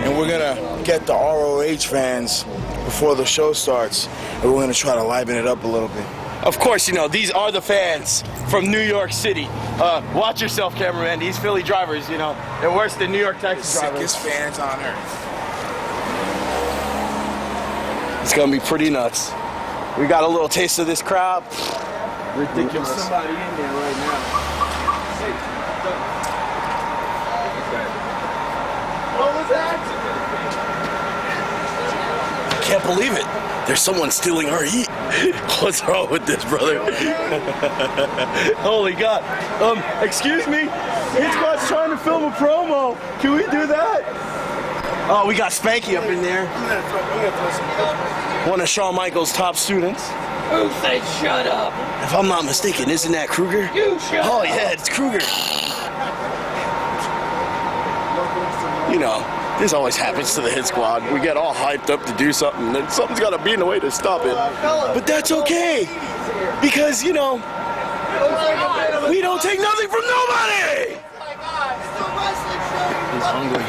and we're gonna get the ROH fans before the show starts, and we're gonna try to liven it up a little bit. Of course, you know, these are the fans from New York City. Watch yourself, cameraman. These Philly drivers, you know, they're worse than New York taxi drivers. Sickest fans on earth. It's gonna be pretty nuts. We got a little taste of this crowd. Ridiculous. There's somebody in there right now. What was that? Can't believe it. There's someone stealing our heat. What's wrong with this, brother? Holy God. Excuse me? Hit Squad's trying to film a promo. Can we do that? Oh, we got Spanky up in there. One of Shawn Michaels' top students. Who said shut up? If I'm not mistaken, isn't that Kruger? You shut up. Oh, yeah, it's Kruger. You know, this always happens to the Hit Squad. We get all hyped up to do something, and then something's got to be in the way to stop it. But that's okay, because, you know, we don't take nothing from nobody! He's hungry.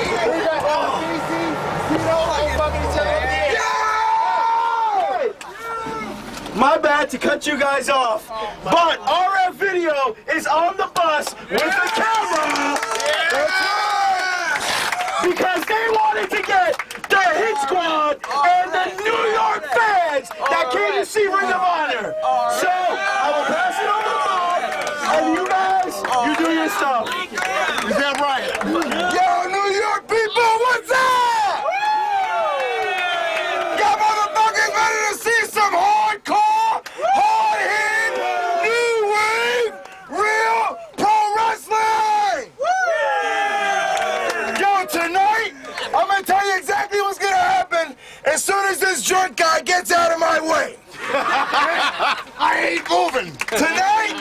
My bad to cut you guys off, but RF Video is on the bus with the camera. Because they wanted to get the Hit Squad and the New York fans that came to see Ring of Honor. So I will pass it over to you, and you guys, you do your stuff. Is that right? Yo, New York people, what's up? Y'all motherfuckers ready to see some hardcore, hard-hitting, new wave, real pro wrestling? Yo, tonight, I'm gonna tell you exactly what's gonna happen as soon as this drunk guy gets out of my way. I ain't moving. Tonight,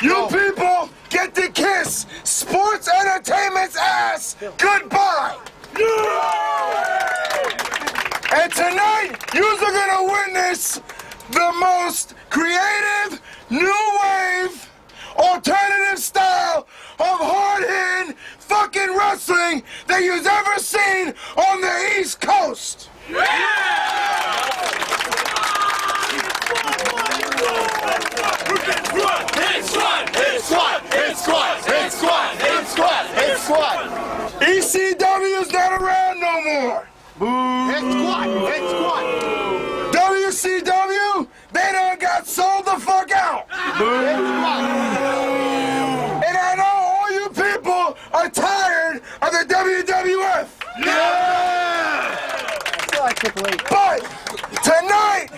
you people get to kiss Sports Entertainment's ass goodbye. And tonight, you're gonna witness the most creative, new wave, alternative style of hard-hitting fucking wrestling that you've ever seen on the East Coast. ECW's not around no more. WCW, they done got sold the fuck out. And I know all you people are tired of the WWF. But tonight,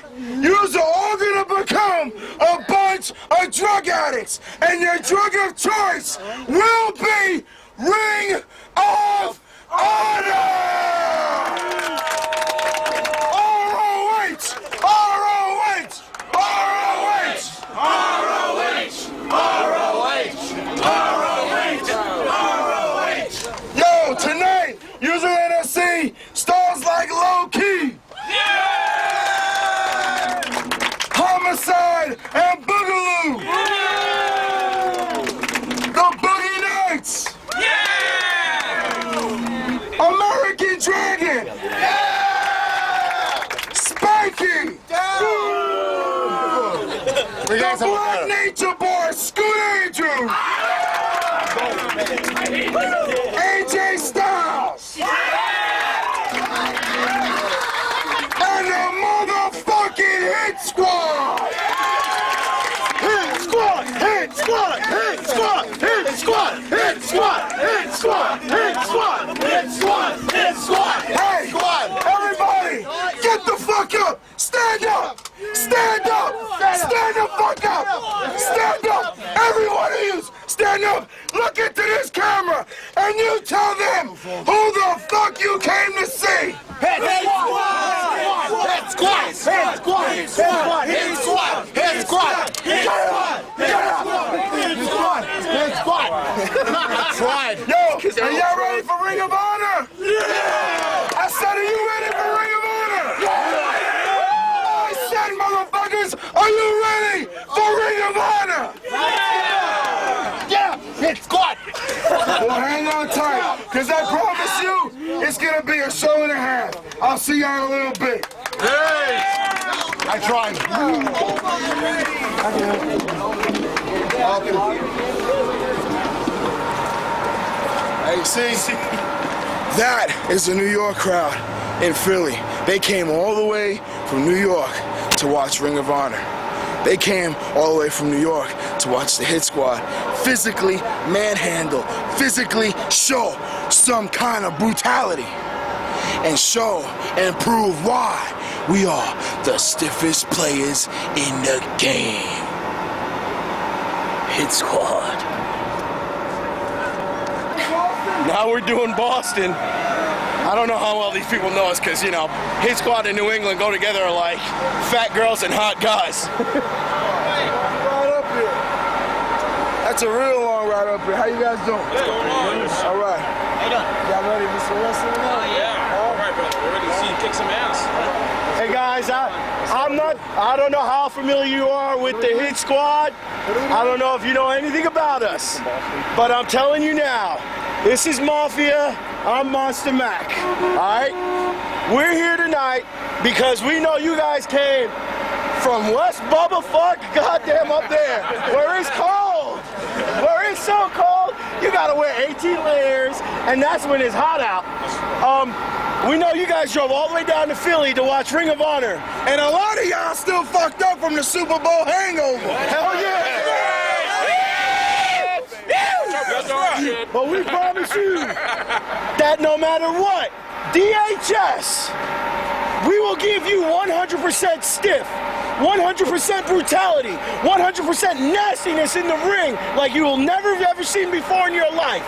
yous are all gonna become a bunch of drug addicts, and your drug of choice will be Ring of Honor! ROH! ROH! ROH! ROH! ROH! ROH! Yo, tonight, you're gonna see stars like Low Key, Homicide, and Boogaloo! The Boogie Nights! American Dragon! Spanky! The Black Nature Boy, Scooter Andrew! AJ Styles! And the motherfucking Hit Squad! Hit Squad! Hit Squad! Hit Squad! Hit Squad! Hit Squad! Hit Squad! Hit Squad! Hit Squad! Hit Squad! Hey! Everybody! Get the fuck up! Stand up! Stand up! Stand the fuck up! Stand up! Every one of you! Stand up! Look into this camera! And you tell them who the fuck you came to see! Hit Squad! Hit Squad! Hit Squad! Hit Squad! Hit Squad! Hit Squad! Hit Squad! Hit Squad! Hit Squad! I tried. Yo, are y'all ready for Ring of Honor? Yeah! I said, are you ready for Ring of Honor? Yeah! I said, motherfuckers, are you ready for Ring of Honor? Yeah! Yeah! Hit Squad! Well, hang on tight, because I promise you, it's going to be a show and a half. I'll see you in a little bit. Hey! I tried. Hey, see? That is the New York crowd in Philly. They came all the way from New York to watch Ring of Honor. They came all the way from New York to watch the Hit Squad physically manhandle, physically show some kind of brutality, and show and prove why we are the stiffest players in the game. Hit Squad. Now we're doing Boston. I don't know how well these people know us because, you know, Hit Squad and New England go together like fat girls and hot guys. Right up here. That's a real long ride up here. How you guys doing? What's going on? All right. How you doing? Y'all ready for some wrestling now? Yeah. All right, brother. We're ready to see you kick some ass. Hey guys, I don't know how familiar you are with the Hit Squad. I don't know if you know anything about us, but I'm telling you now, this is Mafia. I'm Monster Mac. All right, we're here tonight because we know you guys came from West Bubba Fuck goddamn up there, where it's cold, where it's so cold. You gotta wear 18 layers, and that's when it's hot out. We know you guys drove all the way down to Philly to watch Ring of Honor. And a lot of y'all still fucked up from the Super Bowl hangover. Hell yeah! But we promise you that no matter what, DHS, we will give you 100% stiff, 100% brutality, 100% nastiness in the ring like you will never have ever seen before in your life.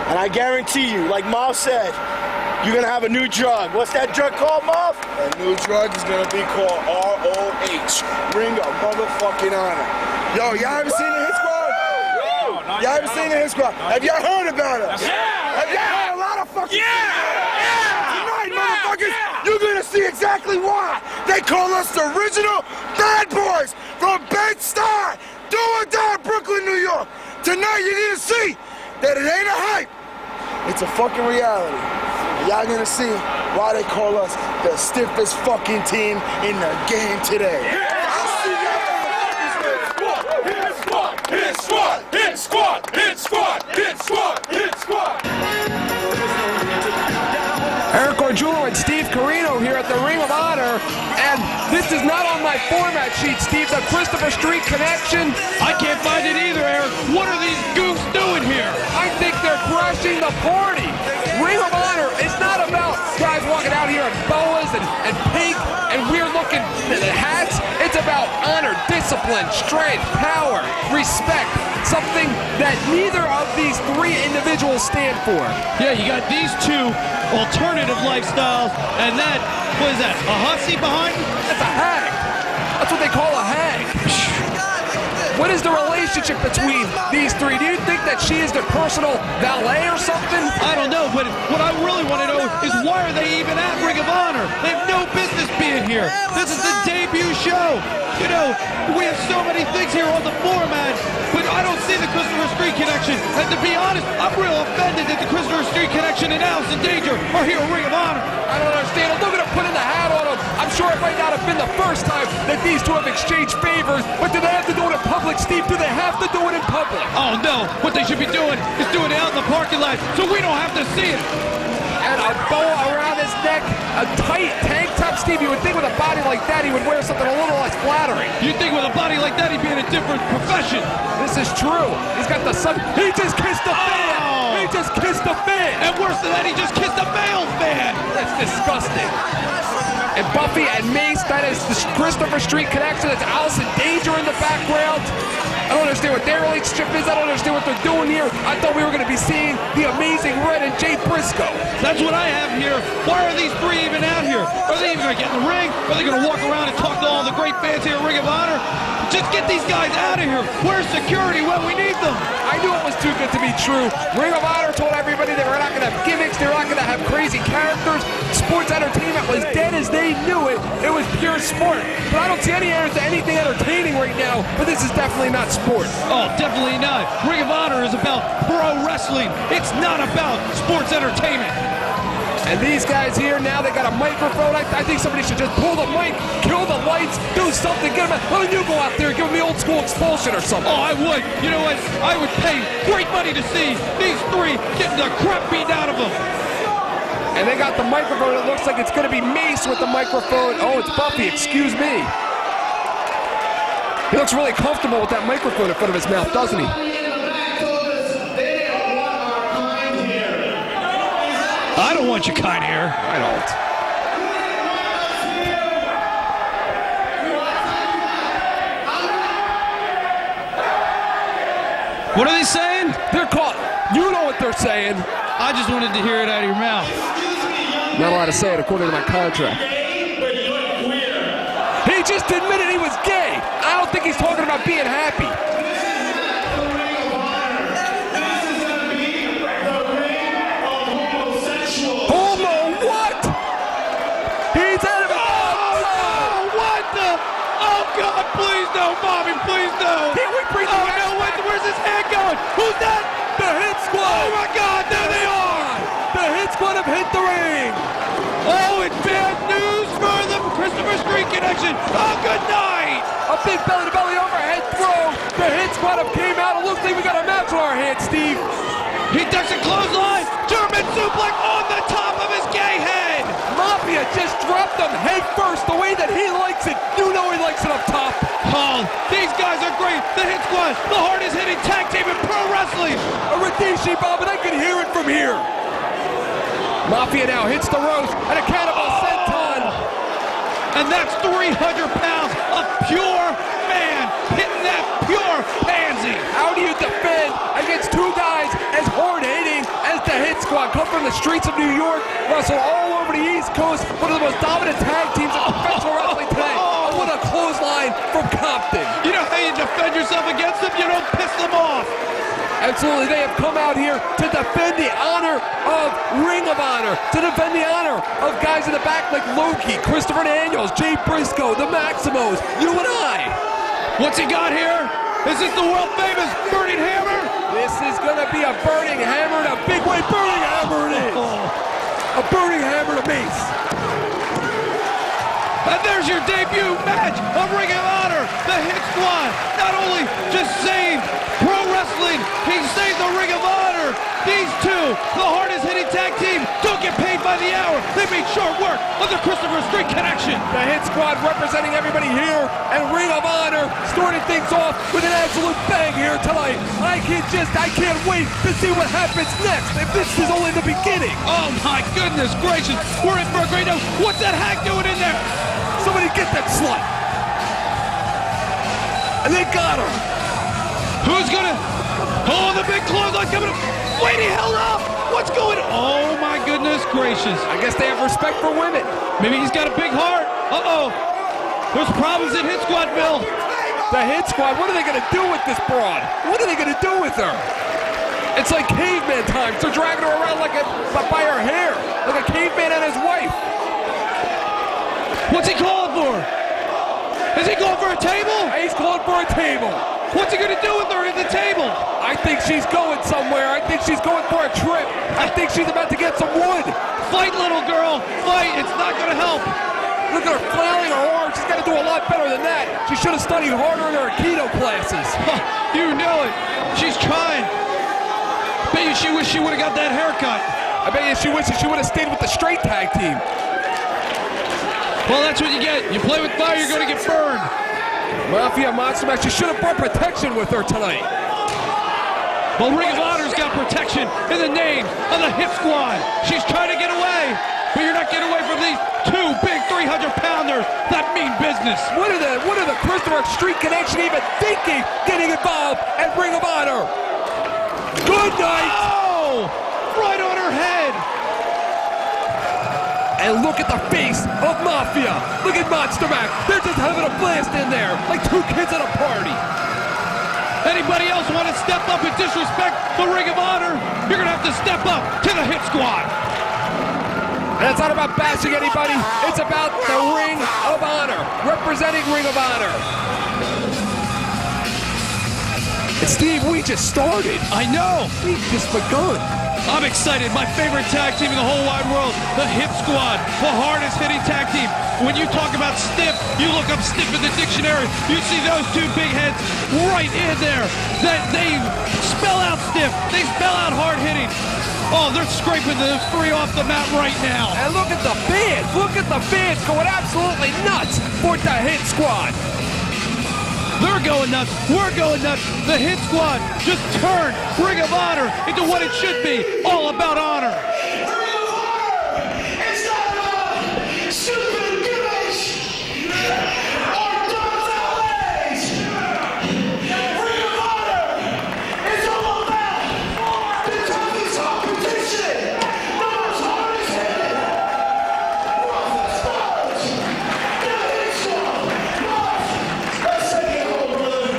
And I guarantee you, like Moff said, you're gonna have a new drug. What's that drug called, Moff? That new drug is gonna be called ROH, Ring of Motherfucking Honor. Yo, y'all ever seen the Hit Squad? Y'all ever seen the Hit Squad? Have y'all heard about us? Yeah! Have y'all heard a lot of fucking Tonight, motherfuckers, Yeah! you're gonna see exactly why they call us the original bad boys from Bed-Stuy, do or die, Brooklyn, New York. Tonight, you're gonna see that it ain't a hype. It's a fucking reality. And y'all gonna see why they call us the stiffest fucking team in the game today. I'll see y'all. Hit Squad! Hit Squad! Hit Squad! Hit Squad! Hit Squad! Hit Squad! Eric Orjulo and Steve Carino here at the Ring of Honor, and this is not on my format sheet, Steve, the Christopher Street connection. I can't find it either, Eric. What are these goofs doing here? I think they're crashing the party. Ring of Honor is not about guys walking out here in boas and pink and weird looking hats. It's about honor, discipline, strength, power, respect, something that neither of these three individuals stand for. Yeah, you got these two alternative lifestyles, and that, what is that, a hussy behind you? That's a hag. That's what they call a hag. What is the relationship between these three? Do you think that she is their personal valet or something? I don't know, but what I really want to know is why are they even at Ring of Honor? They have no business being here. This is the debut show. You know, we have so many things here on the format, but I don't see the Christopher Street connection. And to be honest, I'm real offended that the Christopher Street connection and Alice in Danger are here at Ring of Honor. I don't understand. Look at him putting the hat on him. I'm sure it might not have been the first time that these two have exchanged favors, but do they have to do it in public, Steve? Do they have to do it in public? Oh no, what they should be doing is doing it out in the parking lot so we don't have to see it. And a boa around his neck, a tight tank top, Steve. You would think with a body like that, he would wear something a little less flattering. You'd think with a body like that, he'd be in a different profession. This is true. He's got the sun. He just kissed the fan. Oh. He just kissed the fan. And worse than that, he just kissed a male fan. That's disgusting. And Buffy and Mace, that is the Christopher Street connection. That's Alice in Danger in the background. I don't understand what their relationship is. I don't understand what they're doing here. I thought we were going to be seeing the amazing Red and Jay Briscoe. That's what I have here. Why are these three even out here? Are they even going to get in the ring? Are they going to walk around and talk to all the great fans here at Ring of Honor? Just get these guys out of here. Where's security when we need them? I knew it was too good to be true. Ring of Honor told everybody they were not going to have gimmicks, they were not going to have crazy characters. Sports entertainment was dead as they knew it. It was pure sport. But I don't see any answers to anything entertaining right now, but this is definitely not sport. Oh, definitely not. Ring of Honor is about pro wrestling. It's not about sports entertainment. And these guys here, now they got a microphone. I think somebody should just pull the mic, kill the lights, do something, get them out. Why don't you go out there and give them the old school expulsion or something? Oh, I would. You know what? I would pay great money to see these three getting the crap beaten out of them. And they got the microphone. It looks like it's going to be Mace with the microphone. Oh, it's Buffy. Excuse me. He looks really comfortable with that microphone in front of his mouth, doesn't he? I don't want your kind here. I don't. What are they saying? They're caught. You know what they're saying. I just wanted to hear it out of your mouth. Not allowed to say it according to my contract. He just admitted he was gay. I don't think he's talking about being happy. Homo what? He's out of it. Oh, what the? Oh, God, please no, Bobby, please no. Can't we bring Oh, no, where's his hand going? Who's that? the Hit Squad? Oh, my God, there they are. The Hit Squad have hit the ring. Oh, it's bad news for the Christopher Street Connection. Oh, good night. A big belly-to-belly overhead throw. The Hit Squad have came out. It looks like we got a match on our hands, Steve. He ducks a clothesline. German suplex on the top of his gay head. Mafia just dropped him head first the way that he likes it. You know he likes it up top. Oh, these guys are great. The Hit Squad, the hardest hitting tag team in pro wrestling. A Rikishi bomb, and I can hear it from here. Mafia now hits the ropes and a cannibal senton. And that's 300 pounds of pure man hitting that pure pansy. How do you defend against two guys as hard-hitting as the Hit Squad? Come from the streets of New York, wrestle all over the East Coast, one of the most dominant tag teams in professional wrestling today. And what a clothesline from Compton. You know how you defend yourself against them? You don't piss them off. Absolutely, they have come out here to defend the honor of Ring of Honor, to defend the honor of guys in the back like Loki, Christopher Daniels, Jay Briscoe, the Maximos, you and I. What's he got here? Is this the world famous burning hammer? This is going to be a burning hammer in a big way. Burning hammer it is. A burning hammer to Mace. And there's your debut match of Ring of Honor. The Hit Squad not only just saved pro wrestling, he saved the Ring of Honor. These two, the hardest hitting tag team, don't get paid by the hour. They made short work of the Christopher Street Connection. The Hit Squad representing everybody here, and Ring of Honor starting things off with an absolute bang here tonight. I can't wait to see what happens next. If this is only the beginning. Oh my goodness gracious, we're in for a great night. What's that hack doing in there? Somebody get that slut. And they got her. Who's gonna? Oh, the big clothesline coming up. Wait, he held up. What's going on? Oh my goodness gracious. I guess they have respect for women. Maybe he's got a big heart. Uh-oh. There's problems in Hit Squadville. The Hit Squad, what are they going to do with this broad? What are they going to do with her? It's like caveman times. They're dragging her around by her hair, like a caveman and his wife. What's he calling for? Is he going for a table? He's calling for a table. What's he going to do with her at the table? I think she's going somewhere. I think she's going for a trip. I think she's about to get some wood. Fight, little girl. Fight. It's not going to help. Look at her flailing her arms. She's got to do a lot better than that. She should have studied harder in her Aikido classes. You know it. She's trying. Bet you she wished she would have got that haircut. I bet you she wishes she would have stayed with the straight tag team. Well, that's what you get. You play with fire, you're going to get burned. Mafia Monster Match, she should have brought protection with her tonight. Well, Ring of Honor's got protection in the name of the Hit Squad. She's trying to get away, but you're not getting away from these two big 300-pounders that mean business. What are the Christopher Street Connection even thinking getting involved at Ring of Honor? Good night. Oh, right on her head. And look at the face of Mafia. Look at Monster Mac. They're just having a blast in there, like two kids at a party. Anybody else want to step up and disrespect the Ring of Honor? You're going to have to step up to the Hit Squad. And it's not about bashing anybody. It's about the Ring of Honor, representing Ring of Honor. And Steve, we just started. I know. We've just begun. I'm excited. My favorite tag team in the whole wide world, the Hit Squad, the hardest hitting tag team. When you talk about stiff, you look up stiff in the dictionary, you see those two big heads right in there. That they spell out stiff. They spell out hard hitting. Oh, they're scraping the three off the mat right now. And look at the fans. Look at the fans going absolutely nuts for the Hit Squad. They're going nuts. We're going nuts. The Hit Squad just turned Ring of Honor into what it should be, all about honor. Ring of Honor! It's not about stupid gimmicks or dumb outlays! Ring of Honor is all about the toughest competition, the most hardest hitting, roughest stars, the Hit Squad must, let's take it home, brother.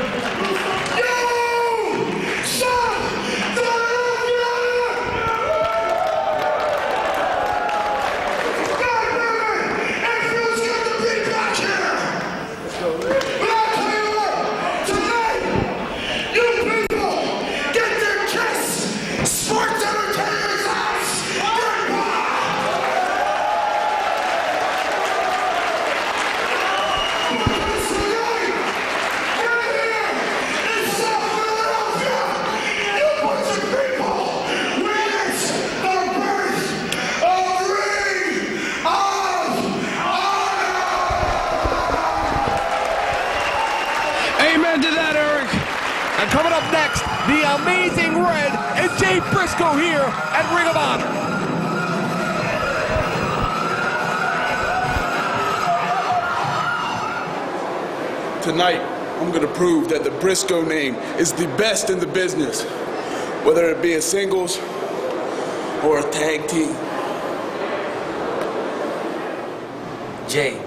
You son of a it feels good to be back here. But I'll tell you what, tonight, you people get their kiss. Sports Entertainment's house. Goodbye. But tonight, right here in South Philadelphia, you bunch of people witness the birth of Ring of Honor. Amen to that, Eric. And coming up next, the Amazing Red and Jay Briscoe here at Ring of Honor. Tonight, I'm going to prove that the Briscoe name is the best in the business, whether it be a singles or a tag team. Jay,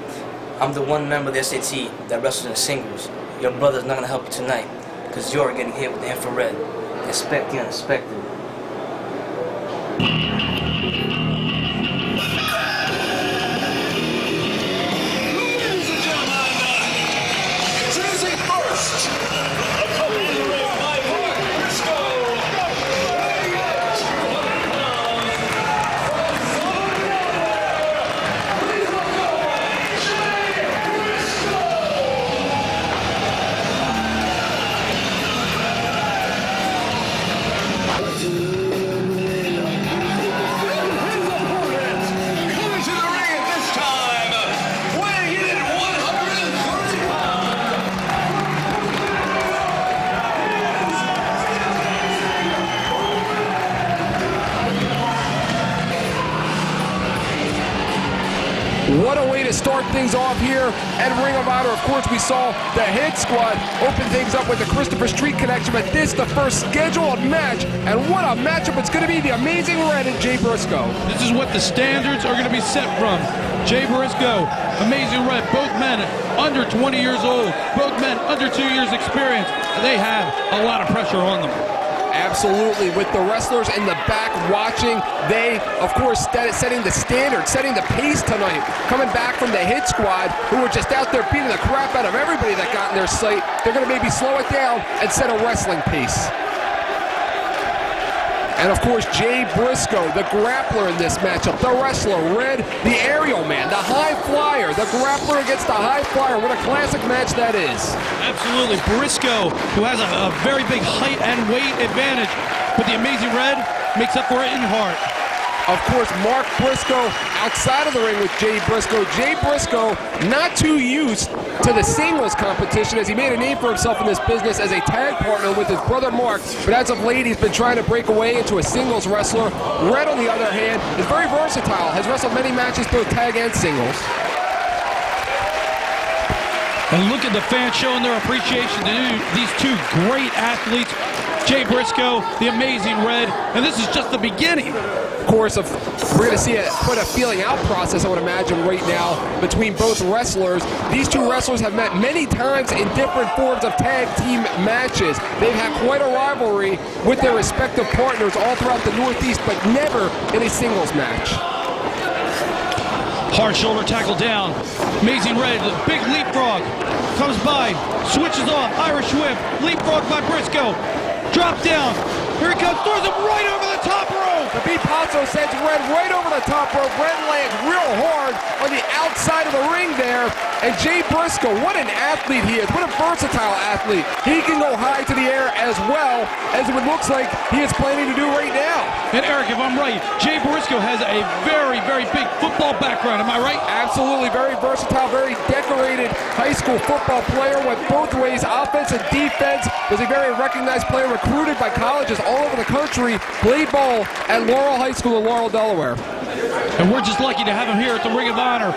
I'm the one member of the SAT that wrestles in singles. Your brother's not gonna help you tonight, because you're getting hit with the infrared. Expect the unexpected. Ladies and gentlemen, introducing first, accompanying the ring by Mark Briscoe. Coming to the ring at this time, weighing in at 130 pounds. What a way to start things off here at Ring of Honor. Of course, we saw the Hit Squad open things up with the Christopher Street connection, but this the first scheduled match, and what a matchup it's going to be, the Amazing Red and Jay Briscoe. This is what the standards are going to be set from. Jay Briscoe, Amazing Red, both men under 20 years old, both men under 2 years experience. They have a lot of pressure on them. Absolutely, with the wrestlers in the back watching, they, of course, setting the standard, setting the pace tonight. Coming back from the Hit Squad, who were just out there beating the crap out of everybody that got in their sight. They're going to maybe slow it down and set a wrestling pace. And of course, Jay Briscoe, the grappler in this matchup, the wrestler, Red, the aerial man, the high flyer, the grappler against the high flyer. What a classic match that is. Absolutely. Briscoe, who has a very big height and weight advantage, but the Amazing Red makes up for it in heart. Of course, Mark Briscoe outside of the ring with Jay Briscoe. Jay Briscoe not too used to the singles competition, as he made a name for himself in this business as a tag partner with his brother Mark. But as of late, he's been trying to break away into a singles wrestler. Red, on the other hand, is very versatile, has wrestled many matches, both tag and singles. And look at the fans showing their appreciation to these two great athletes, Jay Briscoe, the Amazing Red, and this is just the beginning. course, we're going to see quite a feeling out process, I would imagine, right now between both wrestlers. These two wrestlers have met many times in different forms of tag team matches. They've had quite a rivalry with their respective partners all throughout the Northeast, but never in a singles match. Hard shoulder tackle down. Amazing Red, big leapfrog. Comes by, switches off, Irish whip, leapfrog by Briscoe. Drop down. Here he comes, throws him right over the top rope. The B Paso sends Red right over the top rope. Red lands real hard on the outside of the ring there. And Jay Briscoe, what an athlete he is. What a versatile athlete. He can go high to the air as well as it looks like he is planning to do right now. And Eric, if I'm right, Jay Briscoe has a very, very big football background. Am I right? Absolutely. Very versatile, very decorated high school football player. Went both ways, offense and defense. Was a very recognized player, recruited by colleges all over the country. Played ball at Laurel High School in Laurel, Delaware. And we're just lucky to have him here at the Ring of Honor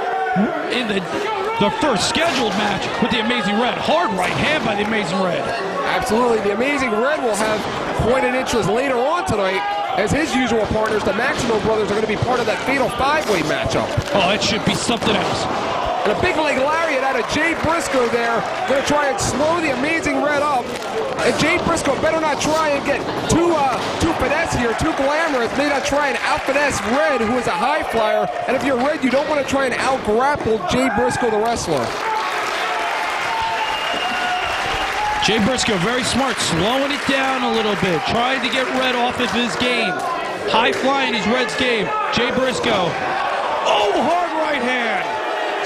in the first scheduled match with the Amazing Red. Hard right hand by the Amazing Red. Absolutely. The Amazing Red will have quite an interest later on tonight, as his usual partners, the Maximo brothers, are going to be part of that fatal five-way matchup. Oh, it should be something else. And a big leg lariat out of Jay Briscoe there. Going to try and slow the Amazing Red up. And Jay Briscoe better not try and get too finesse here, too glamorous. May not try and out-finesse Red, who is a high flyer. And if you're Red, you don't want to try and out-grapple Jay Briscoe, the wrestler. Jay Briscoe, very smart, slowing it down a little bit, trying to get Red off of his game. High flying is Red's game. Jay Briscoe. Oh, hard right hand.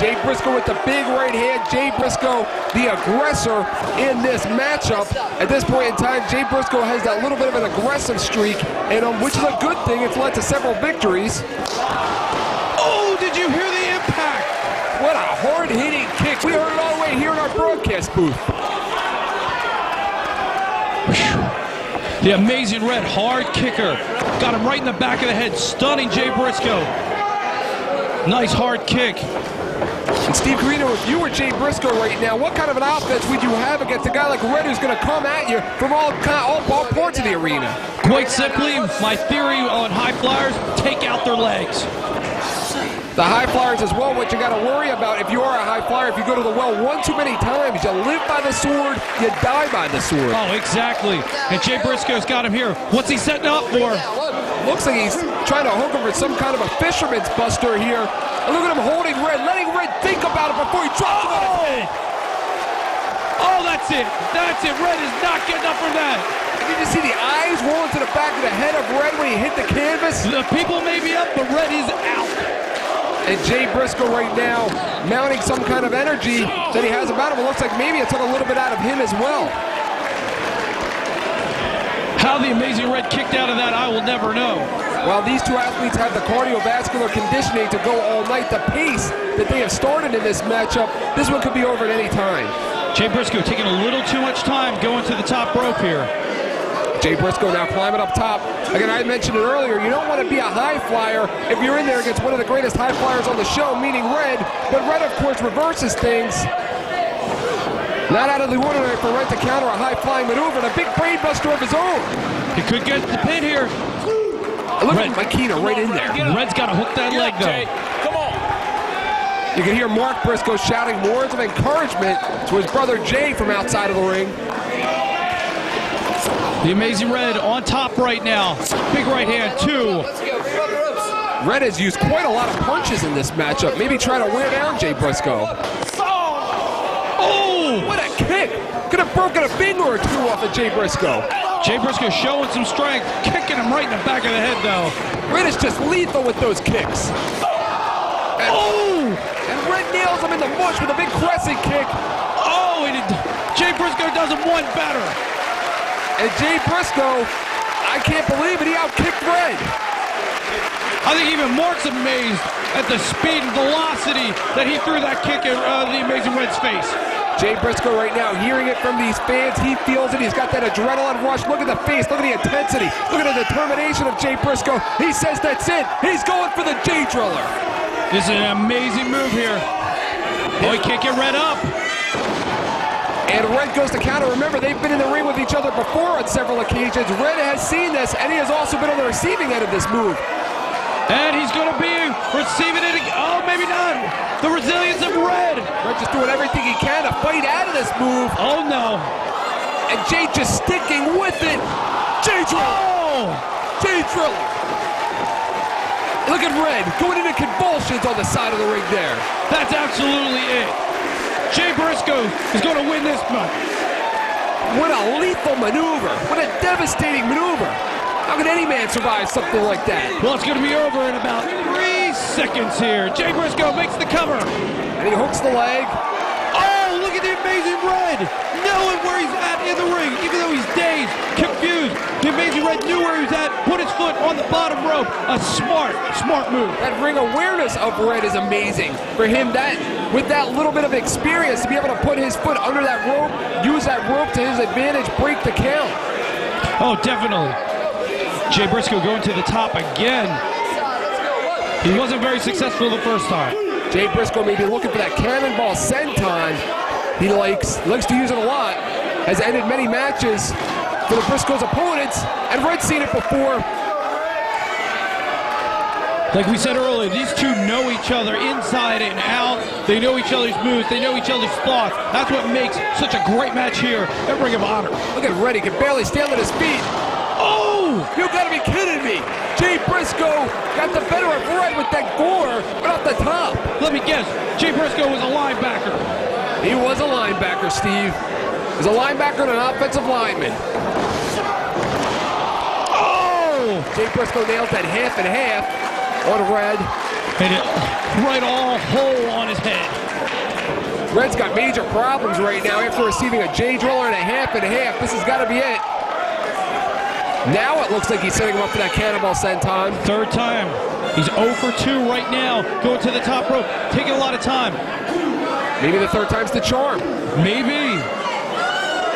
Jay Briscoe with the big right hand. Jay Briscoe, the aggressor in this matchup. At this point in time, Jay Briscoe has that little bit of an aggressive streak, and which is a good thing. It's led to several victories. Oh, did you hear the impact? What a hard-hitting kick. We heard it all the way here in our broadcast booth. The Amazing Red, hard kicker. Got him right in the back of the head, stunning Jay Briscoe. Nice hard kick. And Steve Carino, if you were Jay Briscoe right now, what kind of an offense would you have against a guy like Red who's going to come at you from all parts of the arena? Quite simply, my theory on high flyers, take out their legs. The high flyers as well, what you got to worry about if you are a high flyer, if you go to the well one too many times, you live by the sword, you die by the sword. Oh, exactly. And Jay Briscoe's got him here. What's he setting up for? Looks like he's trying to hook him for some kind of a fisherman's buster here. And look at him holding Red, letting Red think about it before he drops him on his head. Oh, that's it. That's it. Red is not getting up from that. And you just see the eyes rolling to the back of the head of Red when he hit the canvas. The people may be up, but Red is out. And Jay Briscoe right now mounting some kind of energy that he has about him. It looks like maybe it took a little bit out of him as well. How the Amazing Red kicked out of that, I will never know. While these two athletes have the cardiovascular conditioning to go all night, the pace that they have started in this matchup, this one could be over at any time. Jay Briscoe taking a little too much time going to the top rope here. Jay Briscoe now climbing up top. Again, I mentioned it earlier, you don't want to be a high flyer if you're in there against one of the greatest high flyers on the show, meaning Red. But Red, of course, reverses things. Not out of the ordinary for Red to counter a high-flying maneuver and a big brain buster of his own. He could get the pin here. Look at Makina right in there. Red's got to hook that leg, though. Come on. You can hear Mark Briscoe shouting words of encouragement to his brother Jay from outside of the ring. The Amazing Red on top right now. Big right hand, two. Red has used quite a lot of punches in this matchup. Maybe try to wear down Jay Briscoe. Oh! What a kick! Could have broken a finger or two off of Jay Briscoe. Jay Briscoe showing some strength, kicking him right in the back of the head, though. Red is just lethal with those kicks. And Red nails him in the bush with a big crescent kick. Oh, Jay Briscoe does him one better. And Jay Briscoe, I can't believe it, he outkicked Red. I think even Mark's amazed at the speed and velocity that he threw that kick at the Amazing Red's face. Jay Briscoe right now hearing it from these fans. He feels it. He's got that adrenaline rush. Look at the face. Look at the intensity. Look at the determination of Jay Briscoe. He says that's it. He's going for the Jay Driller. This is an amazing move here. Oh, he can't get Red up. And Red goes to counter. Remember, they've been in the ring with each other before on several occasions. Red has seen this, and he has also been on the receiving end of this move. And he's going to be receiving it. Oh, maybe not. The resilience of Red. Red just doing everything he can to fight out of this move. Oh, no. And Jay just sticking with it. Jay Driller. Oh! Jay Driller. Look at Red going into convulsions on the side of the ring there. That's absolutely it. Jay Briscoe is going to win this match. What a lethal maneuver. What a devastating maneuver. How can any man survive something like that? Well, it's going to be over in about 3 seconds here. Jay Briscoe makes the cover. And he hooks the leg. Oh, look at the amazing Red. Knowing where he's at in the ring, even though he's dazed, confused. The amazing Red knew where he was at, put his foot on the bottom rope. A smart move. That ring awareness of Red is amazing. For him, with that little bit of experience, to be able to put his foot under that rope, use that rope to his advantage, break the count. Oh, definitely. Jay Briscoe going to the top again. He wasn't very successful the first time. Jay Briscoe may be looking for that cannonball senton. He likes to use it a lot. Has ended many matches for the Briscoes' opponents, and Red's seen it before. Like we said earlier, these two know each other inside and out. They know each other's moves. They know each other's thoughts. That's what makes such a great match here at Ring of Honor. Look at Red. He can barely stand on his feet. Oh! You gotta be kidding me. Jay Briscoe got the better of Red with that gore, but off the top. Let me guess. Jay Briscoe was a linebacker. He was a linebacker, Steve. He was a linebacker and an offensive lineman. Oh! Jay Briscoe nails that half and half on Red. And it right all hole on his head. Red's got major problems right now after receiving a Jay Driller and a half and half. This has got to be it. Now it looks like he's setting him up for that cannonball senton. Third time. He's 0 for 2 right now. Going to the top rope. Taking a lot of time. Maybe the third time's the charm. Maybe.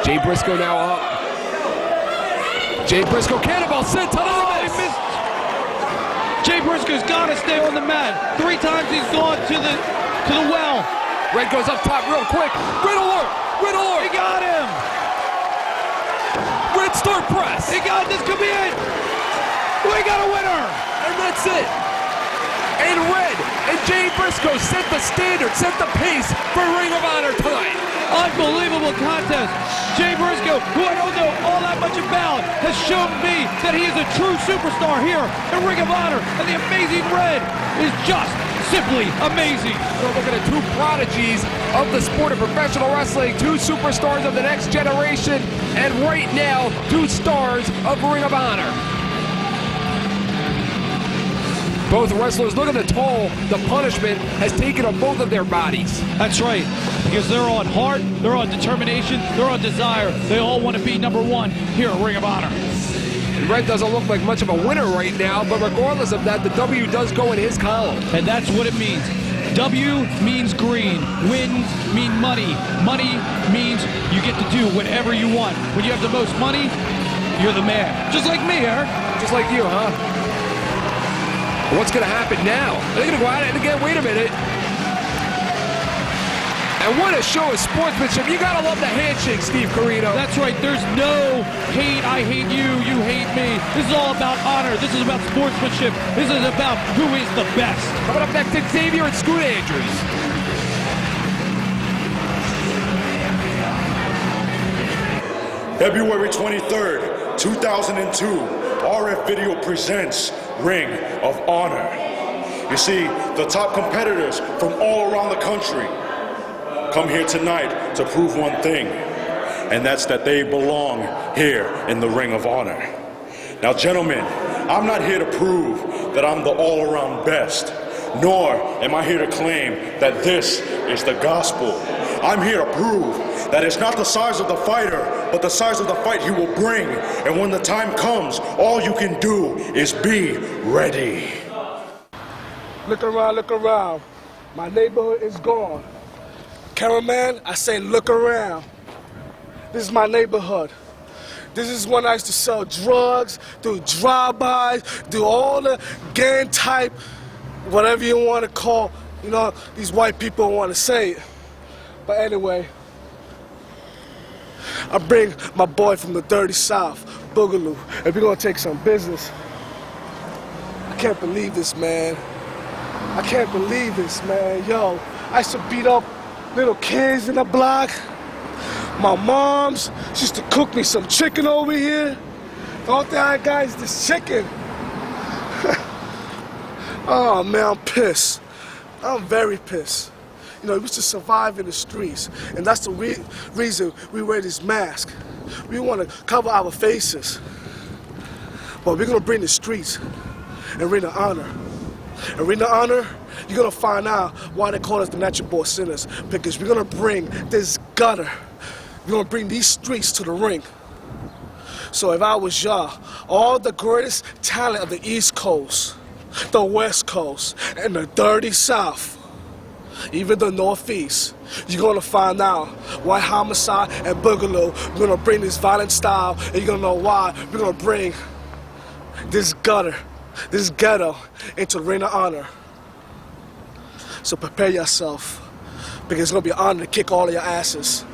Jay Briscoe now up. Jay Briscoe cannonball senton. Oh, he missed. Jay Briscoe's got to stay on the mat. 3 times he's gone to the well. Red goes up top real quick. Red alert! Red alert! He got him. Red star press. He got this. Could be it. We got a winner. And that's it. And Red and Jay Briscoe set the standard, set the pace for Ring of Honor tonight. Unbelievable contest. Jay Briscoe, who I don't know all that much about, has shown me that he is a true superstar here in Ring of Honor. And the amazing Red is just simply amazing. We're looking at 2 prodigies of the sport of professional wrestling, 2 superstars of the next generation, and right now, 2 stars of Ring of Honor. Both wrestlers, look at the toll the punishment has taken on both of their bodies. That's right, because they're on heart, they're on determination, they're on desire. They all want to be #1 here at Ring of Honor. And Red doesn't look like much of a winner right now, but regardless of that, the W does go in his column. And that's what it means. W means green, wins mean money. Money means you get to do whatever you want. When you have the most money, you're the man. Just like me, Eric. Just like you, huh? What's going to happen now? Are they going to go at it again? Wait a minute. And what a show of sportsmanship. You got to love the handshake, Steve Corino. That's right. There's no hate. I hate you. You hate me. This is all about honor. This is about sportsmanship. This is about who is the best. Coming up next, it's Xavier and Scoot Andrews. February 23rd, 2002, RF Video presents Ring of Honor. You see, the top competitors from all around the country come here tonight to prove one thing, and that's that they belong here in the Ring of Honor. Now, gentlemen, I'm not here to prove that I'm the all-around best, nor am I here to claim that this is the gospel. I'm here to prove that it's not the size of the fighter, but the size of the fight he will bring. And when the time comes, all you can do is be ready. Look around. My neighborhood is gone. Cameraman, I say look around. This is my neighborhood. This is when I used to sell drugs, do drive-bys, do all the gang type, whatever you want to call, you know, these white people want to say it. But anyway, I bring my boy from the dirty South, Boogaloo, and we're gonna take some business. can't believe this, man. I can't believe this, man. Yo, I used to beat up little kids in the block. My mom's used to cook me some chicken over here. The only thing I got is this chicken. Oh, man, I'm pissed. I'm very pissed. You know, we used to survive in the streets, and that's the reason we wear this mask. We want to cover our faces, but we're going to bring the streets and Ring of Honor. And Ring of Honor, you're going to find out why they call us the Natural Born Sinners, because we're going to bring this gutter, we're going to bring these streets to the ring. So if I was y'all, all the greatest talent of the East Coast, the West Coast, and the dirty South, even the Northeast, you're gonna find out why Homicide and Boogaloo, we're gonna bring this violent style, and you're gonna know why we're gonna bring this gutter, this ghetto into Ring of Honor. So prepare yourself, because it's gonna be an honor to kick all of your asses.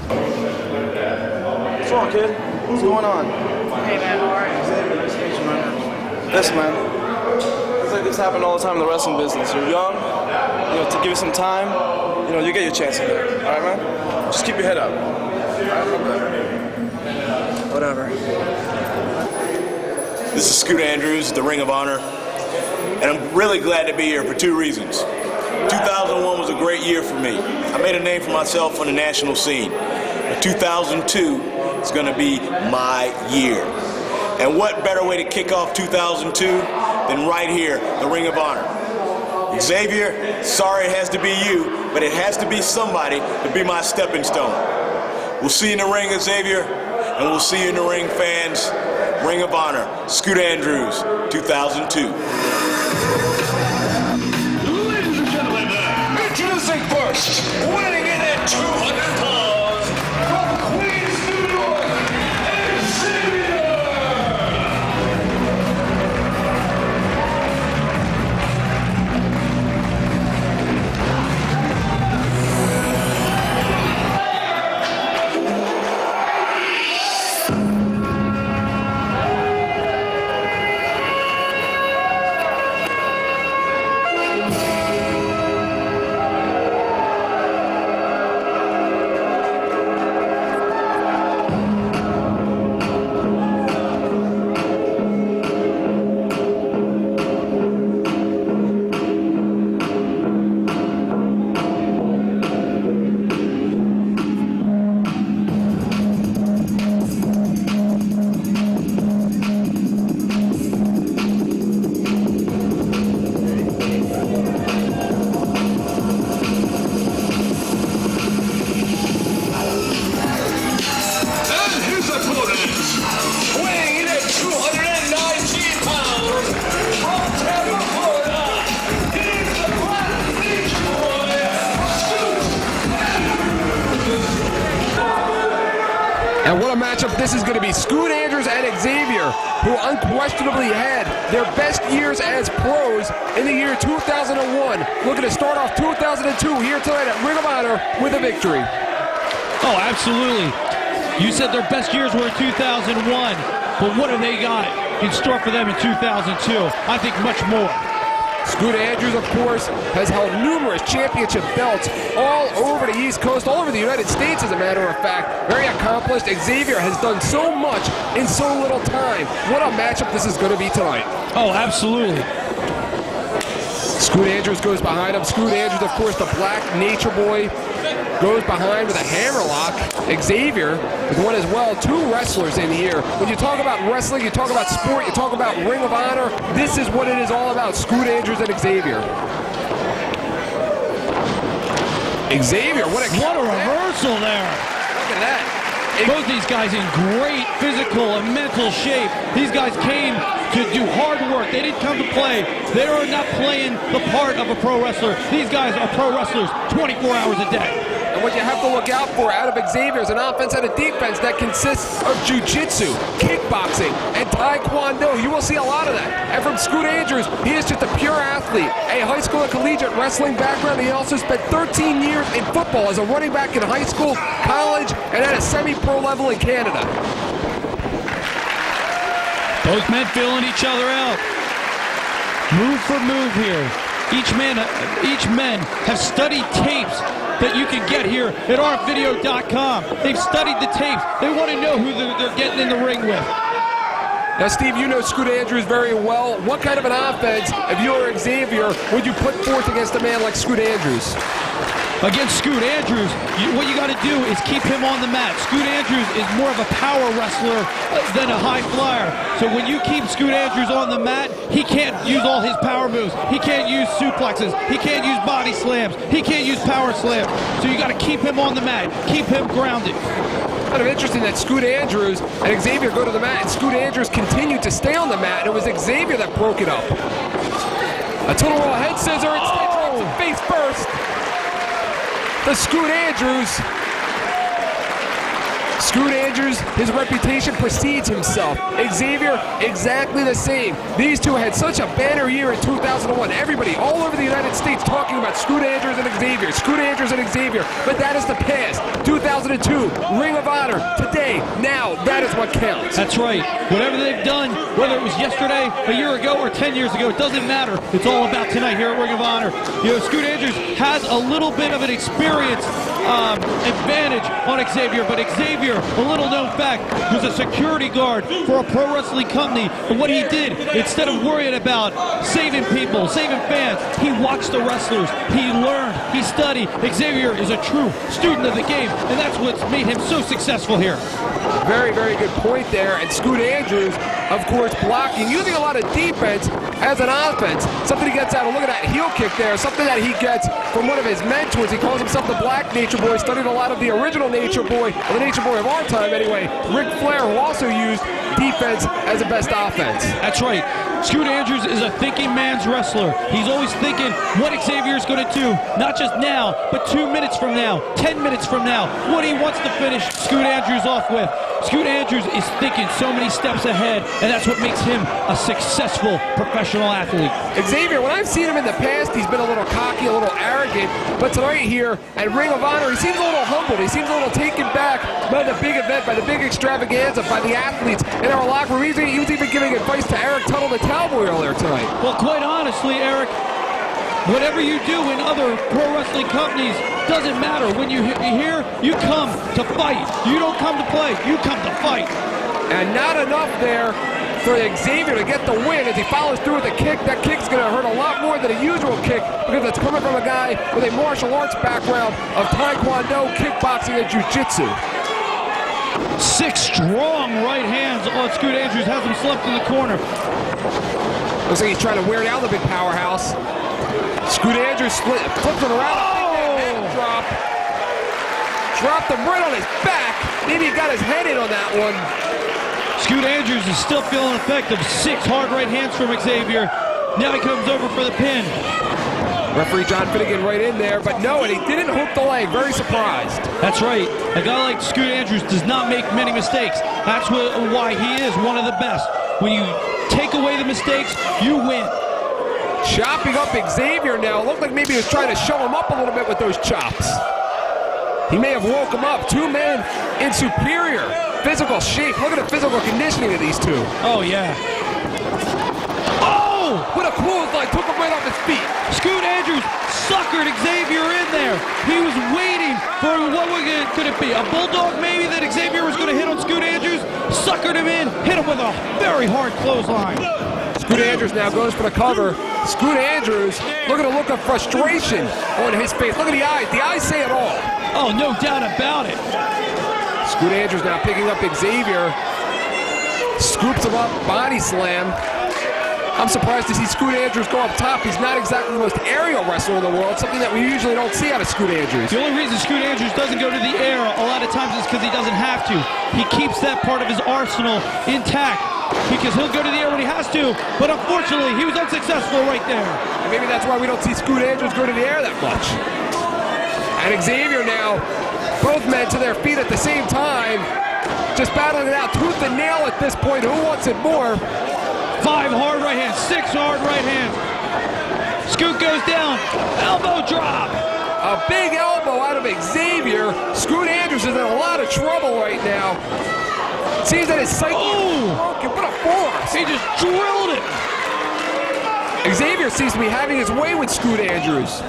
What's wrong, kid? What's going on? Hey man, how are you? Listen, man. It's like this happens all the time in the wrestling business. You're young, you know, to give you some time, you know, you get your chance in there. All right, man? Just keep your head up. All right, whatever. This is Scoot Andrews, the Ring of Honor, and I'm really glad to be here for two reasons. 2001 was a great year for me. I made a name for myself on the national scene. But 2002 is going to be my year. And what better way to kick off 2002 than right here, the Ring of Honor. Xavier, sorry it has to be you, but it has to be somebody to be my stepping stone. We'll see you in the ring, Xavier, and we'll see you in the ring, fans. Ring of Honor, Scoot Andrews, 2002. Ladies and gentlemen, introducing first, weighing in at 200 pounds, from Queens, New York, Xavier! And what a matchup this is going to be. Scoot Andrews and Xavier, who unquestionably had their best years as pros in the year 2001. Looking to start off 2002 here tonight at Ring of Honor with a victory. Oh, absolutely. You said their best years were in 2001, but what have they got in store for them in 2002? I think much more. Scoot Andrews, of course, has held numerous championship belts all over the East Coast, all over the United States, as a matter of fact. Very accomplished. Xavier has done so much in so little time. What a matchup this is going to be tonight. Oh, absolutely. Scoot Andrews goes behind him. Scoot Andrews, of course, the Black Nature Boy, goes behind with a hammerlock. Xavier with one as well. Two wrestlers in here. When you talk about wrestling, you talk about sport, you talk about Ring of Honor, this is what it is all about. Scoot Andrews and Xavier. Xavier, what a reversal there. Look at that. Both these guys in great physical and mental shape. These guys came to do hard work. They didn't come to play. They are not playing the part of a pro wrestler. These guys are pro wrestlers 24 hours a day. And what you have to look out for out of Xavier is an offense and a defense that consists of jiu-jitsu, kickboxing, and taekwondo. You will see a lot of that. And from Scoot Andrews, he is just a pure athlete. A high school and collegiate wrestling background. He also spent 13 years in football as a running back in high school, college, and at a semi-pro level in Canada. Both men feeling each other out. Move for move here. Each men have studied tapes that you can get here at rfvideo.com. They've studied the tapes. They want to know who they're getting in the ring with. Now, Steve, you know Scoot Andrews very well. What kind of an offense, if you were Xavier, would you put forth against a man like Scoot Andrews? Against Scoot Andrews, what you got to do is keep him on the mat. Scoot Andrews is more of a power wrestler than a high flyer. So when you keep Scoot Andrews on the mat, he can't use all his power moves. He can't use suplexes. He can't use body slams. He can't use power slams. So you got to keep him on the mat. Keep him grounded. Kind of interesting that Scoot Andrews and Xavier go to the mat, and Scoot Andrews continued to stay on the mat, and it was Xavier that broke it up. A total roll head scissor, instead drops it face first. The Scoot Andrews, his reputation precedes himself. Xavier, exactly the same. These two had such a banner year in 2001. Everybody all over the United States talking about Scoot Andrews and Xavier, Scoot Andrews and Xavier. But that is the past. 2002, Ring of Honor. Today, now, that is what counts. That's right. Whatever they've done, whether it was yesterday, a year ago, or 10 years ago, it doesn't matter. It's all about tonight here at Ring of Honor. You know, Scoot Andrews has a little bit of an experience advantage on Xavier, but Xavier, a little known fact, was a security guard for a pro wrestling company. And what he did, instead of worrying about saving people, saving fans, he watched the wrestlers. He learned, he studied. Xavier is a true student of the game, and that's what's made him so successful here. Very, very good point there. And Scoot Andrews, of course, blocking, using a lot of defense as an offense. Something he gets out of, look at that heel kick there, something that he gets from one of his mentors. He calls himself the Black Nature Boy, studied a lot of the original Nature Boy, or the Nature Boy of our time anyway, Ric Flair, who also used defense as the best offense. That's right. Scoot Andrews is a thinking man's wrestler. He's always thinking what Xavier's going to do, not just now, but 2 minutes from now, 10 minutes from now, what he wants to finish Scoot Andrews off with. Scoot Andrews is thinking so many steps ahead, and that's what makes him a successful professional athlete. Xavier, when I've seen him in the past, he's been a little cocky, a little arrogant, but tonight here at Ring of Honor, he seems a little humbled. He seems a little taken back by the big event, by the big extravaganza, by the athletes in our locker room. He was even giving advice to Eric Tuttle, the Cowboy, earlier tonight. Well, quite honestly, Eric, whatever you do in other pro wrestling companies doesn't matter. When you're here, you come to fight. You don't come to play, you come to fight. And not enough there for Xavier to get the win as he follows through with a kick. That kick's going to hurt a lot more than a usual kick because it's coming from a guy with a martial arts background of Taekwondo, kickboxing, and Jiu-Jitsu. 6 strong right hands on Scoot Andrews, has him slumped in the corner. Looks like he's trying to wear down the big powerhouse. Scoot Andrews flips him around. Big head drop. Dropped him right on his back. Maybe he got his head in on that one. Scoot Andrews is still feeling effective. 6 hard right hands from Xavier. Now he comes over for the pin. Referee John Finnegan right in there, but no, and he didn't hook the leg. Very surprised. That's right. A guy like Scoot Andrews does not make many mistakes. That's why he is one of the best. When you take away the mistakes, you win. Chopping up Xavier now. Looked like maybe he was trying to show him up a little bit with those chops. He may have woke him up. 2 men in superior physical shape. Look at the physical conditioning of these two. Oh, yeah. What a clothesline, took him right off his feet. Scoot Andrews suckered Xavier in there. He was waiting for could it be? A bulldog maybe that Xavier was going to hit on Scoot Andrews? Suckered him in, hit him with a very hard clothesline. Scoot Andrews now goes for the cover. Scoot Andrews, look at the look of frustration on his face. Look at the eyes. The eyes say it all. Oh, no doubt about it. Scoot Andrews now picking up Xavier. Scoops him up, body slam. I'm surprised to see Scoot Andrews go up top. He's not exactly the most aerial wrestler in the world, something that we usually don't see out of Scoot Andrews. The only reason Scoot Andrews doesn't go to the air a lot of times is because he doesn't have to. He keeps that part of his arsenal intact because he'll go to the air when he has to, but unfortunately, he was unsuccessful right there. And maybe that's why we don't see Scoot Andrews go to the air that much. And Xavier now, both men to their feet at the same time, just battling it out tooth and nail at this point. Who wants it more? 5 hard right hands, 6 hard right hands. Scoot goes down, elbow drop. A big elbow out of Xavier. Scoot Andrews is in a lot of trouble right now. Seems that his psyche is broken. What a force. He just drilled it. Xavier seems to be having his way with Scoot Andrews.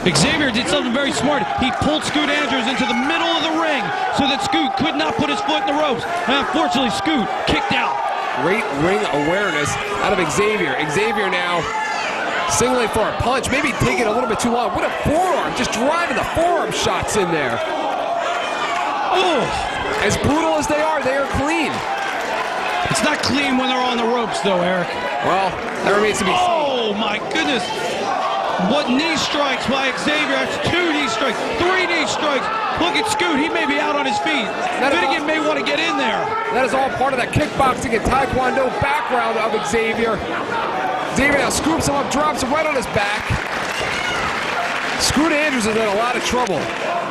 Xavier did something very smart. He pulled Scoot Andrews into the middle of the ring so that Scoot could not put his foot in the ropes. And unfortunately, Scoot kicked out. Great ring awareness out of Xavier. Xavier now signaling for a punch, maybe taking a little bit too long. What a forearm, just driving the forearm shots in there. Oh! As brutal as they are clean. It's not clean when they're on the ropes, though, Eric. Well, that remains to be seen. Oh, my goodness. What knee strikes by Xavier. That's 2 knee strikes, 3 knee strikes. Look at Scoot. He may be out on his feet. Finnegan may want to get in there. That is all part of that kickboxing and taekwondo background of Xavier. Xavier now scoops him up, drops him right on his back. Scoot Andrews is in a lot of trouble.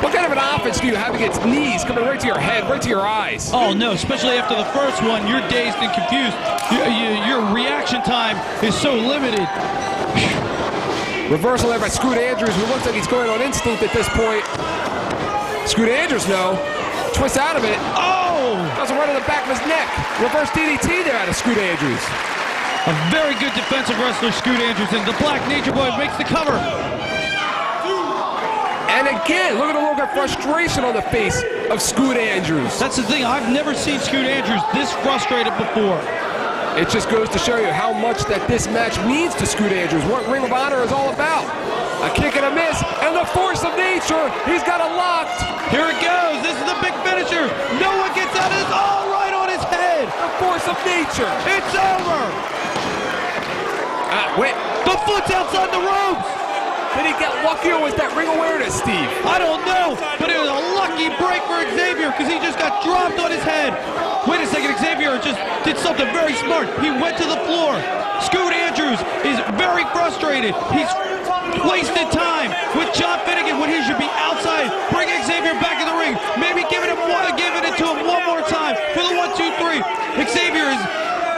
What kind of an offense do you have against knees coming right to your head, right to your eyes? Oh, no, especially after the first one. You're dazed and confused. Your reaction time is so limited. Reversal there by Scoot Andrews, who looks like he's going on instinct at this point. Scoot Andrews, no. Twists out of it. Oh! That was right on the back of his neck. Reverse DDT there out of Scoot Andrews. A very good defensive wrestler, Scoot Andrews, and the Black Nature Boy makes the cover. And again, look at the look of frustration on the face of Scoot Andrews. That's the thing, I've never seen Scoot Andrews this frustrated before. It just goes to show you how much that this match means to Scoot Andrews, what Ring of Honor is all about. A kick and a miss, and the force of nature, he's got it locked. Here it goes, this is the big finisher. No one gets out of this, all right on his head. The force of nature. It's over. Wait. The foot's outside the ropes. Did he get lucky or was that ring awareness, Steve? I don't know, but it was a lucky break for Xavier because he just got dropped on his head. Wait a second, Xavier just did something very smart. He went to the floor. Scoot Andrews is very frustrated. He's wasted time with John Finnegan when he should be outside. Bring Xavier back in the ring. Maybe giving it to him one more time for the 1, 2, 3. Xavier is,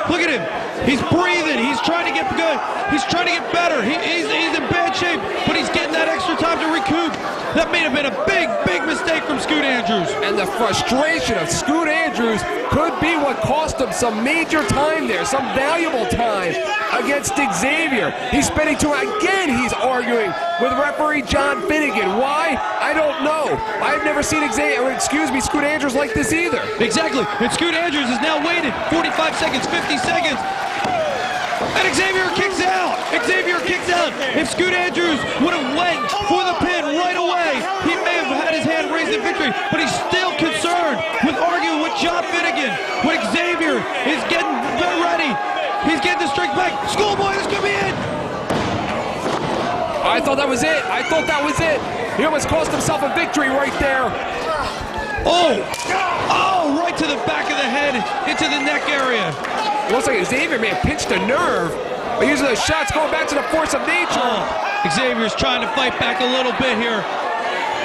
look at him. He's breathing. He's trying to get good. He's trying to get better. He's in bad shape, but he's getting that extra time to recoup. That may have been a big, big mistake from Scoot Andrews. And the frustration of Scoot Andrews could be what cost him some major time there, some valuable time against Xavier. He's spending too much. Again, he's arguing with referee John Finnegan. Why? I don't know. I've never seen Scoot Andrews like this either. Exactly. And Scoot Andrews has now waited 45 seconds, 50 seconds. And Xavier kicks out. Xavier kicks out. If Scoot Andrews would have went for the pin right away, he may have had his hand raised in victory, but he's still concerned with arguing with John Finnegan. When Xavier is getting ready, he's getting the strike back. Schoolboy, this could be it. I thought that was it. I thought that was it. He almost cost himself a victory right there. Oh, right to the back of the head, into the neck area. Looks like Xavier may have pinched a nerve by using those shots, going back to the force of nature. Xavier's trying to fight back a little bit here.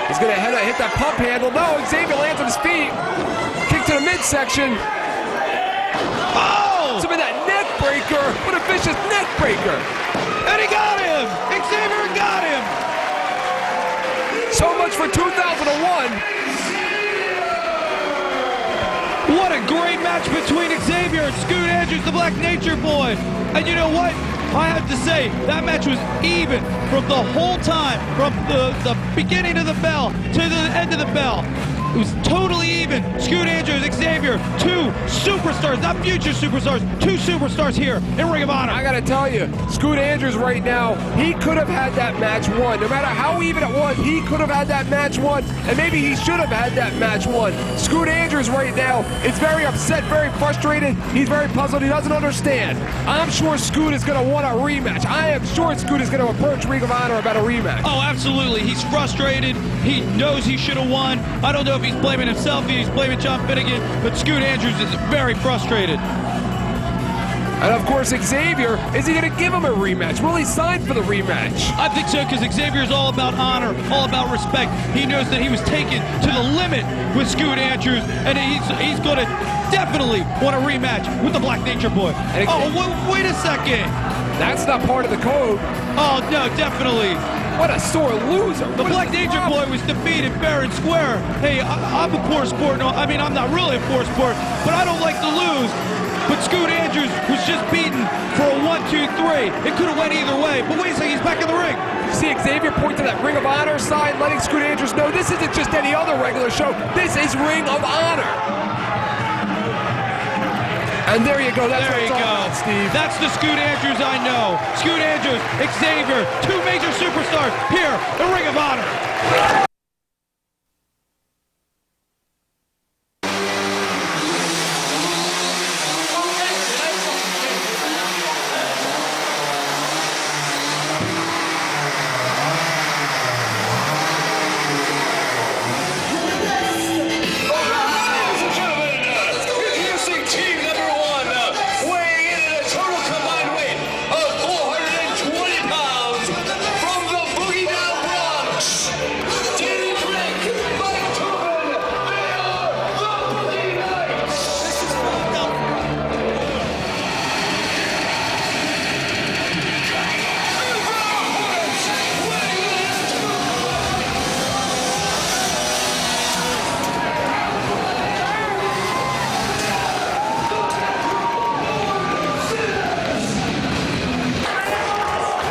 He's going to hit that pump handle. No, Xavier lands on his feet. Kick to the midsection. Oh! Some of that neck breaker. What a vicious neck breaker. And he got him. Xavier got him. So much for 2001. What a great match between Xavier and Scoot Andrews, the Black Nature Boy. And you know what? I have to say, that match was even from the whole time, from the beginning of the bell to the end of the bell. It was totally even. Scoot Andrews, Xavier, 2 superstars, not future superstars, 2 superstars here in Ring of Honor. I gotta tell you, Scoot Andrews right now, he could have had that match won. No matter how even it was, he could have had that match won, and maybe he should have had that match won. Scoot Andrews right now is very upset, very frustrated. He's very puzzled. He doesn't understand. I'm sure Scoot is gonna want a rematch. I am sure Scoot is gonna approach Ring of Honor about a rematch. Oh, absolutely. He's frustrated. He knows he should have won. I don't know if he's blaming himself, he's blaming John Finnegan, but Scoot Andrews is very frustrated. And of course, Xavier, is he going to give him a rematch? Will he sign for the rematch? I think so, because Xavier's all about honor, all about respect. He knows that he was taken to the limit with Scoot Andrews, and he's going to definitely want a rematch with the Black Nature Boy. Oh, wait a second. That's not part of the code. Oh, no, definitely. What a sore loser. The Black Nature Boy was defeated fair and square. Hey, I'm a poor sport. No, I mean, I'm not really a poor sport, but I don't like to lose. But but Scoot Andrews was just beaten for a 1-2-3. It could have went either way, but wait a second, he's back in the ring. You see Xavier point to that Ring of Honor side, letting Scoot Andrews know this isn't just any other regular show. This is Ring of Honor. And there you go. That's there you go, Steve. That's the Scoot Andrews I know. Scoot Andrews, Xavier, two major superstars here in Ring of Honor.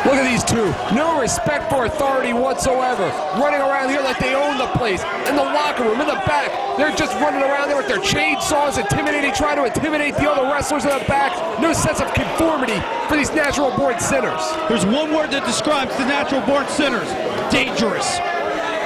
Look at these two. No respect for authority whatsoever. Running around here like they own the place. In the locker room, in the back. They're just running around there with their chainsaws, trying to intimidate the other wrestlers in the back. No sense of conformity for these natural-born sinners. There's one word that describes the natural-born sinners. Dangerous.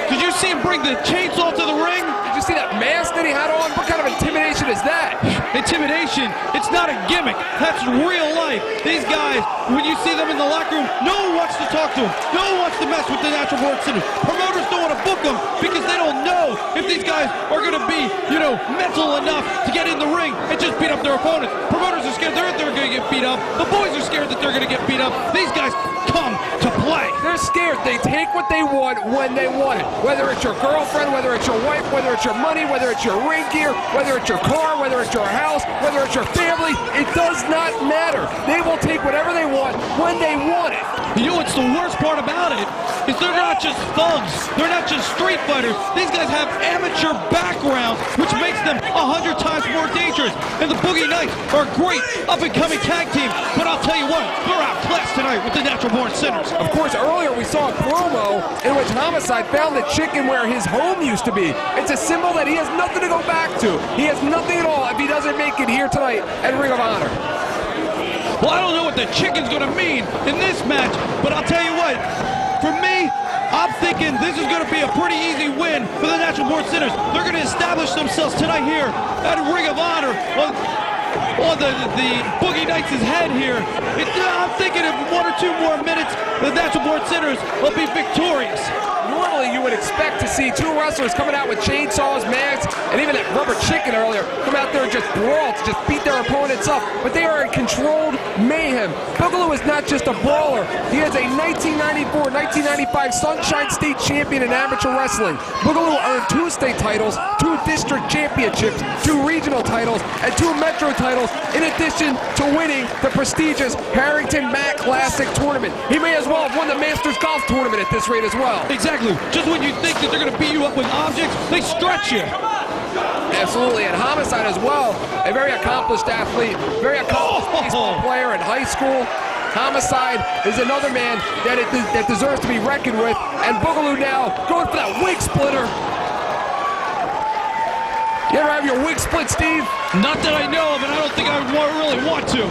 Did you see him bring the chainsaw to the ring? Did you see that mask that he had on? What kind of intimidation is that? Intimidation, it's not a gimmick. That's real life. These guys, when you see them in the locker room, no one wants to talk to them. No one wants to mess with the natural-born sinners. Promoters don't want to book them because they don't know if these guys are going to be, mental enough to get in the ring and just beat up their opponents. Promoters are scared they're going to get beat up. The boys are scared that they're going to get beat up. These guys come to play. They're scared. They take what they want when they want it. Whether it's your girlfriend, whether it's your wife, whether it's your money, whether it's your ring gear, whether it's your car, whether it's your house, whether it's your family, it does not matter. They will take whatever they want when they want it. You know what's the worst part about it? Is they're not just thugs. They're not just street fighters. These guys have amateur backgrounds, which makes them 100 times more dangerous. And the Boogie Knights are a great up-and-coming tag team. But I'll tell you what, they're outclassed tonight with the natural-born sinners. Of course, earlier we saw a promo in which Homicide found the chicken where his home used to be. It's a symbol that he has nothing to go back to. He has nothing at all if he doesn't make it here tonight at Ring of Honor. Well, I don't know what the chicken's going to mean in this match, but I'll tell you what, for me, I'm thinking this is going to be a pretty easy win for the natural-born sinners. They're going to establish themselves tonight here at Ring of Honor on the Boogie Knights' head here. I'm thinking in 1 or 2 more minutes, the natural-born sinners will be victorious. Normally, you would expect to see two wrestlers coming out with chainsaws, masks, and even that rubber chicken earlier come out there and just brawl, to just beat their opponents up. But they are in controlled mayhem. Boogaloo is not just a brawler. He is a 1994-1995 Sunshine State champion in amateur wrestling. Boogaloo earned 2 state titles, 2 district championships, 2 regional titles, and 2 metro titles, in addition to winning the prestigious Harrington Mac Classic tournament. He may as well have won the Masters Golf Tournament at this rate as well. Exactly. Just when you think that they're going to beat you up with objects, they stretch you. Absolutely, and Homicide as well, a very accomplished athlete, very accomplished baseball player in high school. Homicide is another man that deserves to be reckoned with, and Boogaloo now going for that wig splitter. You ever have your wig split, Steve? Not that I know of, and I don't think I would really want to.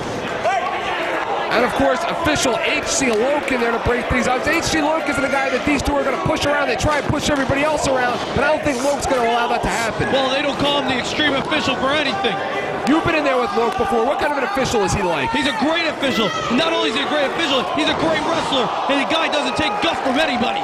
And of course, official H.C. Loken there to break things up. H.C. Loken is the guy that these two are going to push around. They try and push everybody else around, but I don't think Loke's going to allow that to happen. Well, they don't call him the extreme official for anything. You've been in there with Loke before. What kind of an official is he like? He's a great official. Not only is he a great official, he's a great wrestler, and the guy doesn't take guff from anybody.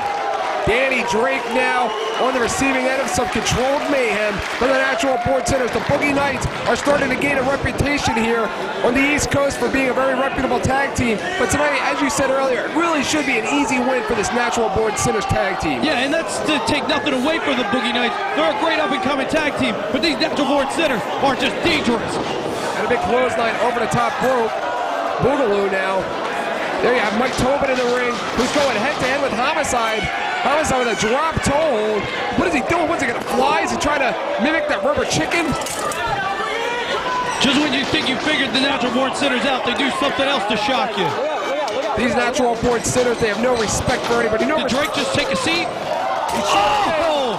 Danny Drake now on the receiving end of some controlled mayhem for the natural-born sinners. The Boogie Knights are starting to gain a reputation here on the East Coast for being a very reputable tag team. But tonight, as you said earlier, it really should be an easy win for this natural-born sinners tag team. Yeah, and that's to take nothing away from the Boogie Knights. They're a great up-and-coming tag team, but these natural-born sinners are just dangerous. And a big clothesline over the top rope. Boogaloo now. There you have Mike Tobin in the ring, who's going head-to-head with Homicide. Homicide with a drop toe hold. What is he doing? What's he going to fly? Is he trying to mimic that rubber chicken? Just when you think you figured the Natural Born Sinners out, they do something else to shock you. These Natural Born Sinners, they have no respect for anybody. Did Drake just take a seat? Oh!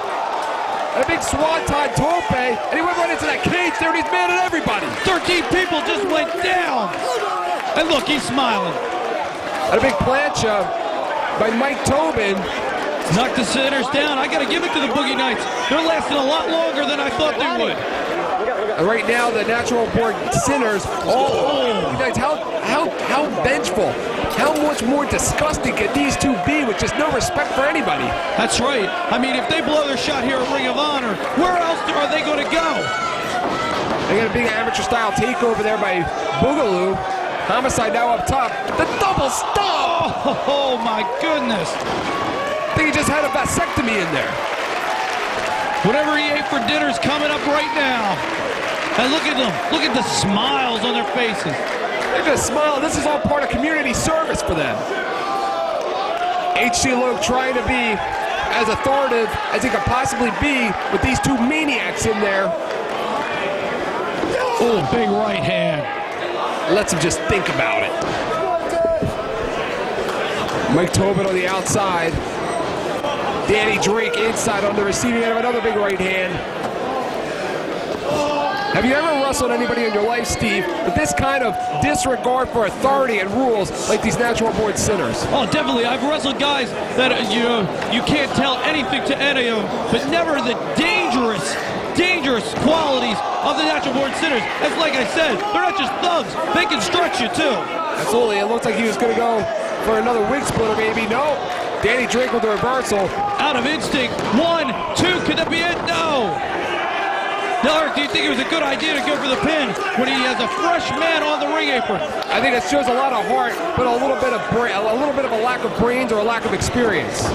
A big swanton tope, and he went right into that cage there, and he's mad at everybody. 13 people just went down. And look, he's smiling. And a big plancha by Mike Tobin. Knocked the Sinners down. I got to give it to the Boogie Nights. They're lasting a lot longer than I thought they would. And right now, the Natural Born Sinners, Boogie Nights, how vengeful, how much more disgusting can these two be with just no respect for anybody? That's right. I mean, if they blow their shot here at Ring of Honor, where else are they going to go? They got a big amateur-style takeover there by Boogaloo. Homicide now up top. The double stomp! Oh, my goodness. I think he just had a vasectomy in there. Whatever he ate for dinner is coming up right now. And look at them. Look at the smiles on their faces. They're just smiling. This is all part of community service for them. H.C. Loke trying to be as authoritative as he could possibly be with these two maniacs in there. Oh, big right hand. Lets him just think about it. Mike Tobin on the outside. Danny Drake inside on the receiving end of another big right hand. Have you ever wrestled anybody in your life, Steve, with this kind of disregard for authority and rules like these Natural Born Sinners? Oh, definitely. I've wrestled guys that, you can't tell anything to any of them, but never the dangerous qualities of the Natural Born Sinners. As like I said, they're not just thugs. They can stretch you, too. Absolutely. It looks like he was going to go for another wig splitter, maybe. No. Danny Drake with the reversal. Out of instinct. 1, 2. Could that be it? No. Now, Eric, do you think it was a good idea to go for the pin when he has a fresh man on the ring apron? I think it shows a lot of heart, but a little bit of a lack of brains or a lack of experience.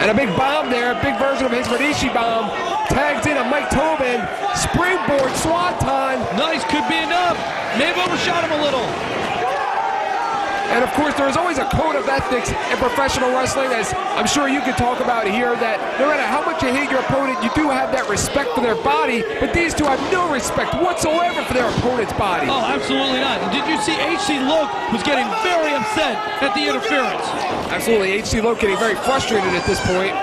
And a big bomb there, a big version of his Rikishi bomb. Tags in a Mike Tobin. Springboard swanton. Nice, could be enough. May have overshot him a little. And of course, there is always a code of ethics in professional wrestling, as I'm sure you can talk about here, that no matter how much you hate your opponent, you do have that respect for their body, but these two have no respect whatsoever for their opponent's body. Oh, absolutely not. Did you see H.C. Loke was getting very upset at the interference? Absolutely, H.C. Loke getting very frustrated at this point.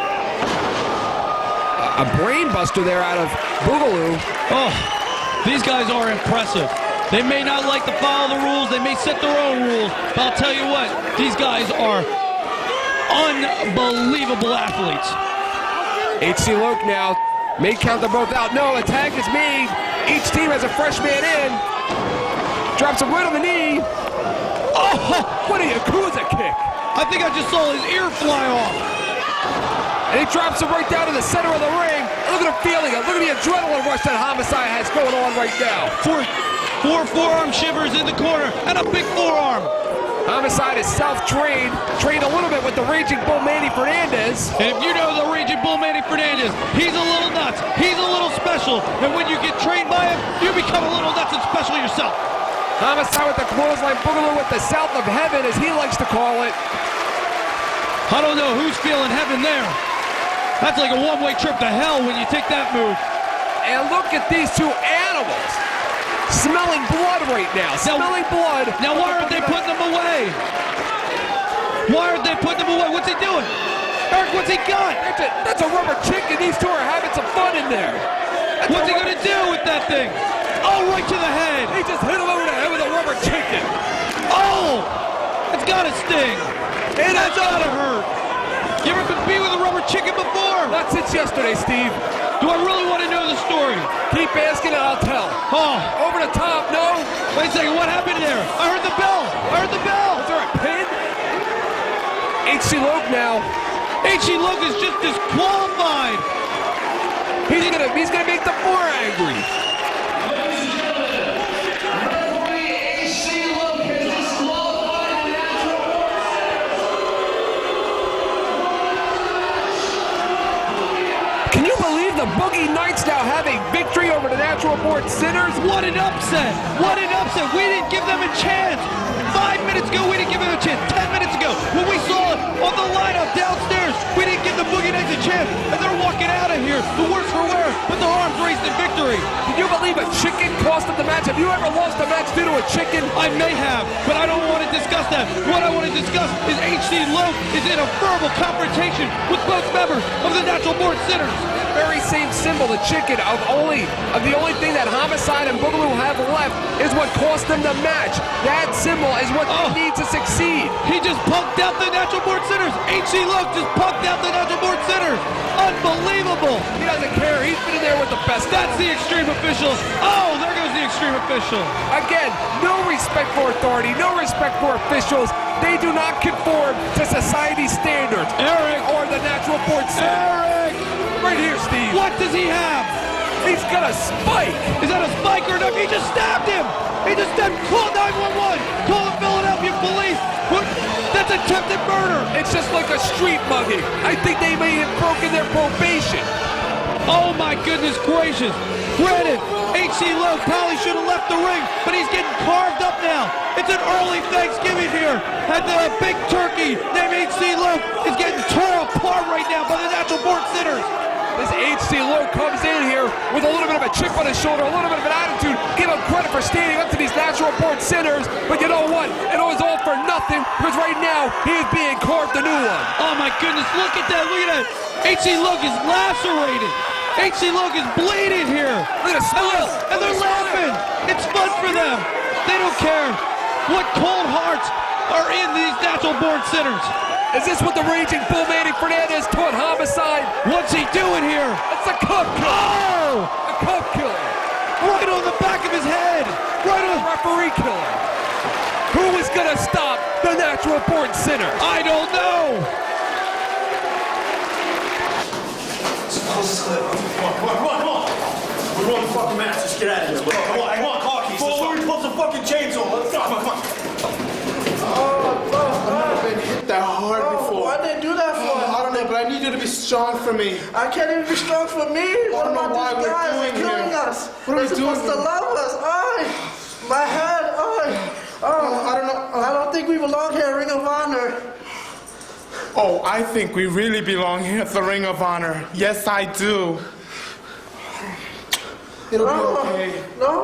A brain buster there out of Boogaloo. Oh, these guys are impressive. They may not like to follow the rules, they may set their own rules, but I'll tell you what, these guys are unbelievable athletes. H.C. Loke now may count them both out. No, a tag is made. Each team has a fresh man in. Drops him right on the knee. Oh, what a Yakuza kick. I think I just saw his ear fly off. And he drops him right down to the center of the ring. And look at him feeling it. Look at the adrenaline rush that Homicide has going on right now. Four forearm shivers in the corner, and a big forearm. Homicide is self-trained, trained a little bit with the Raging Bull Manny Fernandez. And if you know the Raging Bull Manny Fernandez, he's a little nuts, he's a little special, and when you get trained by him, you become a little nuts and special yourself. Homicide with the clothesline, Boogaloo with the South of Heaven, as he likes to call it. I don't know who's feeling heaven there. That's like a one-way trip to hell when you take that move. And look at these two animals. Smelling blood right now. Smelling blood. Now why aren't they putting them away? Why aren't they putting them away? What's he doing? Eric, what's he got? That's a rubber chicken. These two are having some fun in there. What's he going to do with that thing? Oh, right to the head. He just hit him over the head with a rubber chicken. Oh, it's got to sting. And that's got to hurt. You ever been beat with a rubber chicken before? Not since yesterday, Steve. Do I really want to know the story? Keep asking and I'll tell. Oh. Over the top, no. Wait a second, what happened there? I heard the bell. I heard the bell. Is there a pin? H.C. Loke now. H.C. Loke is just disqualified. He's gonna make them more angry. Can you believe the Boogie Nights now have a victory over the Natural Born Sinners? What an upset! What an upset! We didn't give them a chance! 5 minutes ago, we didn't give them a chance. 10 minutes ago, when we saw it on the lineup downstairs, we didn't give the Boogie Nights a chance, and they're walking out of here, the worse for wear, with their arms raised in victory. Have you ever lost a match due to a chicken? I may have, but I don't want to discuss that. What I want to discuss is HC Low is in a verbal confrontation with both members of the Natural Born Sinners. Very same symbol, the chicken, of the only thing that Homicide and Boogaloo have left is what cost them the match. That symbol is what they need to succeed. He just punked out the Natural Born Sinners. HC Low just punked out the Natural Born Sinners. Unbelievable. He doesn't care. He's been in there with the best. That's the Extreme officials. Oh, there goes the Extreme official. Again, no respect for authority, no respect for officials. They do not conform to society standards. Eric. Or the Natural Born Sinners. Eric. Right here, Steve. What does he have? He's got a spike. Is that a spike or no? He just stabbed him. He just stabbed. Call 911. Call the Philadelphia police. That's attempted murder. It's just like a street mugging. I think they may have broken their probation. Oh my goodness gracious. Granted, HC Low probably should have left the ring, but he's getting carved up now. It's an early Thanksgiving here, and the big turkey named HC Low is getting torn apart right now by the Natural Born Sinners. This HC Low comes in here with a little bit of a chip on his shoulder, a little bit of an attitude. Give him credit for standing up to these Natural Born Sinners, but you know what? It was all for nothing, because right now he is being carved a new one. Oh my goodness, look at that, look at that. HC Low is lacerated. HC Low is bleeding here. Look at the smile. And they're laughing. It's fun for them. They don't care what cold hearts are in these Natural Born Sinners. Is this what the Raging Bull Manny Fernandez taught Homicide? What's he doing here? It's a cup killer. Oh! A cup killer. Right on the back of his head. Right on. Referee killer. Who is going to stop the Natural Born Sinners? I don't know. Come on. We're rolling the fucking match. Let's get out of here. Come on, car keys. Let's put some fucking chains on. Let's go. Come on. I've never been hit that hard before. Why'd they do that for? I don't know, but I need you to be strong for me. I can't even be strong for me. What don't know about why these we're guys? doing They're killing here. us. What are we They're supposed doing to here? love us. My head. I don't know. I don't think we belong here, Ring of Honor. Oh, I think we really belong here at the Ring of Honor. Yes, I do. It'll be okay. No.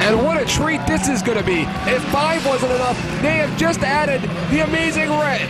And what a treat this is going to be. If 5 wasn't enough, they have just added the Amazing Red.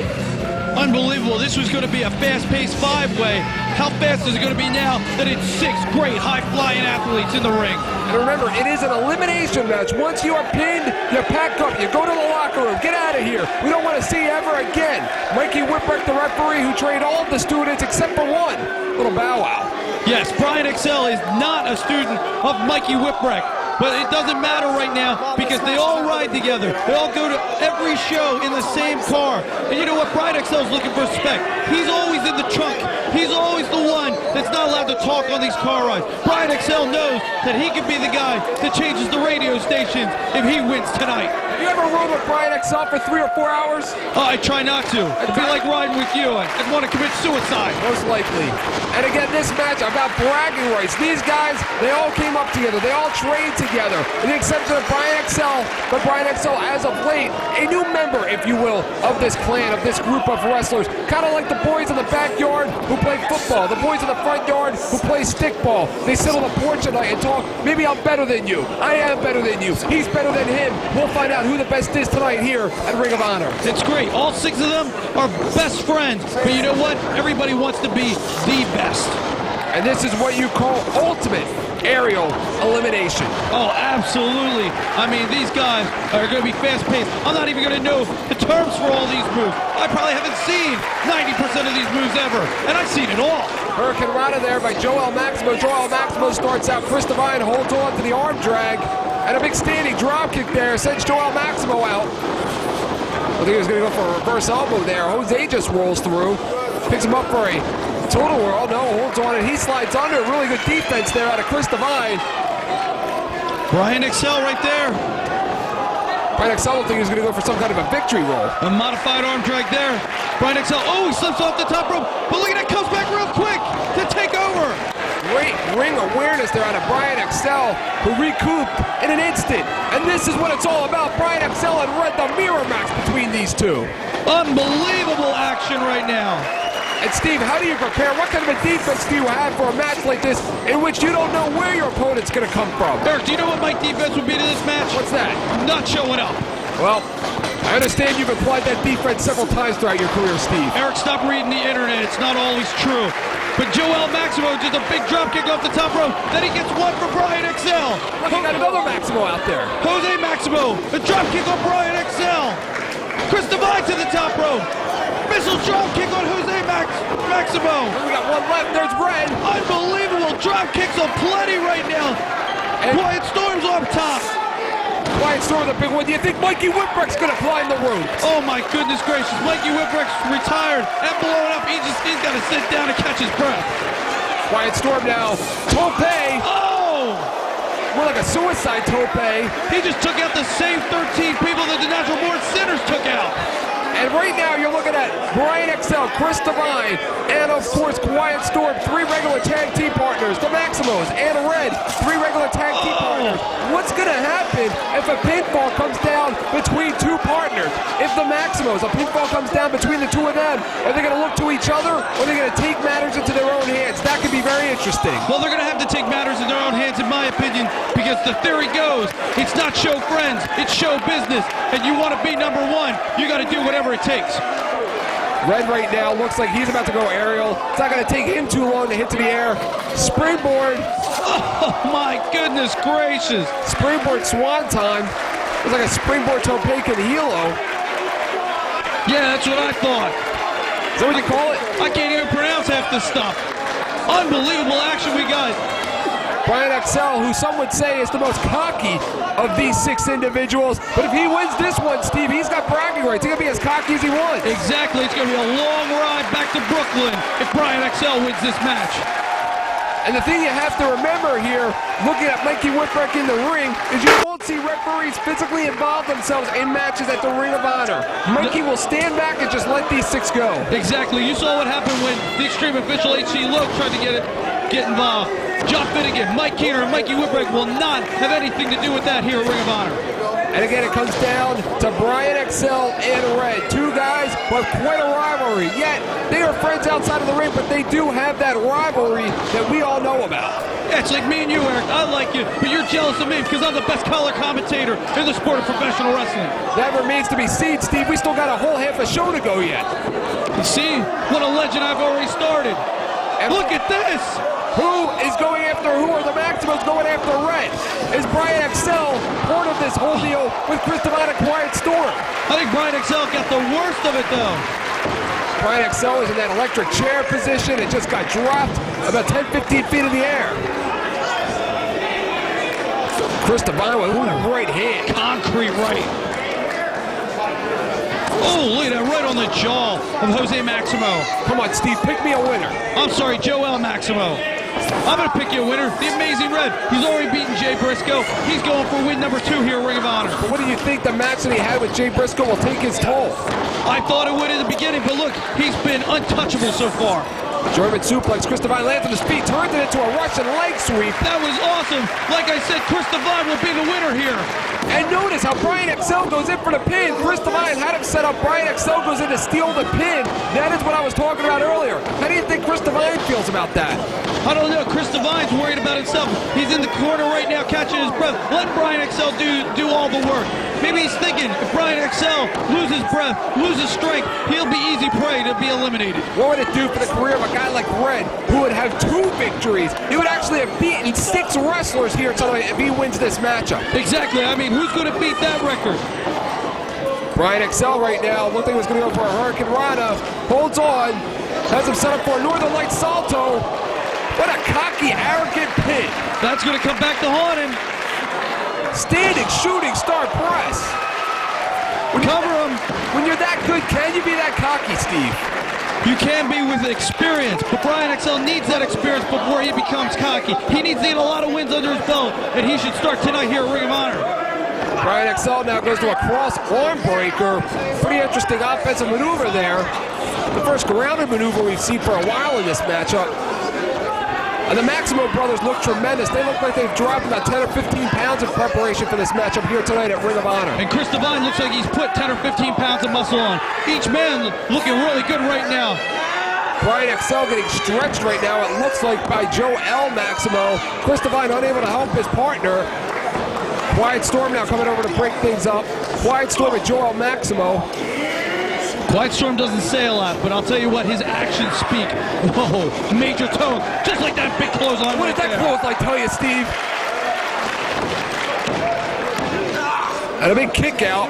Unbelievable. This was going to be a fast-paced 5-way. How fast is it going to be now that it's 6 great high-flying athletes in the ring? And remember, it is an elimination match. Once you are pinned, you pack up, you go to the locker room, get out of here. We don't want to see you ever again. Mikey Whipwreck, the referee, who trained all of the students except for one. Little bow wow. Yes, Brian Excel is not a student of Mikey Whipwreck. But it doesn't matter right now because they all ride together. They all go to every show in the same car. And you know what? Brian Excel's looking for respect. He's always in the trunk. He's always the one that's not allowed to talk on these car rides. Brian Excel knows that he could be the guy that changes the radio stations if he wins tonight. Have you ever rode with Brian Excel for 3 or 4 hours? I try not to. It'd be like riding with you. I'd want to commit suicide. Most likely. And again, this match about bragging rights. These guys, they all came up together. They all trained together. With the exception of Brian Excel. But Brian Excel, as of late, a new member, if you will, of this clan, of this group of wrestlers. Kind of like the boys in the backyard who play football. The boys in the front yard who play stickball. They sit on the porch at night and talk, maybe I'm better than you. I am better than you. He's better than him. We'll find out who the best is tonight here at Ring of Honor. It's great. All 6 of them are best friends. But you know what? Everybody wants to be the best. And this is what you call ultimate aerial elimination. Oh, absolutely. I mean, these guys are going to be fast-paced. I'm not even going to know the terms for all these moves. I probably haven't seen 90% of these moves ever, and I've seen it all. Hurricane Rana there by Joel Maximo. Joel Maximo starts out. Chris Devine holds on to the arm drag. And a big standing drop kick there sends Joel Maximo out. I think he was going to go for a reverse elbow there. Jose just rolls through. Picks him up for a total whirl. No, holds on and he slides under. Really good defense there out of Chris Devine. Brian Excel right there. Brian Excel looked like he was going to go for some kind of a victory roll. A modified arm drag there. Brian Excel, oh, he slips off the top rope. But look at that, comes back real quick to take over. Great ring awareness there out of Brian Excel, who recouped in an instant. And this is what it's all about. Brian Excel and Red, the mirror match between these two. Unbelievable action right now. And Steve, how do you prepare? What kind of a defense do you have for a match like this in which you don't know where your opponent's going to come from? Eric, do you know what my defense would be to this match? What's that? Not showing up. Well, I understand you've applied that defense several times throughout your career, Steve. Eric, stop reading the internet. It's not always true. But Joel Maximo just a big drop kick off the top rope. Then he gets one for Brian Excel. Look, you got another Maximo out there. Jose Maximo, a drop kick on Brian Excel. Chris Devine to the top rope. Missile drop kick on Jose Maximo. We got one left. There's Red. Unbelievable drop kicks on plenty right now. And Quiet Storm's up top. Quiet Storm, the big one. Do you think Mikey Whipwreck's going to climb the ropes? Oh my goodness gracious. Mikey Whipwreck's retired and blowing up. He's got to sit down and catch his breath. Quiet Storm now. Tope. Oh! More like a suicide tope. He just took out the same 13 people that the Natural Born Sinners took out. And right now you're looking at Brian Excel, Chris Devine, and of course Quiet Storm, 3 regular tag team partners, the Maximos, and Red, 3 regular tag team partners. What's going to happen if a pinfall comes down between 2 partners? If the Maximos, a pinfall comes down between the 2 of them, are they going to look to each other, or are they going to take matters into their own hands? That could be very interesting. Well, they're going to have to take matters in their own hands, in my opinion, because the theory goes, it's not show friends, it's show business, and you want to be number 1, you got to do whatever it takes. Red right now looks like he's about to go aerial. It's not going to take him too long to hit to the air. Springboard. Oh my goodness gracious. Springboard swan time. Looks like a springboard tope and hilo. Yeah, that's what I thought. Is that what you call it? I can't even pronounce half this stuff. Unbelievable action we got. Brian Excel, who some would say is the most cocky of these 6 individuals. But if he wins this one, Steve, he's got bragging rights. He's going to be as cocky as he wants. Exactly. It's going to be a long ride back to Brooklyn if Brian Excel wins this match. And the thing you have to remember here, looking at Mikey Whipwreck in the ring, is you won't see referees physically involve themselves in matches at the Ring of Honor. Mikey will stand back and just let these 6 go. Exactly. You saw what happened when the Extreme Official H.C. Lowe tried to get involved. John Finnegan, Mike Keener, and Mikey Whipwreck will not have anything to do with that here at Ring of Honor. And again, it comes down to Brian XL and Red. Two guys with quite a rivalry. Yet, they are friends outside of the ring, but they do have that rivalry that we all know about. Yeah, it's like me and you, Eric. I like you, but you're jealous of me because I'm the best color commentator in the sport of professional wrestling. That remains to be seen, Steve. We still got a whole half a show to go yet. You see? What a legend I've already started. And look at this! Who is going after who? Are the Maximals going after Red? Is Brian XL part of this whole deal with Chris Devine and Quiet Storm? I think Brian XL got the worst of it, though. Brian XL is in that electric chair position. It just got dropped about 10-15 feet in the air. Chris Devine with a right hand. Concrete right. Oh, look at that, right on the jaw of Jose Maximo. Come on, Steve, pick me a winner. I'm sorry, Joel Maximo. I'm going to pick you a winner. The Amazing Red. He's already beaten Jay Briscoe. He's going for win number 2 here at Ring of Honor. But what do you think the match that he had with Jay Briscoe will take his toll? I thought it would in the beginning, but look, he's been untouchable so far. German suplex. Chris Devine lands on his feet, turns it into a Russian leg sweep. That was awesome. Like I said, Chris Devine will be the winner here. And notice how Brian XL goes in for the pin. Chris Devine had him set up. Brian XL goes in to steal the pin. That is what I was talking about earlier. How do you think Chris Devine feels about that? I don't know. Chris Devine's worried about himself. He's in the corner right now catching his breath. Let Brian XL do all the work. Maybe he's thinking if Brian XL loses breath, loses strength, he'll be easy prey to be eliminated. What would it do for the career of a guy like Red, who would have 2 victories? He would actually have beaten 6 wrestlers here tonight if he wins this matchup. Exactly. I mean, who's going to beat that record? Brian XL right now looked like he was going to go for a Hurricane Rana. Holds on. Has him set up for a Northern Light Salto. What a cocky, arrogant pin. That's going to come back to haunt him. Standing, shooting star press. Cover him. When you're that good, can you be that cocky, Steve? You can be with experience, but Brian XL needs that experience before he becomes cocky. He needs to get a lot of wins under his belt, and he should start tonight here at Ring of Honor. Brian XL now goes to a cross arm breaker. Pretty interesting offensive maneuver there. The first grounded maneuver we've seen for a while in this matchup. And the Maximo brothers look tremendous. They look like they've dropped about 10 or 15 pounds in preparation for this matchup here tonight at Ring of Honor. And Chris Devine looks like he's put 10 or 15 pounds of muscle on. Each man looking really good right now. Brian XL getting stretched right now, it looks like, by Joel Maximo. Chris Devine unable to help his partner. Quiet Storm now coming over to break things up. Quiet Storm and Joel Maximo. Quiet Storm doesn't say a lot, but I'll tell you what, his actions speak. Whoa, major tone, just like that big clothesline. What did that clothesline tell you, Steve? And a big kick out.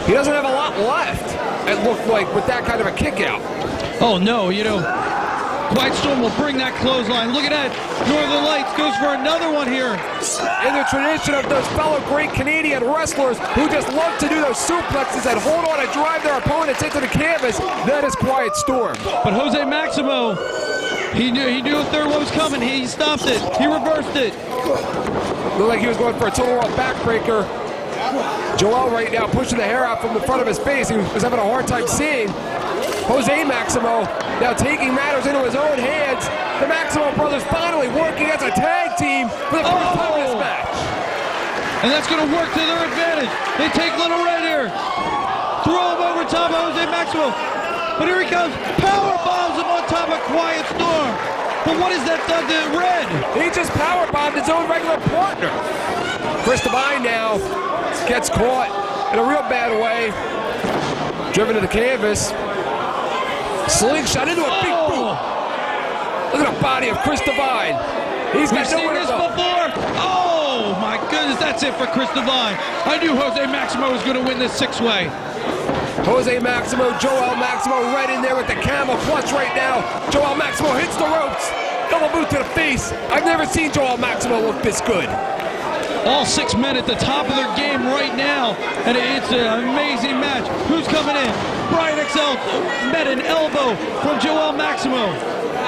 He doesn't have a lot left, it looked like, with that kind of a kick out. Oh no, you know, Quiet Storm will bring that clothesline. Look at that. Northern Lights goes for another one here. In the tradition of those fellow great Canadian wrestlers who just love to do those suplexes and hold on and drive their opponents into the canvas, that is Quiet Storm. But Jose Maximo, he knew a third one was coming. He stopped it. He reversed it. Looked like he was going for a total world backbreaker. Joel right now pushing the hair out from the front of his face. He was having a hard time seeing. Jose Maximo now taking matters into his own hands. The Maximo brothers finally working as a tag team for the first time in this match. And that's going to work to their advantage. They take Little Red here. Throw him over top of Jose Maximo. But here he comes. Power bombs him on top of Quiet Storm. But what has that done to Red? He just power bombed his own regular partner. Chris Devine now gets caught in a real bad way. Driven to the canvas. Slingshot into a big boot. Look at the body of Chris Devine. He's got seen this before. Oh my goodness, that's it for Chris Devine. I knew Jose Maximo was going to win this 6-way. Jose Maximo, Joel Maximo right in there with the camel clutch right now. Joel Maximo hits the ropes. Double boot to the face. I've never seen Joel Maximo look this good. All 6 men at the top of their game right now, and it's an amazing match. Who's coming in? Brian XL met an elbow from Joel Maximo.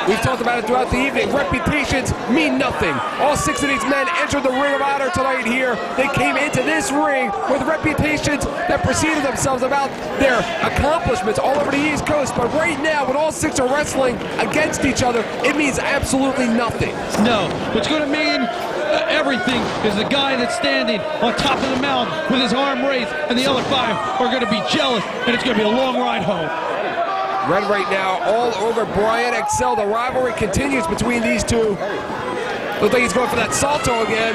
We've talked about it throughout the evening. Reputations mean nothing. All 6 of these men entered the Ring of Honor tonight here. They came into this ring with reputations that preceded themselves about their accomplishments all over the East Coast. But right now, when all 6 are wrestling against each other, it means absolutely nothing. No, it's going to mean everything is the guy that's standing on top of the mountain with his arm raised, and the other 5 are going to be jealous, and it's going to be a long ride home. Red right now all over Brian Excel. The rivalry continues between these two. Looks like he's going for that salto again.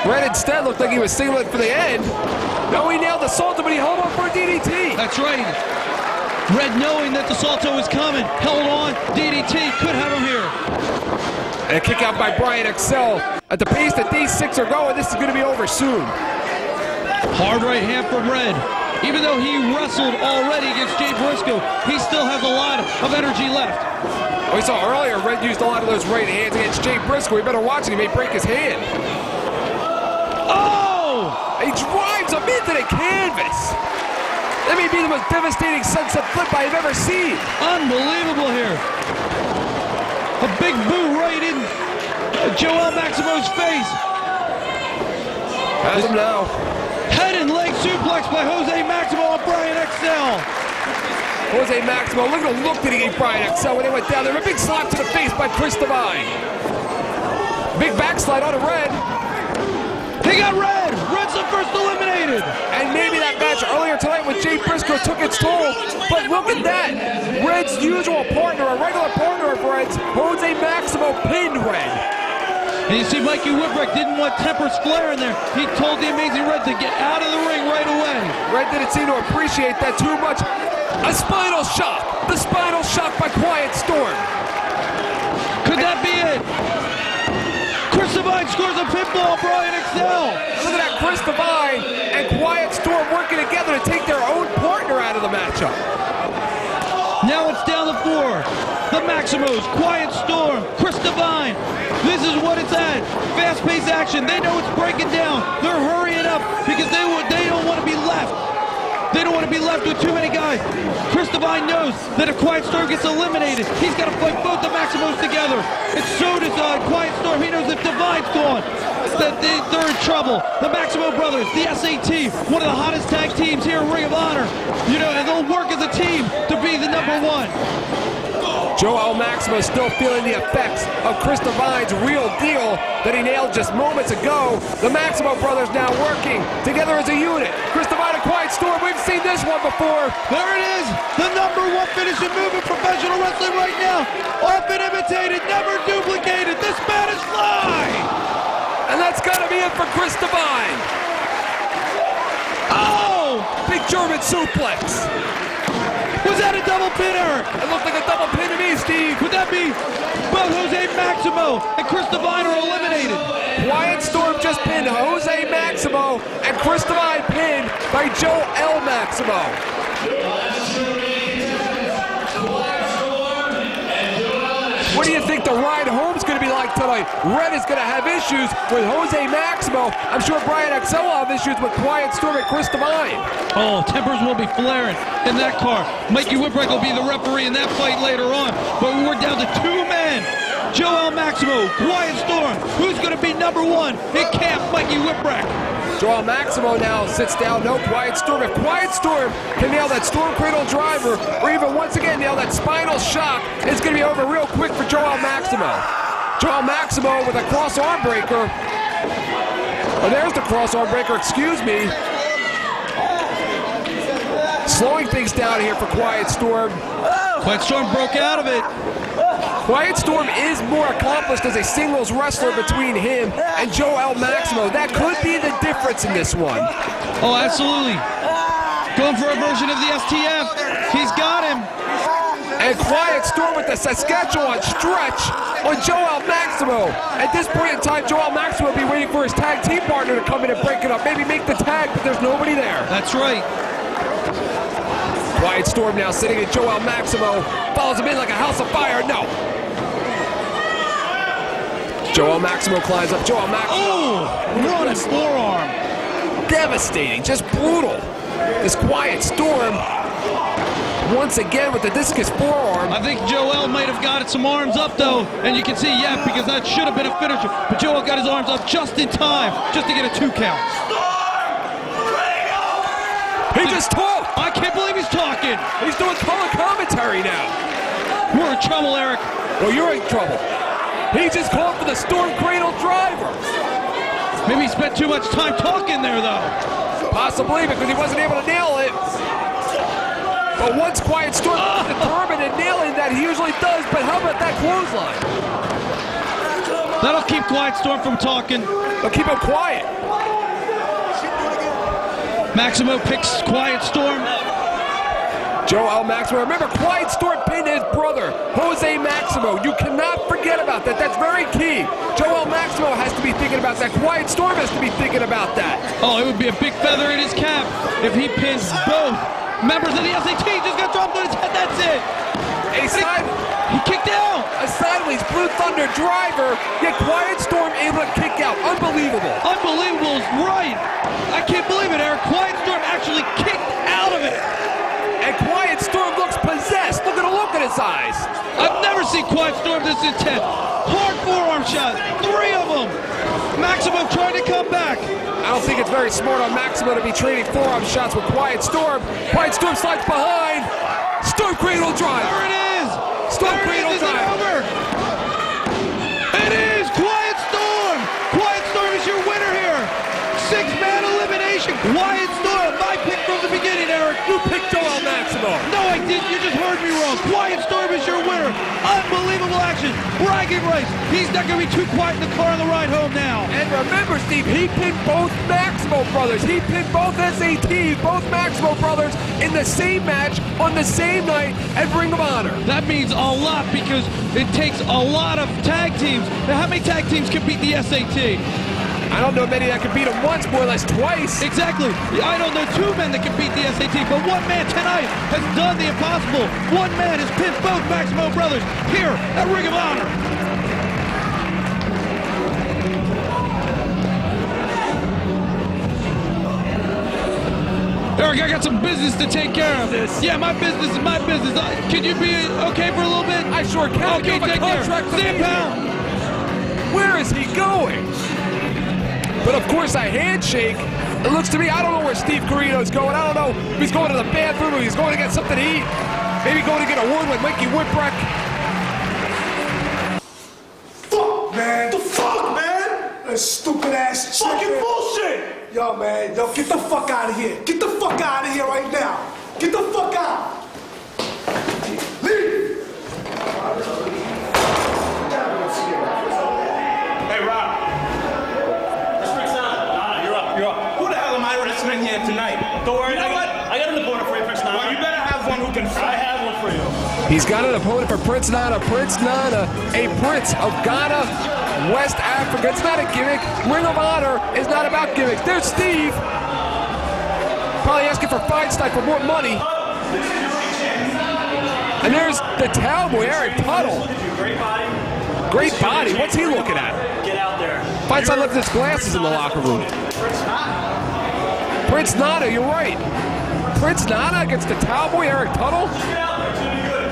Red instead looked like he was singling for the end. No, he nailed the salto, but he held on for a DDT. That's right. Red, knowing that the salto was coming, held on. DDT could have him here. And a kick out by Brian Excel. At the pace that these 6 are going, this is going to be over soon. Hard right hand from Red. Even though he wrestled already against Jay Briscoe, he still has a lot of energy left. We saw earlier Red used a lot of those right hands against Jay Briscoe. We better watch it. He may break his hand. Oh! He drives him into the canvas. That may be the most devastating sunset flip I've ever seen. Unbelievable here. A big boot right in Joel Maximo's face. Has him now. Head and leg suplex by Jose Maximo on Brian Excel. Jose Maximo, look at the look that he gave Brian Excel when they went down there. A big slap to the face by Chris Devine. Big backslide on a Red. He got Red. Red's the first eliminated. And maybe that match earlier tonight with Jay Briscoe took its toll. But look at that. Red's usual partner, a regular partner of Red's, Jose Maximo pinned Red. And you see Mikey Whipwreck didn't want Temper's Flare in there. He told the Amazing Red to get out of the ring right away. Red didn't seem to appreciate that too much. A spinal shock. The spinal shock by Quiet Storm. Could that be it? Chris Devine scores a pinfall on Brian Excel. Look at that, Chris Devine and Quiet Storm working together to take their own partner out of the matchup. Now it's down to 4. The Maximos, Quiet Storm, Chris Devine. This is what it's at. Fast-paced action. They know it's breaking down. They're hurrying up because they don't want to be left. They don't want to be left with too many guys. Chris Devine knows that if Quiet Storm gets eliminated, he's got to fight both the Maximos together. And so does Quiet Storm. He knows if Devine's gone, that they're in trouble. The Maximo Brothers, the SAT, one of the hottest tag teams here in Ring of Honor. You know, and they'll work as a team to be the number 1. Joel Maximo still feeling the effects of Chris Devine's real deal that he nailed just moments ago. The Maximo Brothers now working together as a unit. Chris Devine and Quiet Storm, we've seen this one before. There it is, the number 1 finishing move in professional wrestling right now. Often imitated, never duplicated, the Spanish Fly. And that's got to be it for Chris Devine. Oh! Big German suplex. Was that a double pin, Eric? It looked like a double pin to me, Steve. Could that be both Jose Maximo and Chris Devine are eliminated? Quiet Storm just pinned Jose Maximo, and Chris Devine pinned by Joe L. Maximo. What do you think the ride home's going to be like tonight? Red is going to have issues with Jose Maximo. I'm sure Brian Excel will have issues with Quiet Storm and Chris Devine. Oh, tempers will be flaring in that car. Mikey Whipwreck will be the referee in that fight later on. But we're down to 2 men. Joel Maximo, Quiet Storm. Who's going to be number 1 in camp? Mikey Whipwreck. Joel Maximo now sits down, no Quiet Storm. If Quiet Storm can nail that Storm Cradle driver, or even once again nail that spinal shock, it's going to be over real quick for Joel Maximo. Joel Maximo with a cross arm breaker. Oh, there's the cross arm breaker, excuse me. Slowing things down here for Quiet Storm. Quiet Storm broke out of it. Quiet Storm is more accomplished as a singles wrestler between him and Joel Maximo. That could be the difference in this one. Oh, absolutely. Going for a version of the STF. He's got him. And Quiet Storm with the Saskatchewan stretch on Joel Maximo. At this point in time, Joel Maximo will be waiting for his tag team partner to come in and break it up. Maybe make the tag, but there's nobody there. That's right. Quiet Storm now sitting at Joel Maximo. Follows him in like a house of fire. No. Joel Maximo climbs up. Joel Maximo. Oh, running forearm. Devastating, just brutal. This Quiet Storm, once again with the discus forearm. I think Joel might have got some arms up though, and you can see, yeah, because that should have been a finisher. But Joel got his arms up just in time, just to get a 2 count. He just talked. I can't believe he's talking. He's doing color commentary now. We're in trouble, Eric. Well, you're in trouble. He just called for the Storm Cradle driver. Maybe he spent too much time talking there, though. Possibly, because he wasn't able to nail it. But once Quiet Storm is determined in nailing that, he usually does. But how about that clothesline? That'll keep Quiet Storm from talking. They'll keep him quiet. Maximo picks Quiet Storm. Joel Maximo. Remember, Quiet Storm pinned his brother, Jose Maximo. You cannot forget about that. That's very key. Joel Maximo has to be thinking about that. Quiet Storm has to be thinking about that. Oh, it would be a big feather in his cap if he pins both members of the SAT. Just got dropped on his head. That's it. He kicked out. A sideways Blue Thunder driver, yet Quiet Storm able to kick out. Unbelievable. Unbelievable is right. I can't believe it, Eric. Quiet Storm actually kicked out of it. And Quiet Storm looks possessed. Look at the look in his eyes. I've never seen Quiet Storm this intent. Hard forearm shot, 3 of them. Maximo trying to come back. I don't think it's very smart on Maximo to be trading forearm shots with Quiet Storm. Quiet Storm slides behind. Storm Cradle drive. There it is. Storm Cradle drive. It is Quiet Storm. Quiet Storm is your winner here. 6-man elimination. Quiet Storm. My pick from the beginning, Eric. You picked Joel Maximo. No, I didn't. You just heard me wrong. Quiet Storm is your winner. Unbelievable action. Bragging rights. He's not going to be too quiet in the car on the ride home now. And remember, Steve, he pinned both Maximo brothers. He pinned both SATs, both Maximo brothers in the same match on the same night at Ring of Honor. That means a lot because it takes a lot of tag teams. Now, how many tag teams can beat the SAT? I don't know many that can beat him once, more or less twice. Exactly. I don't know 2 men that can beat the SAT, but 1 man tonight has done the impossible. 1 man has pinned both Maximo brothers here at Ring of Honor. Eric, I got some business to take care of. Yeah, my business is my business. Can you be okay for a little bit? I sure can. Okay, take care. Stand down. Where is he going? But of course, a handshake. It looks to me, I don't know where Steve Corino's going. I don't know if he's going to the bathroom or he's going to get something to eat. Maybe going to get a word with Mikey Whipwreck. Fuck, man. The fuck, man? That stupid ass shit. Fucking bullshit. Yo, man. Yo, get the fuck out of here. Get the fuck out of here right now. Get the fuck out. Leave. Hey, Rob. Who the hell am I wrestling here tonight? Don't worry. You know what? I got an opponent for you, Prince Nana. Well, you better have one who can fight. I have one for you. He's got an opponent for Prince Nana. Prince Nana, a prince of Ghana, West Africa. It's not a gimmick. Ring of Honor is not about gimmicks. There's Steve. Probably asking for Feinstein for more money. And there's the Cowboy, Eric Tuttle. Great body. Great body. What's he looking at? Get out there. Feinstein left his glasses in the locker room. Prince Nana, you're right. Prince Nana against the Cowboy, Eric Tuttle. Get out there. It's gonna be good.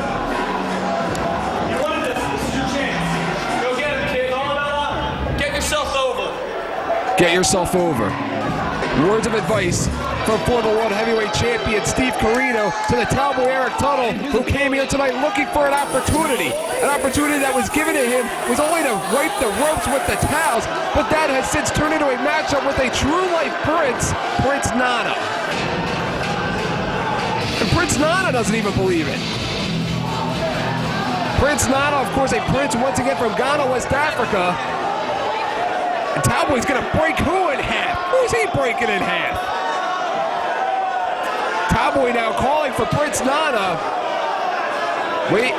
You wanted this. This is your chance. Go get him, kid. All about honor. Get yourself over. Get yourself over. Words of advice from former World Heavyweight Champion Steve Corino to the Cowboy Eric Tuttle, who came here tonight looking for an opportunity. An opportunity that was given to him was only to wipe the ropes with the towels, but that has since turned into a matchup with a true-life prince, Prince Nana. And Prince Nana doesn't even believe it. Prince Nana, of course, a prince once again from Ghana, West Africa. And Cowboy's gonna break who in half? Who's he breaking in half? Cowboy now calling for Prince Nana. Wait.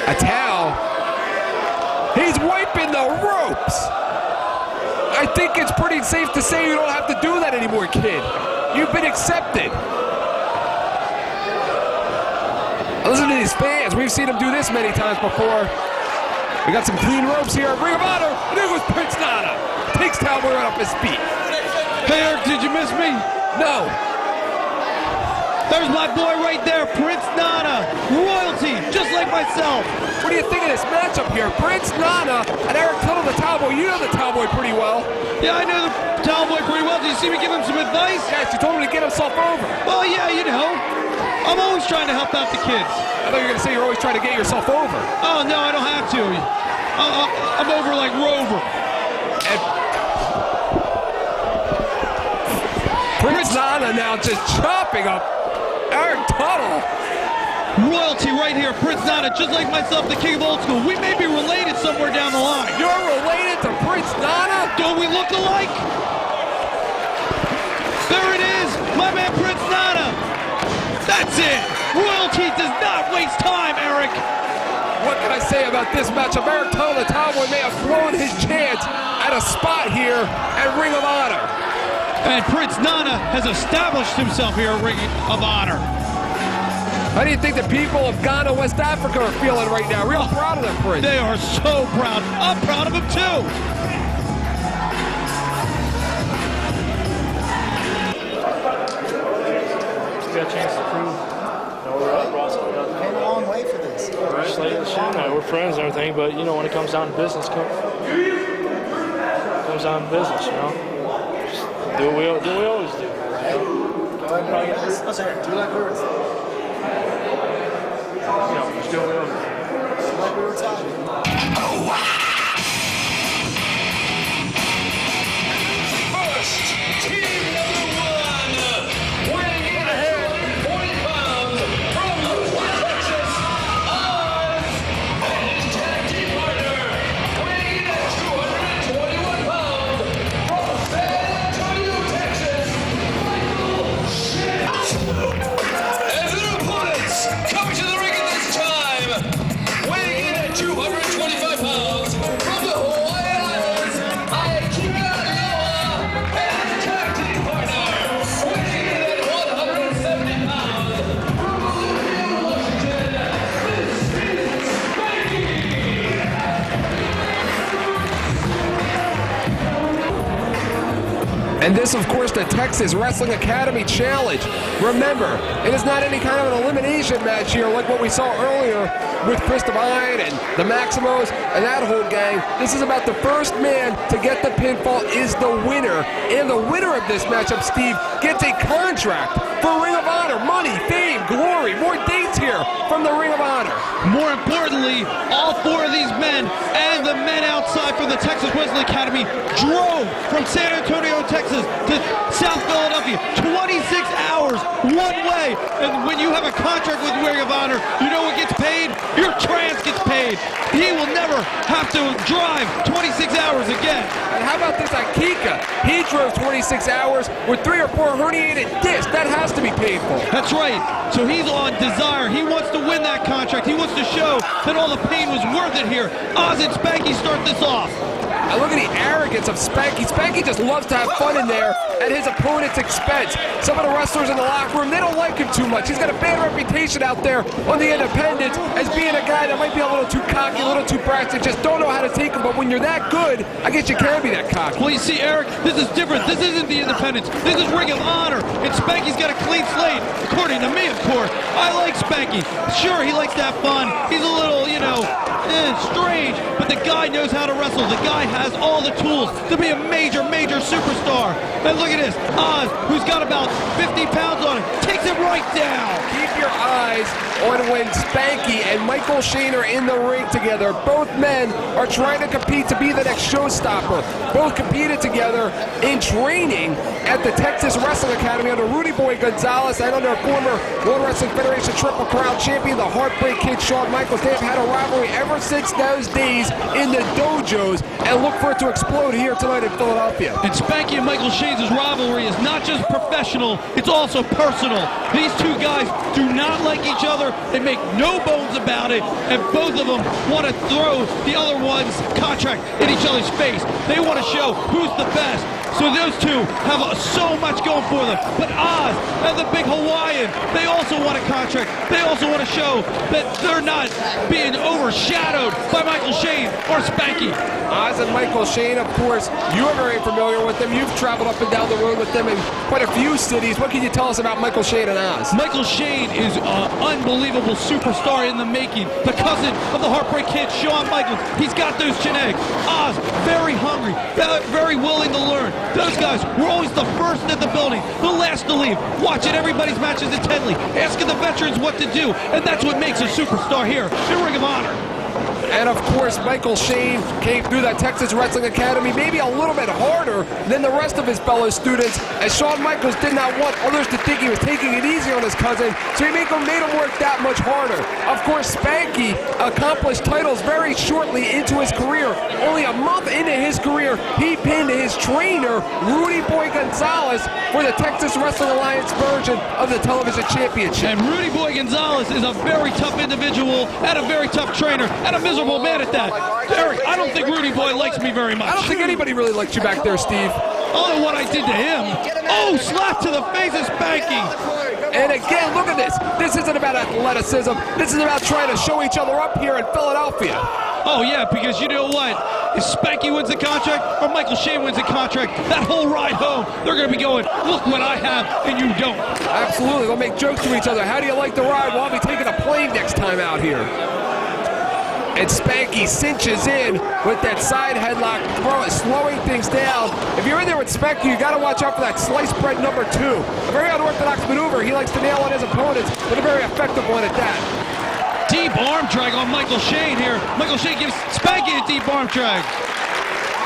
A towel. He's wiping the ropes. I think it's pretty safe to say you don't have to do that anymore, kid. You've been accepted. Listen to these fans. We've seen them do this many times before. We got some clean ropes here at Ring of Honor. And there goes Prince Nana. Takes Cowboy right off his feet. Hey, Eric, did you miss me? No. There's my boy right there, Prince Nana. Royalty, just like myself. What do you think of this matchup here? Prince Nana and Eric Tuttle, the Cowboy. You know the Cowboy pretty well. Yeah, I know the Cowboy pretty well. Did you see me give him some advice? Yes, you told him to get himself over. Well, yeah, you know. I'm always trying to help out the kids. I thought you were going to say you're always trying to get yourself over. Oh, no, I don't have to. I'm over like Rover. And Prince Nana now just chopping up Eric Tuttle. Royalty right here, Prince Nana, just like myself, the king of old school. We may be related somewhere down the line. You're related to Prince Nana? Don't we look alike? There it is, my man Prince Nana. That's it. Royalty does not waste time, Eric. What can I say about this matchup? Eric Tuttle, the Tomboy, may have blown his chance at a spot here at Ring of Honor. And Prince Nana has established himself here at Ring of Honor. How do you think the people of Ghana, West Africa are feeling right now? Real proud of them, Prince. They are so proud. I'm proud of them too. We got a chance to prove came a long way for this. We're friends and everything, but you know when it comes down to business, it comes down to business. You know, just do what we always do. Go ahead, let's do like we were. Just do what we always do. Like we were talking. First, team number 1, weighing in at 40 pounds from Texas, Oz, and his tag team partner, weighing in at 221 pounds from San Antonio, Texas, Michael Shea. And their opponents coming to the ring at this time, weighing in at 225 pounds from the Hawaiian Islands, Aikika Aloha, and his tag team partner, weighing in at 170 pounds from Olympia, Washington, this is Spanky. And this, of course, the Texas Wrestling Academy Challenge. Remember, it is not any kind of an elimination match here like what we saw earlier with Chris Devine and the Maximos and that whole gang. This is about the first man to get the pinfall is the winner. And the winner of this matchup, Steve, gets a contract for Ring of Honor. Money, fame, glory, more dates here from the Ring of Honor. More importantly, all 4 of these men and the men outside from the Texas Wrestling Academy drove from San Antonio, Texas to South Philadelphia. 26 hours one way. And when you have a contract with Ring of Honor, you know what gets paid? Your trans gets paid. He will never have to drive 26 hours again. And how about this Aikika? He drove 26 hours with 3 or 4 herniated discs. That has to be paid for. That's right. So he's on desire. He wants to win that contract. He wants to show that all the pain was worth it here. Oz and Spanky start this off. And look at the arrogance of Spanky. Spanky just loves to have fun in there at his opponent's expense. Some of the wrestlers in the locker room, they don't like him too much. He's got a bad reputation out there on the independents as being a guy that might be a little too cocky, a little too brash, and just don't know how to take him. But when you're that good, I guess you can be that cocky. Well, you see, Eric, this is different. This isn't the independents. This is Ring of Honor. And Spanky's got a clean slate, according to me, of course. I like Spanky. Sure, he likes to have fun. He's a little, you know, strange, but the guy knows how to wrestle. The guy has all the tools to be a major, major superstar. And look at this, Oz, who's got about 50 pounds on him, takes it right down. Keep your eyes on when Spanky and Michael Shane are in the ring together. Both men are trying to compete to be the next showstopper. Both competed together in training at the Texas Wrestling Academy under Rudy Boy Gonzalez and under former World Wrestling Federation Triple Crown champion, the Heartbreak Kid, Shawn Michaels. They've had a rivalry ever since those days in the dojos, and look for it to explode here tonight in Philadelphia. And Spanky and Michael Shane's rivalry is not just professional, it's also personal. These two guys do not like each other. They make no bones about it, and both of them want to throw the other one's contract in each other's face. They want to show who's the best. So those two have so much going for them. But Oz and the big Hawaiian, they also want a contract. They also want to show that they're not being overshadowed by Michael Shane or Spanky. Oz and Michael Shane, of course, you're very familiar with them. You've traveled up and down the road with them in quite a few cities. What can you tell us about Michael Shane and Oz? Michael Shane is an unbelievable superstar in the making. The cousin of the Heartbreak Kid, Shawn Michaels. He's got those genetics. Oz, very hungry, very willing to learn. Those guys were always the first at the building, the last to leave, watching everybody's matches intently, asking the veterans what to do, and that's what makes a superstar here in Ring of Honor. And of course, Michael Shane came through that Texas Wrestling Academy maybe a little bit harder than the rest of his fellow students, as Shawn Michaels did not want others to think he was taking it easy on his cousin, so he made him work that much harder. Of course, Spanky accomplished titles very shortly into his career. Only a month into his career, he pinned his trainer, Rudy Boy Gonzalez, for the Texas Wrestling Alliance version of the television championship. And Rudy Boy Gonzalez is a very tough individual and a very tough trainer and a miserable man at that. Eric, I don't think Rudy Boy likes me very much. I don't think anybody really likes you back there, Steve. Oh, what I did to him. Oh, slap to the face of Spanky. And again, look at this. This isn't about athleticism. This is about trying to show each other up here in Philadelphia. Oh, yeah, because you know what? If Spanky wins the contract or Michael Shane wins the contract, that whole ride home, they're going to be going, look what I have and you don't. Absolutely. They'll make jokes to each other. How do you like the ride? Well, I'll be taking a plane next time out here. And Spanky cinches in with that side headlock, slowing things down. If you're in there with Spanky, you got to watch out for that sliced bread number 2. A very unorthodox maneuver. He likes to nail on his opponents, but a very effective one at that. Deep arm drag on Michael Shane here. Michael Shane gives Spanky a deep arm drag.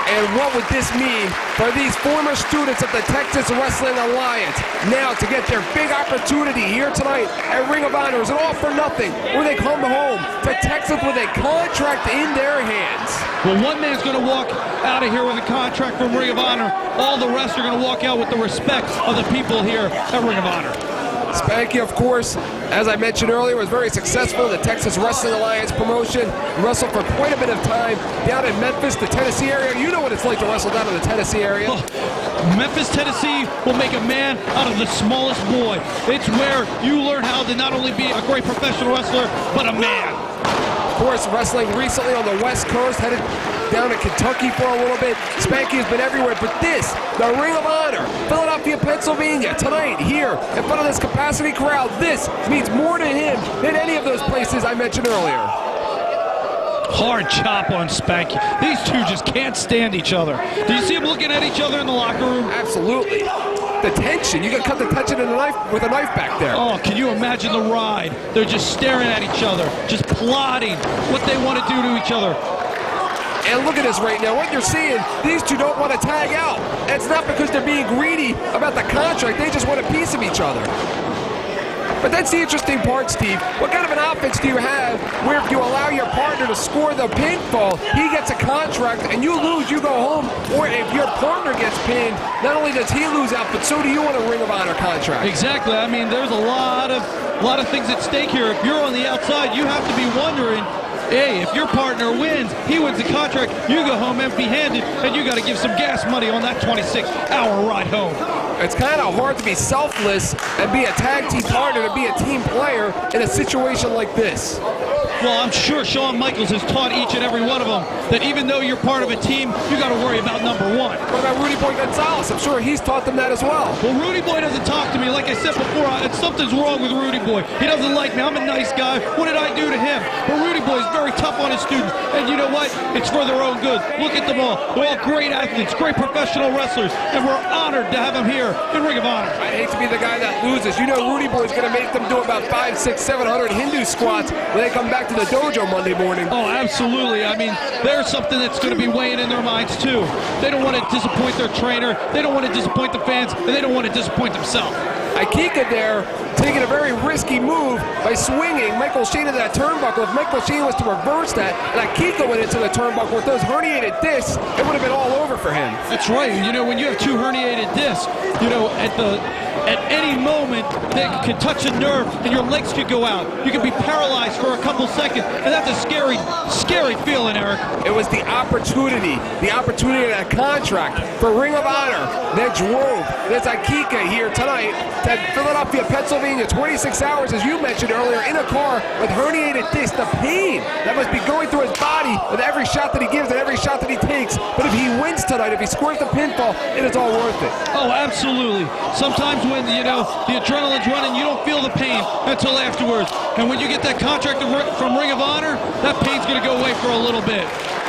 And what would this mean for these former students of the Texas Wrestling Alliance now to get their big opportunity here tonight at Ring of Honor? Is it all for nothing, where they come home to Texas with a contract in their hands? Well, one man's going to walk out of here with a contract from Ring of Honor. All the rest are going to walk out with the respect of the people here at Ring of Honor. Spanky, of course, as I mentioned earlier, was very successful in the Texas Wrestling Alliance promotion. Wrestled for quite a bit of time down in Memphis, the Tennessee area. You know what it's like to wrestle down in the Tennessee area. Oh, Memphis, Tennessee will make a man out of the smallest boy. It's where you learn how to not only be a great professional wrestler, but a man. Of course, wrestling recently on the West Coast, headed down to Kentucky for a little bit. Spanky has been everywhere, but this, the Ring of Honor, Philadelphia, Pennsylvania, tonight here in front of this capacity crowd, this means more to him than any of those places I mentioned earlier. Hard chop on Spanky. These two just can't stand each other. Do you see them looking at each other in the locker room? Absolutely. The tension. You got to cut the tension in the knife with a knife back there. Oh, can you imagine the ride? They're just staring at each other, just plotting what they want to do to each other. And look at this right now. What you're seeing, these two don't want to tag out. And it's not because they're being greedy about the contract. They just want a piece of each other. But that's the interesting part, Steve. What kind of an offense do you have where if you allow your partner to score the pinfall, he gets a contract and you lose, you go home? Or if your partner gets pinned, not only does he lose out, but so do you on a Ring of Honor contract. Exactly. I mean, there's a lot of things at stake here. If you're on the outside, you have to be wondering, hey, if your partner wins, he wins the contract, you go home empty-handed, and you got to give some gas money on that 26-hour ride home. It's kind of hard to be selfless and be a tag team partner, to be a team player in a situation like this. Well, I'm sure Shawn Michaels has taught each and every one of them that even though you're part of a team, you got to worry about number one. What about Rudy Boy Gonzalez? I'm sure he's taught them that as well. Well, Rudy Boy doesn't talk to me. Like I said before, something's wrong with Rudy Boy. He doesn't like me. I'm a nice guy. What did I do to him? But Rudy Boy is very tough on his students. And you know what? It's for their own good. Look at them all. They're all great athletes, great professional wrestlers, and we're honored to have them here in Ring of Honor. I hate to be the guy that loses. You know Rudy Boy's going to make them do about 500, 600, 700 Hindu squats when they come back to the dojo Monday morning. Oh, absolutely. I mean, there's something that's going to be weighing in their minds, too. They don't want to disappoint their trainer, they don't want to disappoint the fans, and they don't want to disappoint themselves. Aikika there taking a very risky move by swinging Michael Shane into that turnbuckle. If Michael Shane was to reverse that and Aikika went into the turnbuckle with those herniated discs, it would have been all over for him. That's right. You know, when you have two herniated discs, you know, at any moment they can touch a nerve and your legs could go out. You could be paralyzed for a couple seconds, and that's a scary, scary feeling, Eric. It was the opportunity of that contract for Ring of Honor that drove this Aikika here tonight to Philadelphia, Pennsylvania, 26 hours, as you mentioned earlier, in a car with herniated discs. The pain that must be going through his body with every shot that he gives and every shot that he takes. But if he wins tonight, if he scores the pinfall, it is all worth it. Oh, absolutely. Sometimes when, you know, the adrenaline's running, you don't feel the pain until afterwards. And when you get that contract from Ring of Honor, that pain's going to go away for a little bit.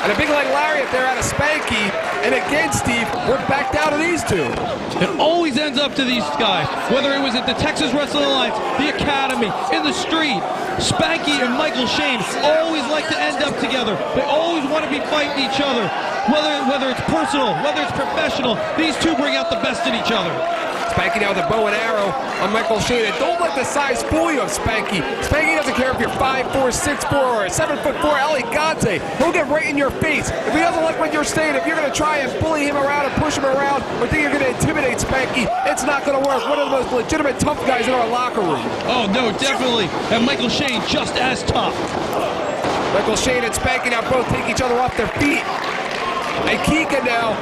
And a big leg lariat there out of Spanky. And again, Steve, we're back down to these two. It always ends up to these guys, whether it was at the Texas Wrestling Alliance, the Academy, in the street. Spanky and Michael Shane always like to end up together. They always want to be fighting each other. Whether it's personal, whether it's professional, these two bring out the best in each other. Spanky now with a bow and arrow on Michael Shane. And don't let the size fool you of Spanky. Spanky doesn't care if you're 5'4", 6'4", or 7'4" Elegante. He'll get right in your face. If he doesn't like what you're saying, if you're going to try and bully him around and push him around, or think you're going to intimidate Spanky, it's not going to work. One of the most legitimate tough guys in our locker room. Oh, no, definitely. And Michael Shane just as tough. Michael Shane and Spanky now both take each other off their feet. And Kika now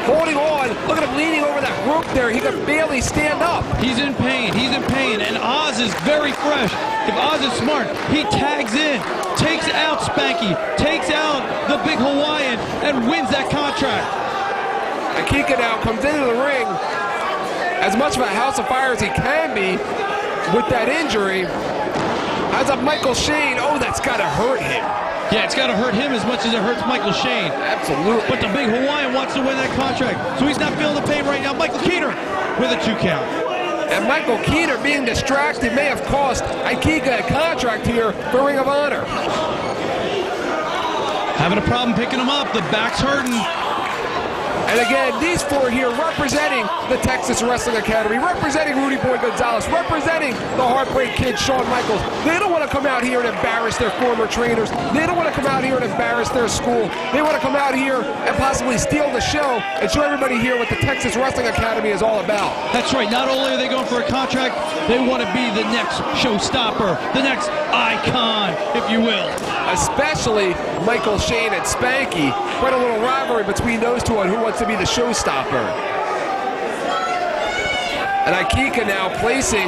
holding on. Look at him leaning over that rope there. He can barely stand up. He's in pain. He's in pain. And Oz is very fresh. If Oz is smart, he tags in, takes out Spanky, takes out the big Hawaiian, and wins that contract. And Kika now comes into the ring as much of a house of fire as he can be with that injury. As of Michael Shane, oh, that's got to hurt him. Yeah, it's got to hurt him as much as it hurts Michael Shane. Absolutely. But the big Hawaiian wants to win that contract, so he's not feeling the pain right now. Michael Keener with a 2 count. And Michael Keener being distracted may have cost Aikika a contract here for Ring of Honor. Having a problem picking him up. The back's hurting. And again, these four here representing the Texas Wrestling Academy, representing Rudy Boy Gonzalez, representing the Heartbreak Kid, Shawn Michaels. They don't want to come out here and embarrass their former trainers. They don't want to come out here and embarrass their school. They want to come out here and possibly steal the show and show everybody here what the Texas Wrestling Academy is all about. That's right. Not only are they going for a contract, they want to be the next showstopper, the next icon, if you will. Especially Michael Shane and Spanky. Quite a little rivalry between those two on who wants to be the showstopper. And Aikika now placing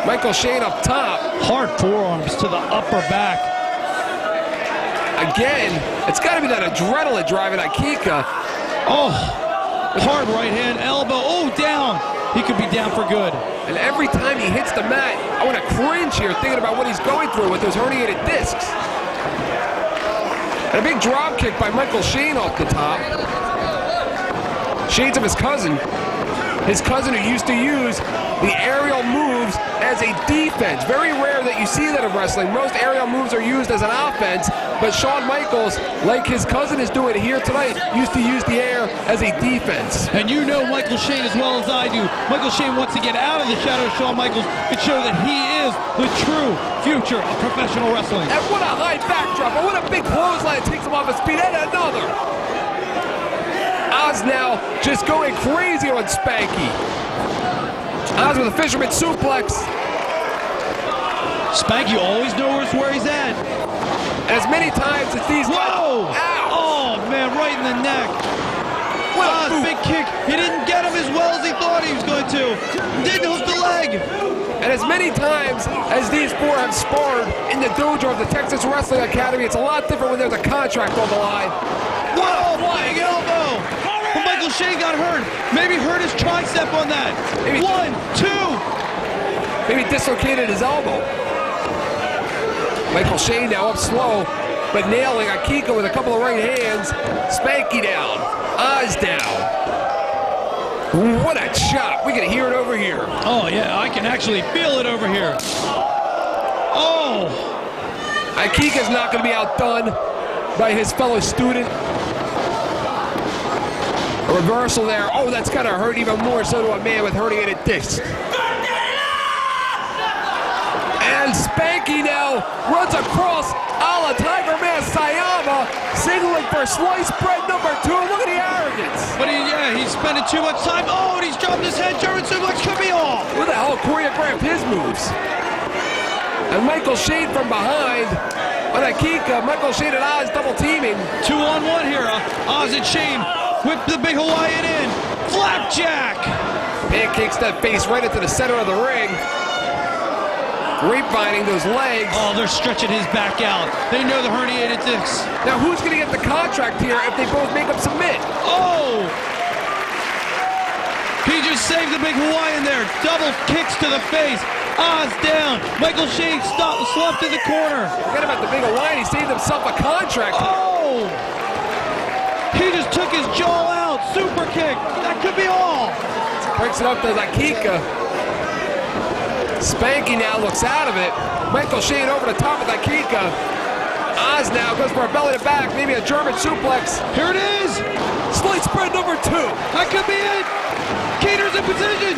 Michael Shane up top. Hard forearms to the upper back. Again, it's got to be that adrenaline driving Aikika. Oh, hard right hand, elbow. Oh, down. He could be down for good. And every time he hits the mat, I want to cringe here thinking about what he's going through with those herniated discs. And a big drop kick by Michael Shane off the top. Shades of his cousin who used to use the aerial moves as a defense. Very rare that you see that in wrestling. Most aerial moves are used as an offense, but Shawn Michaels, like his cousin is doing here tonight, used to use the air as a defense. And you know Michael Shane as well as I do. Michael Shane wants to get out of the shadow of Shawn Michaels and show that he is the true future of professional wrestling. And what a high backdrop, and what a big clothesline takes him off his feet, and another. Oz now just going crazy on Spanky. Oz with a fisherman suplex. Spanky always knows where he's at. And as many times as these Whoa! Ow! Oh, man, right in the neck. Oz, big kick. He didn't get him as well as he thought he was going to. Didn't hook the leg. And as many times as these four have sparred in the dojo of the Texas Wrestling Academy, it's a lot different when there's a contract on the line. Whoa, flying elbow. But Michael Shane got hurt. Maybe hurt his tricep on that. Maybe 1, 2. Maybe dislocated his elbow. Michael Shane now up slow, but nailing Aikika with a couple of right hands. Spanky down. Oz down. What a chop. We can hear it over here. Oh, yeah, I can actually feel it over here. Oh. Aikika's not going to be outdone by his fellow student. A reversal there. Oh, that's going to hurt even more so to a man with herniated discs. And Spanky now runs across a la Tiger Man Sayama, signaling for slice bread number 2. Look at the arrogance. But he's spending too much time. Oh, and he's dropped his head. German suplex could be off. Who the hell choreographed his moves? And Michael Shane from behind. On Aikika, Michael Shane and Oz double teaming. 2-on-1 here. Oz and Shane whip the big Hawaiian in. Flapjack. Pancakes that face right into the center of the ring. Grapevining those legs. Oh, they're stretching his back out. They know the herniated discs. Now who's going to get the contract here if they both make him submit? Oh! He just saved the big Hawaiian there. Double kicks to the face. Oz down. Michael Shane slumped in the corner. Forget about the big Hawaiian. He saved himself a contract. Oh! He just took his jaw out. Super kick. That could be all. Breaks it up to Aikika. Spanky now looks out of it. Michael Shane over the top of the Kika. Oz now goes for a belly to back, maybe a German suplex. Here it is. Slight spread number 2. That could be it. Keter's in position.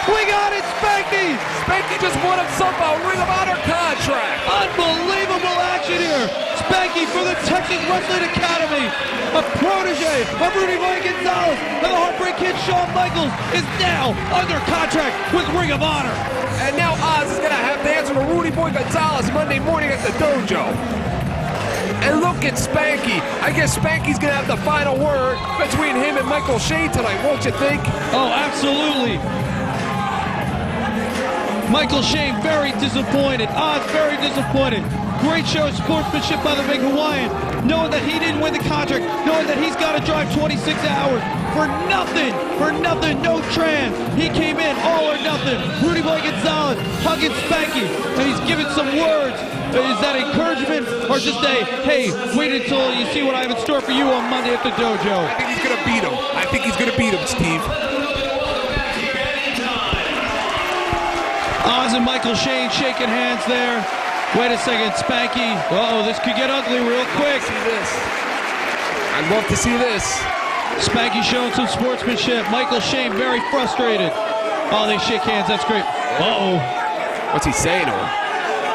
We got it, Spanky. Spanky just won himself a Ring of Honor contract. Unbelievable action here. Spanky for the Texas Wrestling Academy. A protege of Rudy Boy Gonzalez and the Heartbreak Kid Shawn Michaels is now under contract with Ring of Honor. And now Oz is going to have to answer to Rudy Boy Gonzalez Monday morning at the dojo. And look at Spanky. I guess Spanky's going to have the final word between him and Michael Shane tonight, won't you think? Oh, absolutely. Michael Shane very disappointed. Oz very disappointed. Great show of sportsmanship by the big Hawaiian. Knowing that he didn't win the contract. Knowing that he's got to drive 26 hours. For nothing. For nothing. No trans. He came in all or nothing. Rudy Boy Gonzalez hugging Spanky. And he's giving some words. Is that encouragement or just a, hey, wait until you see what I have in store for you on Monday at the dojo? I think he's going to beat him. I think he's going to beat him, Steve. Oz and Michael Shane shaking hands there. Wait a second, Spanky. Uh-oh, this could get ugly real quick. I'd love to see this. Spanky showing some sportsmanship. Michael Shane very frustrated. Oh, they shake hands. That's great. Uh-oh. What's he saying to him?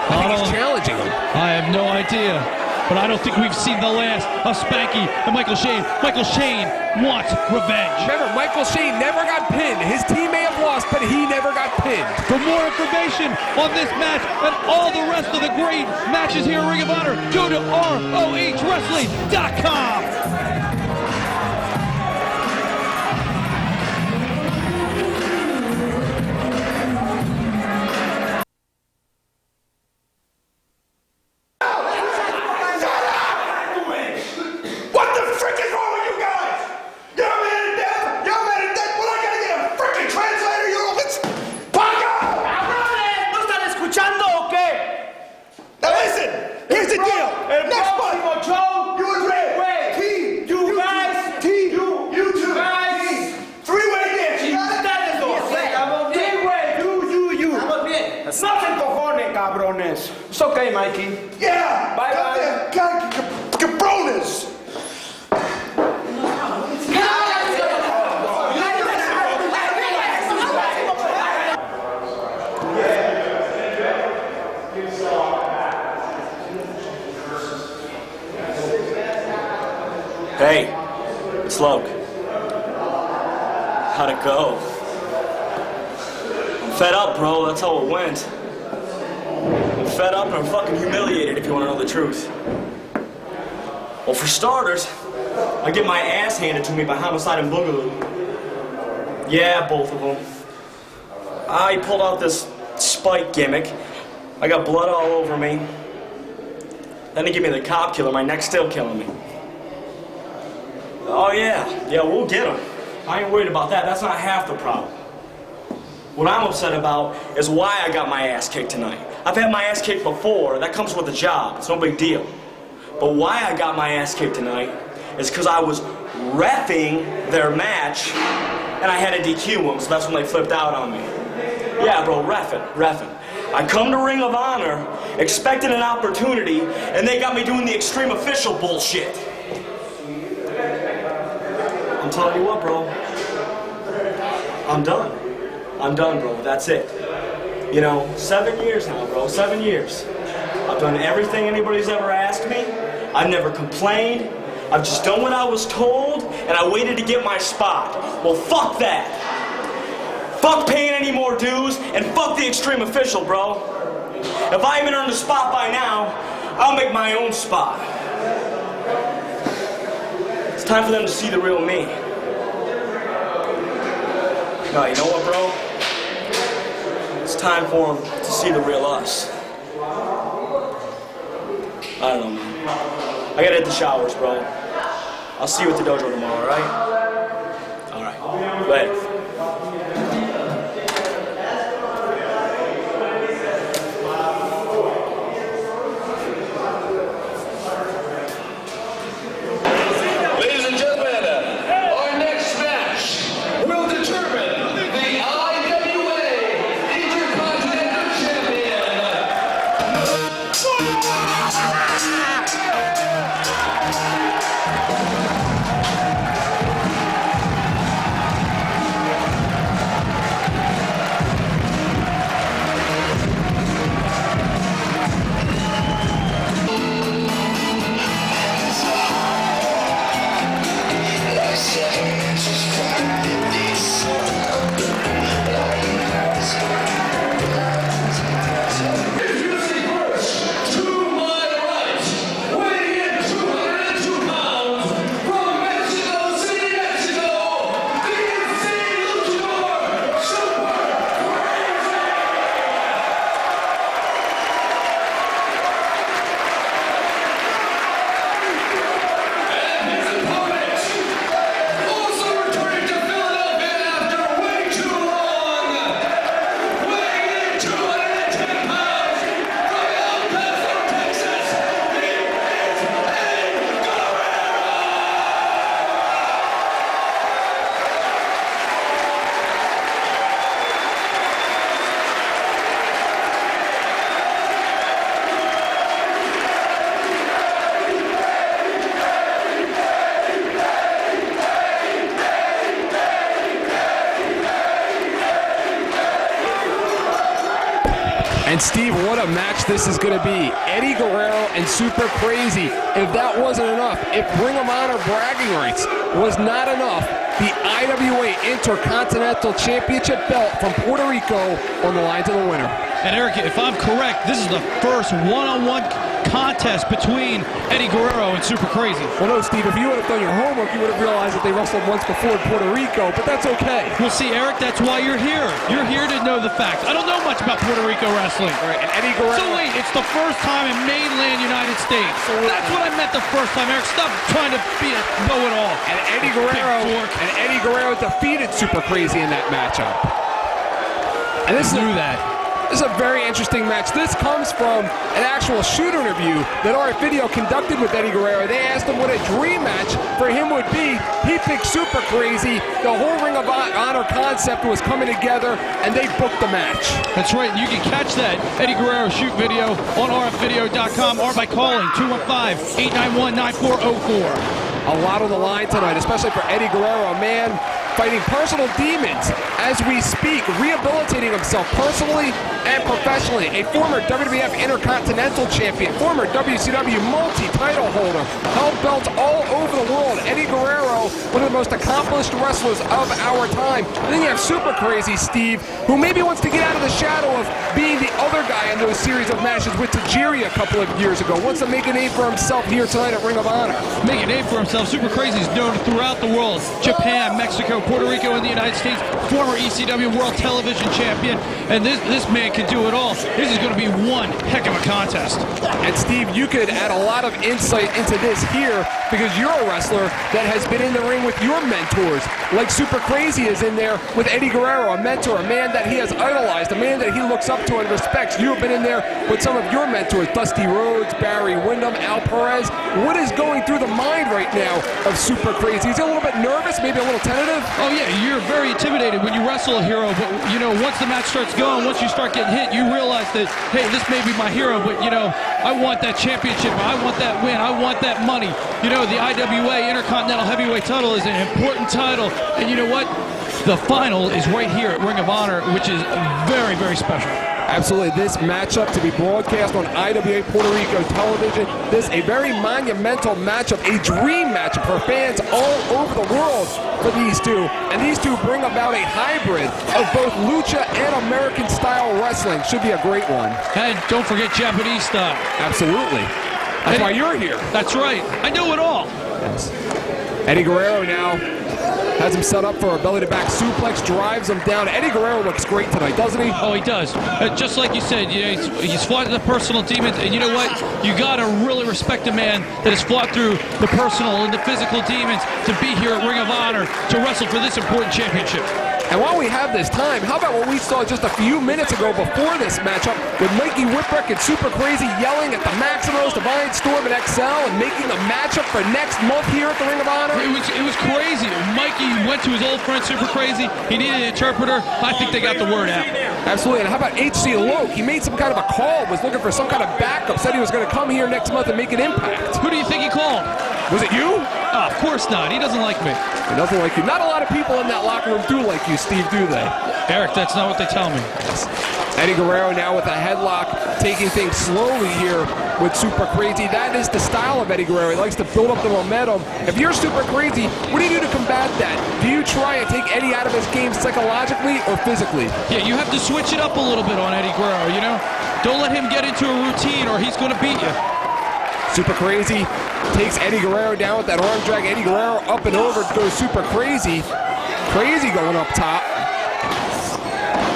I think he's challenging him. I have no idea. But I don't think we've seen the last of Spanky and Michael Shane. Michael Shane wants revenge. Remember, Michael Shane never got pinned. His team may have lost, but he never got pinned. For more information on this match and all the rest of the great matches here at Ring of Honor, go to ROHWrestling.com. It's okay, Mikey. Yeah! Bye-bye. Cabronas! Hey, it's Loke. How'd it go? I'm fed up, bro. That's how it went. I'm fed up and I'm fucking humiliated, if you want to know the truth. Well, for starters, I get my ass handed to me by Homicide and Boogaloo. Yeah, both of them. I pulled out this spike gimmick. I got blood all over me. Then they give me the cop killer, my neck's still killing me. Oh yeah, we'll get him. I ain't worried about that, that's not half the problem. What I'm upset about is why I got my ass kicked tonight. I've had my ass kicked before, that comes with the job, it's no big deal. But why I got my ass kicked tonight is because I was reffing their match and I had to DQ them, so that's when they flipped out on me. Yeah, bro, reffing. I come to Ring of Honor expecting an opportunity and they got me doing the extreme official bullshit. I'm telling you what, bro. I'm done. I'm done, bro. That's it. You know, 7 years now, bro. 7 years. I've done everything anybody's ever asked me. I've never complained. I've just done what I was told, and I waited to get my spot. Well, fuck that. Fuck paying any more dues, and fuck the extreme official, bro. If I haven't earned a spot by now, I'll make my own spot. It's time for them to see the real me. No, you know what, bro? It's time for them to see the real us. I don't know, man. I gotta hit the showers, bro. I'll see you at the dojo tomorrow, alright? Alright. Later. And Steve, what a match this is going to be. Eddie Guerrero and Super Crazy. If that wasn't enough, if Ring of Honor bragging rights was not enough, the IWA Intercontinental Championship belt from Puerto Rico on the line to the winner. And Eric, if I'm correct, this is the first one-on-one contest between Eddie Guerrero and Super Crazy. Well, no, Steve, if you would have done your homework, you would have realized that they wrestled once before in Puerto Rico, but that's okay. Well, see, Eric, that's why you're here. You're here to know the facts. I don't know much about Puerto Rico wrestling. All right, and Eddie Guerrero... So wait, it's the first time in mainland United States. That's what I meant the first time, Eric. Stop trying to be a know-it-all. And Eddie Guerrero defeated Super Crazy in that matchup. And this is This is a very interesting match. This comes from an actual shoot interview that RF Video conducted with Eddie Guerrero. They asked him what a dream match for him would be. He picked Super Crazy. The whole Ring of Honor concept was coming together, and they booked the match. That's right. You can catch that Eddie Guerrero shoot video on rfvideo.com or by calling 215-891-9404. A lot on the line tonight, especially for Eddie Guerrero, a man fighting personal demons as we speak, rehabilitating himself personally and professionally. A former WWF Intercontinental Champion, former WCW multi-title holder, held belts all over the world. Eddie Guerrero, one of the most accomplished wrestlers of our time. And then you have Super Crazy Steve, who maybe wants to get out of the shadow of being the other guy in those series of matches with Tajiri a couple of years ago. Wants to make a name for himself here tonight at Ring of Honor. Make a name for himself. Super Crazy is known throughout the world. Japan, Mexico, Puerto Rico, and the United States. Former ECW World Television Champion. And this man can do it all. This is going to be one heck of a contest. And Steve, you could add a lot of insight into this here because you're a wrestler that has been in the ring with your mentors. Like Super Crazy is in there with Eddie Guerrero, a mentor, a man that he has idolized, a man that he looks up to and respects. You have been in there with some of your mentors, Dusty Rhodes, Barry Windham, Al Perez. What is going through the mind right now of Super Crazy? Is he a little bit nervous, maybe a little tentative? Oh yeah, you're very intimidated when you wrestle a hero, but you know, once the match starts going, once you start getting hit, you realize that, hey, this may be my hero, but you know, I want that championship, I want that win, I want that money. You know, the IWA Intercontinental Heavyweight title is an important title, and you know what? The final is right here at Ring of Honor, which is very, very special. Absolutely. This matchup to be broadcast on IWA Puerto Rico television. This a very monumental matchup, a dream matchup for fans all over the world for these two. And these two bring about a hybrid of both lucha and American style wrestling. Should be a great one. And don't forget Japanese style. Absolutely. That's why you're here. That's right. I know it all. Yes. Eddie Guerrero now has him set up for a belly-to-back suplex, drives him down. Eddie Guerrero looks great tonight, doesn't he? Oh, he does. Just like you said, you know, he's fought the personal demons, and you know what? You got to really respect a man that has fought through the personal and the physical demons to be here at Ring of Honor to wrestle for this important championship. And while we have this time, how about what we saw just a few minutes ago before this matchup with Mikey Whipwreck and Super Crazy yelling at the Maximos, Divine Storm, and XL and making the matchup for next month here at the Ring of Honor? It was crazy. Mikey went to his old friend Super Crazy. He needed an interpreter. I think they got the word out. Absolutely. And how about HC Loke? He made some kind of a call, was looking for some kind of backup, said he was going to come here next month and make an impact. Who do you think he called? Was it you? Oh, of course not. He doesn't like me. He doesn't like you. Not a lot of people in that locker room do like you, Steve, do they? Eric, that's not what they tell me. Yes. Eddie Guerrero now with a headlock, taking things slowly here with Super Crazy. That is the style of Eddie Guerrero. He likes to build up the momentum. If you're Super Crazy, what do you do to combat that? Do you try and take Eddie out of his game psychologically or physically? Yeah, you have to switch it up a little bit on Eddie Guerrero, you know? Don't let him get into a routine or he's going to beat you. Super Crazy takes Eddie Guerrero down with that arm drag. Eddie Guerrero up and over goes Super Crazy. Crazy going up top.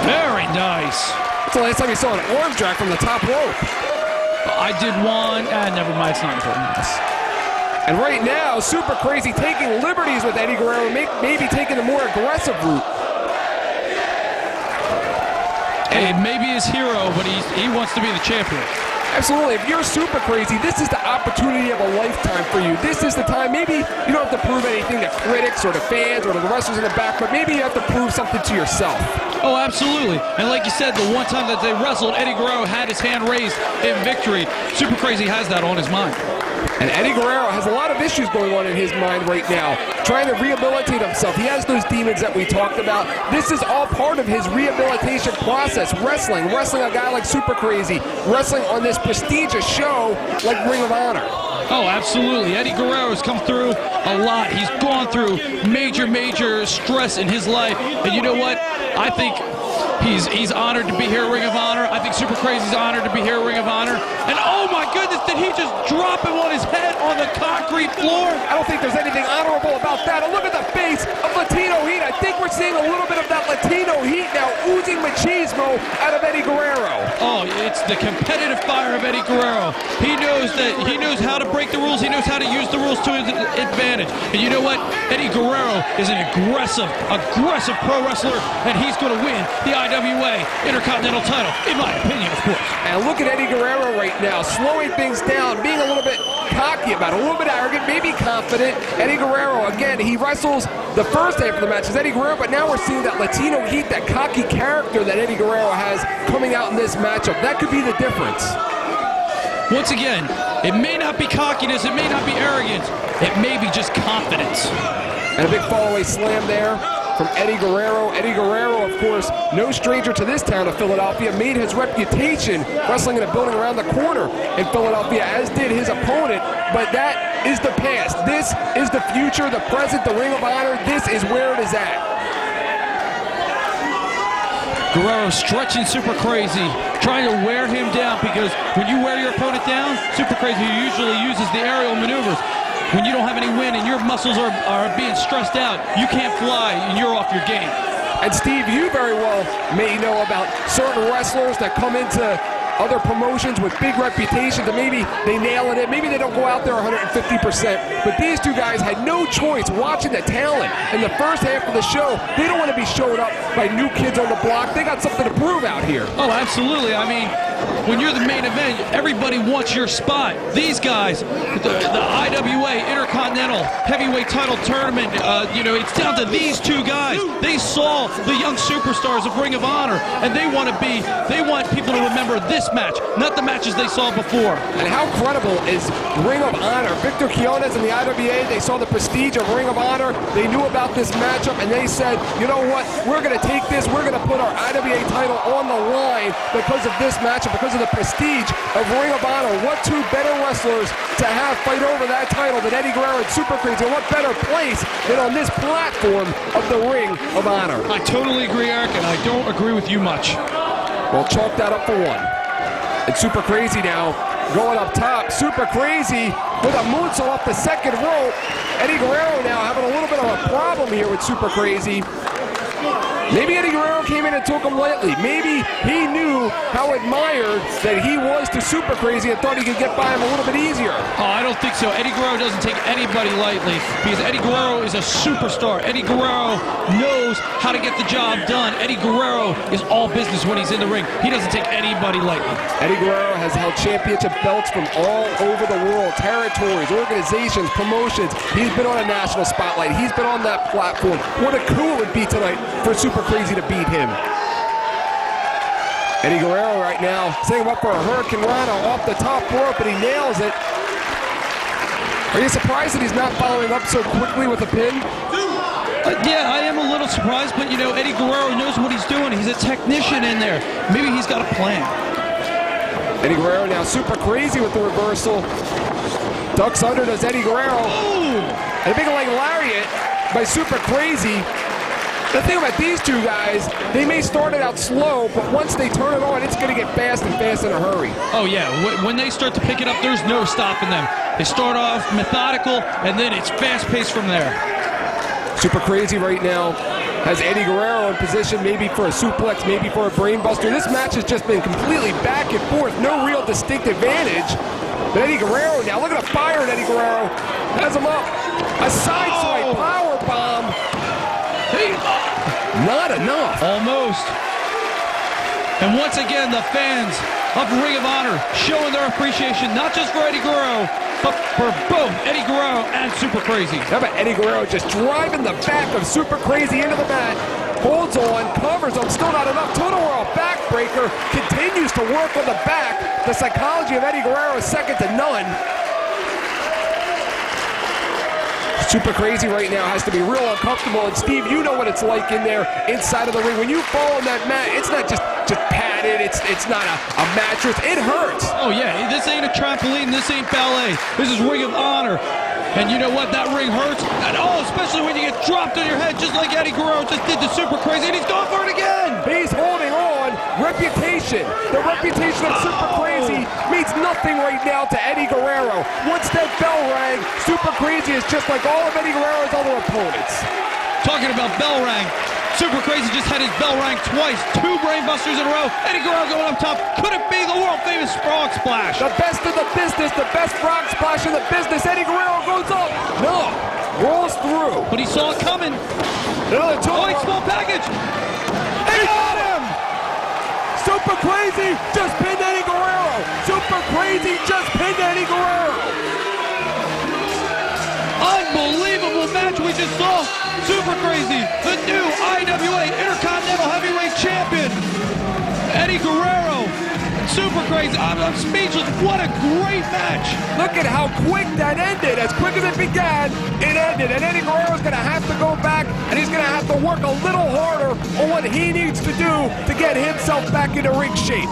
Very nice. That's the last time you saw an arm drag from the top rope. I did one. Never mind, it's not important. And right now, Super Crazy taking liberties with Eddie Guerrero, maybe taking a more aggressive route. Hey, maybe his hero, but he wants to be the champion. Absolutely. If you're Super Crazy, this is the opportunity of a lifetime for you. This is the time. Maybe you don't have to prove anything to critics or to fans or to the wrestlers in the back, but maybe you have to prove something to yourself. Oh, absolutely. And like you said, the one time that they wrestled, Eddie Guerrero had his hand raised in victory. Super Crazy has that on his mind. And Eddie Guerrero has a lot of issues going on in his mind right now, trying to rehabilitate himself. He has those demons that we talked about. This is all part of his rehabilitation process. Wrestling a guy like Super Crazy, wrestling on this prestigious show like Ring of Honor. Oh, absolutely. Eddie Guerrero has come through a lot. He's gone through major stress in his life. And you know what? I think he's honored to be here at Ring of Honor. I think Super Crazy's honored to be here at Ring of Honor. And oh my goodness, did he just drop him on his head on the concrete floor? I don't think there's anything honorable about that. And look at the face of Latino Heat. I think we're seeing a little bit of that Latino Heat now oozing machismo out of Eddie Guerrero. Oh, it's the competitive fire of Eddie Guerrero. He knows how to break the rules. He knows how to use the rules to his advantage. And you know what? Eddie Guerrero is an aggressive pro wrestler, and he's going to win the IWA Intercontinental title, in my opinion, of course. And look at Eddie Guerrero right now, slowing things down, being a little bit cocky about it, a little bit arrogant, maybe confident. Eddie Guerrero, again, he wrestles the first half of the match as Eddie Guerrero, but now we're seeing that Latino Heat, that cocky character that Eddie Guerrero has coming out in this matchup. That could be the difference. Once again, it may not be cockiness, it may not be arrogance, it may be just confidence. And a big fallaway slam there from Eddie Guerrero. Eddie Guerrero, of course, no stranger to this town of Philadelphia, made his reputation wrestling in a building around the corner in Philadelphia, as did his opponent. But that is the past. This is the future, the present, the Ring of Honor. This is where it is at. Guerrero stretching Super Crazy, trying to wear him down, because when you wear your opponent down, Super Crazy usually uses the aerial maneuvers. When you don't have any wind and your muscles are being stressed out, you can't fly and you're off your game. And Steve, you very well may know about certain wrestlers that come into other promotions with big reputations and maybe they nail it in, maybe they don't go out there 150%, but these two guys had no choice watching the talent in the first half of the show. They don't want to be showed up by new kids on the block. They got something to prove out here. Oh, absolutely. I mean, when you're the main event, everybody wants your spot. These guys, the IWA Intercontinental Heavyweight Title Tournament, it's down to these two guys. They saw the young superstars of Ring of Honor, and they want people to remember this match, not the matches they saw before. And how credible is Ring of Honor? Victor Quiones and the IWA, they saw the prestige of Ring of Honor. They knew about this matchup, and they said, you know what? We're going to take this. We're going to put our IWA title on the line because of this matchup, because of the prestige of Ring of Honor. What two better wrestlers to have fight over that title than Eddie Guerrero and Super Crazy? And what better place than on this platform of the Ring of Honor? I totally agree, Eric, and I don't agree with you much. Well, chalk that up for one. And Super Crazy now going up top. Super Crazy with a moonsault off the second rope. Eddie Guerrero now having a little bit of a problem here with Super Crazy. Maybe Eddie Guerrero came in and took him lightly. Maybe he knew how admired that he was to Super Crazy and thought he could get by him a little bit easier. Oh, I don't think so. Eddie Guerrero doesn't take anybody lightly, because Eddie Guerrero is a superstar. Eddie Guerrero knows how to get the job done. Eddie Guerrero is all business when he's in the ring. He doesn't take anybody lightly. Eddie Guerrero has held championship belts from all over the world, territories, organizations, promotions. He's been on a national spotlight. He's been on that platform. What a coup it would be tonight for Super Crazy to beat him. Eddie Guerrero right now setting him up for a Hurricane Rana off the top rope, but he nails it. Are you surprised that he's not following up so quickly with a pin? Yeah, I am a little surprised, but Eddie Guerrero knows what he's doing. He's a technician in there. Maybe he's got a plan. Eddie Guerrero now Super Crazy with the reversal. Ducks under, does Eddie Guerrero. Ooh. And a big leg lariat by Super Crazy. The thing about these two guys, they may start it out slow, but once they turn it on, it's going to get fast and fast in a hurry. Oh, yeah. When they start to pick it up, there's no stopping them. They start off methodical, and then it's fast-paced from there. Super Crazy right now has Eddie Guerrero in position, maybe for a suplex, maybe for a brainbuster. This match has just been completely back and forth. No real distinct advantage. But Eddie Guerrero now, look at the fire at Eddie Guerrero. Has him up. A side swipe, power bomb. Hey, not enough. Almost. And once again, the fans of Ring of Honor showing their appreciation, not just for Eddie Guerrero, but for both Eddie Guerrero and Super Crazy. How about Eddie Guerrero just driving the back of Super Crazy into the mat, holds on, covers him, still not enough. Total World backbreaker, continues to work on the back. The psychology of Eddie Guerrero is second to none. Super Crazy right now has to be real uncomfortable. And Steve, you know what it's like in there inside of the ring. When you fall on that mat, it's not just padded. It's not a mattress. It hurts. Oh yeah, this ain't a trampoline. This ain't ballet. This is Ring of Honor. And you know what? That ring hurts. And oh, especially when you get dropped on your head, just like Eddie Guerrero just did to Super Crazy, and he's going for it again. He's holding on. Reputation. The reputation of Super Crazy means nothing right now to Eddie Guerrero. Once that bell rang, Super Crazy is just like all of Eddie Guerrero's other opponents. Talking about bell rang, Super Crazy just had his bell rang twice. 2 brainbusters in a row. Eddie Guerrero going up top. Could it be the world famous frog splash? The best in the business, the best frog splash in the business. Eddie Guerrero goes up. No, rolls through. But he saw it coming. Another two. Oh, small package. They got him. Super Crazy just pinned Eddie Guerrero. Super Crazy just pinned Eddie Guerrero. Unbelievable match we just saw. Super Crazy, the new IWA Intercontinental Heavyweight Champion. Eddie Guerrero, Super Crazy. I'm speechless. What a great match. Look at how quick that ended. As quick as it began, it ended. And Eddie Guerrero's going to have to go back, and he's going to have to work a little harder on what he needs to do to get himself back into ring shape.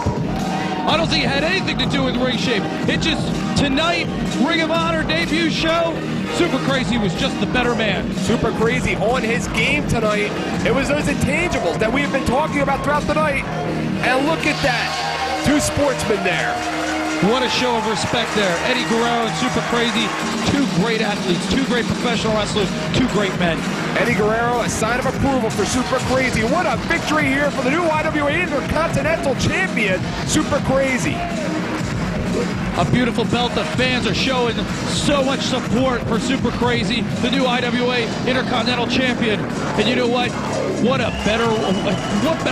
I don't think it had anything to do with ring shape. It just, tonight, Ring of Honor debut show, Super Crazy was just the better man. Super Crazy on his game tonight. It was those intangibles that we've been talking about throughout the night. And look at that. 2 sportsmen there. What a show of respect there. Eddie Guerrero and Super Crazy, 2 great athletes, 2 great professional wrestlers, 2 great men. Eddie Guerrero, a sign of approval for Super Crazy. What a victory here for the new IWA Intercontinental Champion, Super Crazy. A beautiful belt. The fans are showing so much support for Super Crazy, the new IWA Intercontinental Champion. And you know what? What better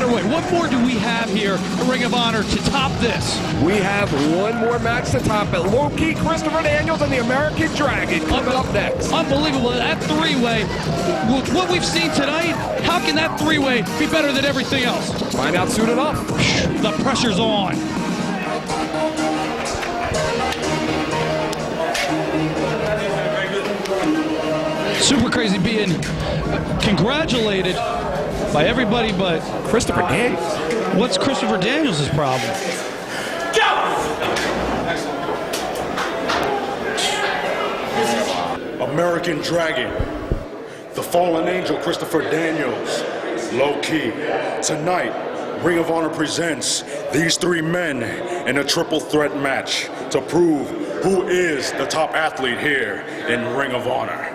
way? What more do we have here at Ring of Honor to top this? We have one more match to top it. Low-key Christopher Daniels and the American Dragon coming up next. Unbelievable. That 3-way, with what we've seen tonight, how can that 3-way be better than everything else? Find out soon enough. The pressure's on. Super Crazy being congratulated by everybody but Christopher Daniels. What's Christopher Daniels' problem? American Dragon, the fallen angel Christopher Daniels, low key. Tonight, Ring of Honor presents these 3 men in a triple threat match to prove who is the top athlete here in Ring of Honor.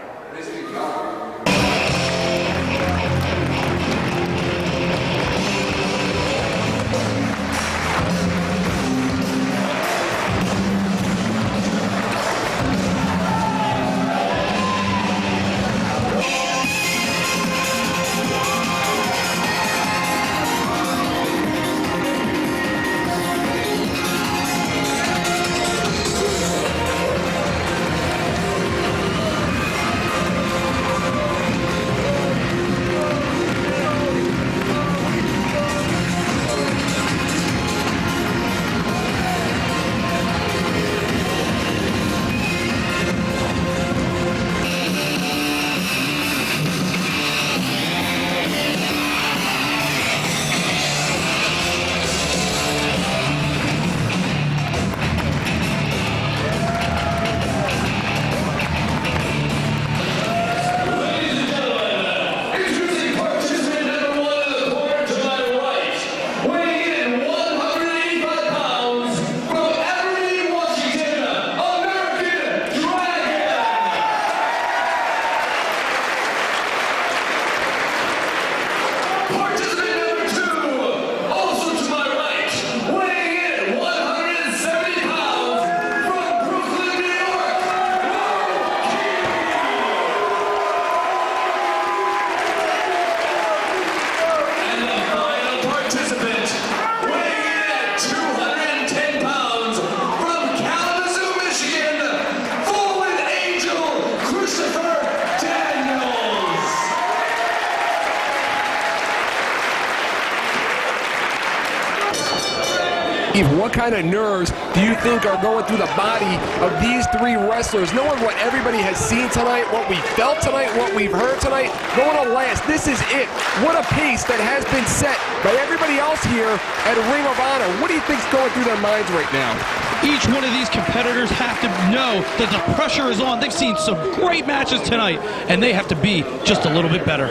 Eve, what kind of nerves do you think are going through the body of these three wrestlers, knowing what everybody has seen tonight, what we felt tonight, what we've heard tonight, going to last? This is it. What a pace that has been set by everybody else here at Ring of Honor. What do you think's going through their minds right now? Each one of these competitors have to know that the pressure is on. They've seen some great matches tonight, and they have to be just a little bit better.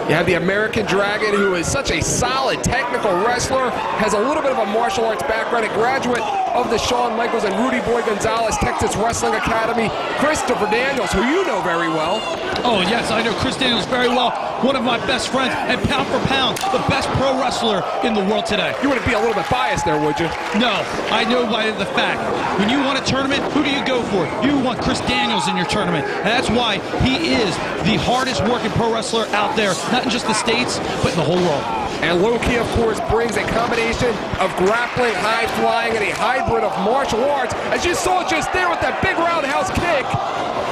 You have the American Dragon, who is such a solid technical wrestler, has a little bit of a martial arts background, a graduate of the Shawn Michaels and Rudy Boy Gonzalez Texas Wrestling Academy. Christopher Daniels, who you know very well. Oh, yes, I know Chris Daniels very well. One of my best friends, and pound for pound, the best pro wrestler in the world today. You wouldn't be a little bit biased there, would you? No, I know by the fact. When you want a tournament, who do you go for? You want Chris Daniels in your tournament. And that's why he is the hardest working pro wrestler out there, not in just the States, but in the whole world. And Low-Ki, of course, brings a combination of grappling, high flying, and a hybrid of martial arts. As you saw just there with that big roundhouse kick.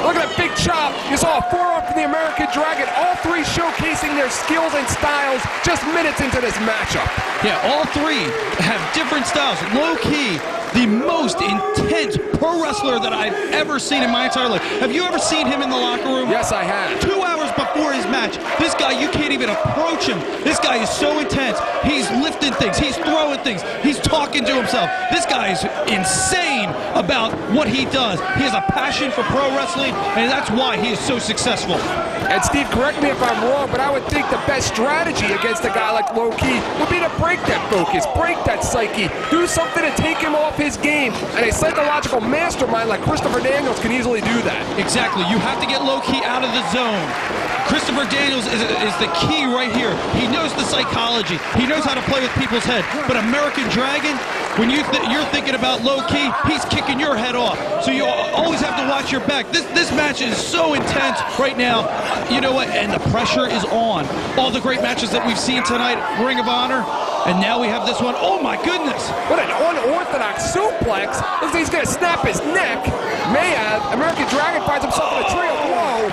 Look at that big chop. You saw a forearm from the American Dragon. All three showcasing their skills and styles just minutes into this matchup. Yeah, all three have different styles. Low-Ki, the most intense pro wrestler that I've ever seen in my entire life. Have you ever seen him in the locker room? Yes, I have. 2 hours before his match, this guy, you can't even approach him. This guy is so intense. He's lifting things. He's throwing things. He's talking to himself. This guy is insane about what he does. He has a passion for pro wrestling, and that's why he is so successful. And Steve, correct me if I'm wrong, but I would think the best strategy against a guy like Low-Ki would be to break that focus, break that psyche, do something to take him off his game. And a psychological mastermind like Christopher Daniels can easily do that. Exactly. You have to get Low-Ki out of the zone. Christopher Daniels is the key right here. He knows the psychology. He knows how to play with people's head. But American Dragon, when you're thinking about Low-Ki, he's kicking your head off. So you always have to watch your back. This match is so intense right now. You know what? And the pressure is on. All the great matches that we've seen tonight, Ring of Honor, and now we have this one. Oh my goodness! What an unorthodox suplex. Looks like he's going to snap his neck. May have. American Dragon finds himself in a tree of woe.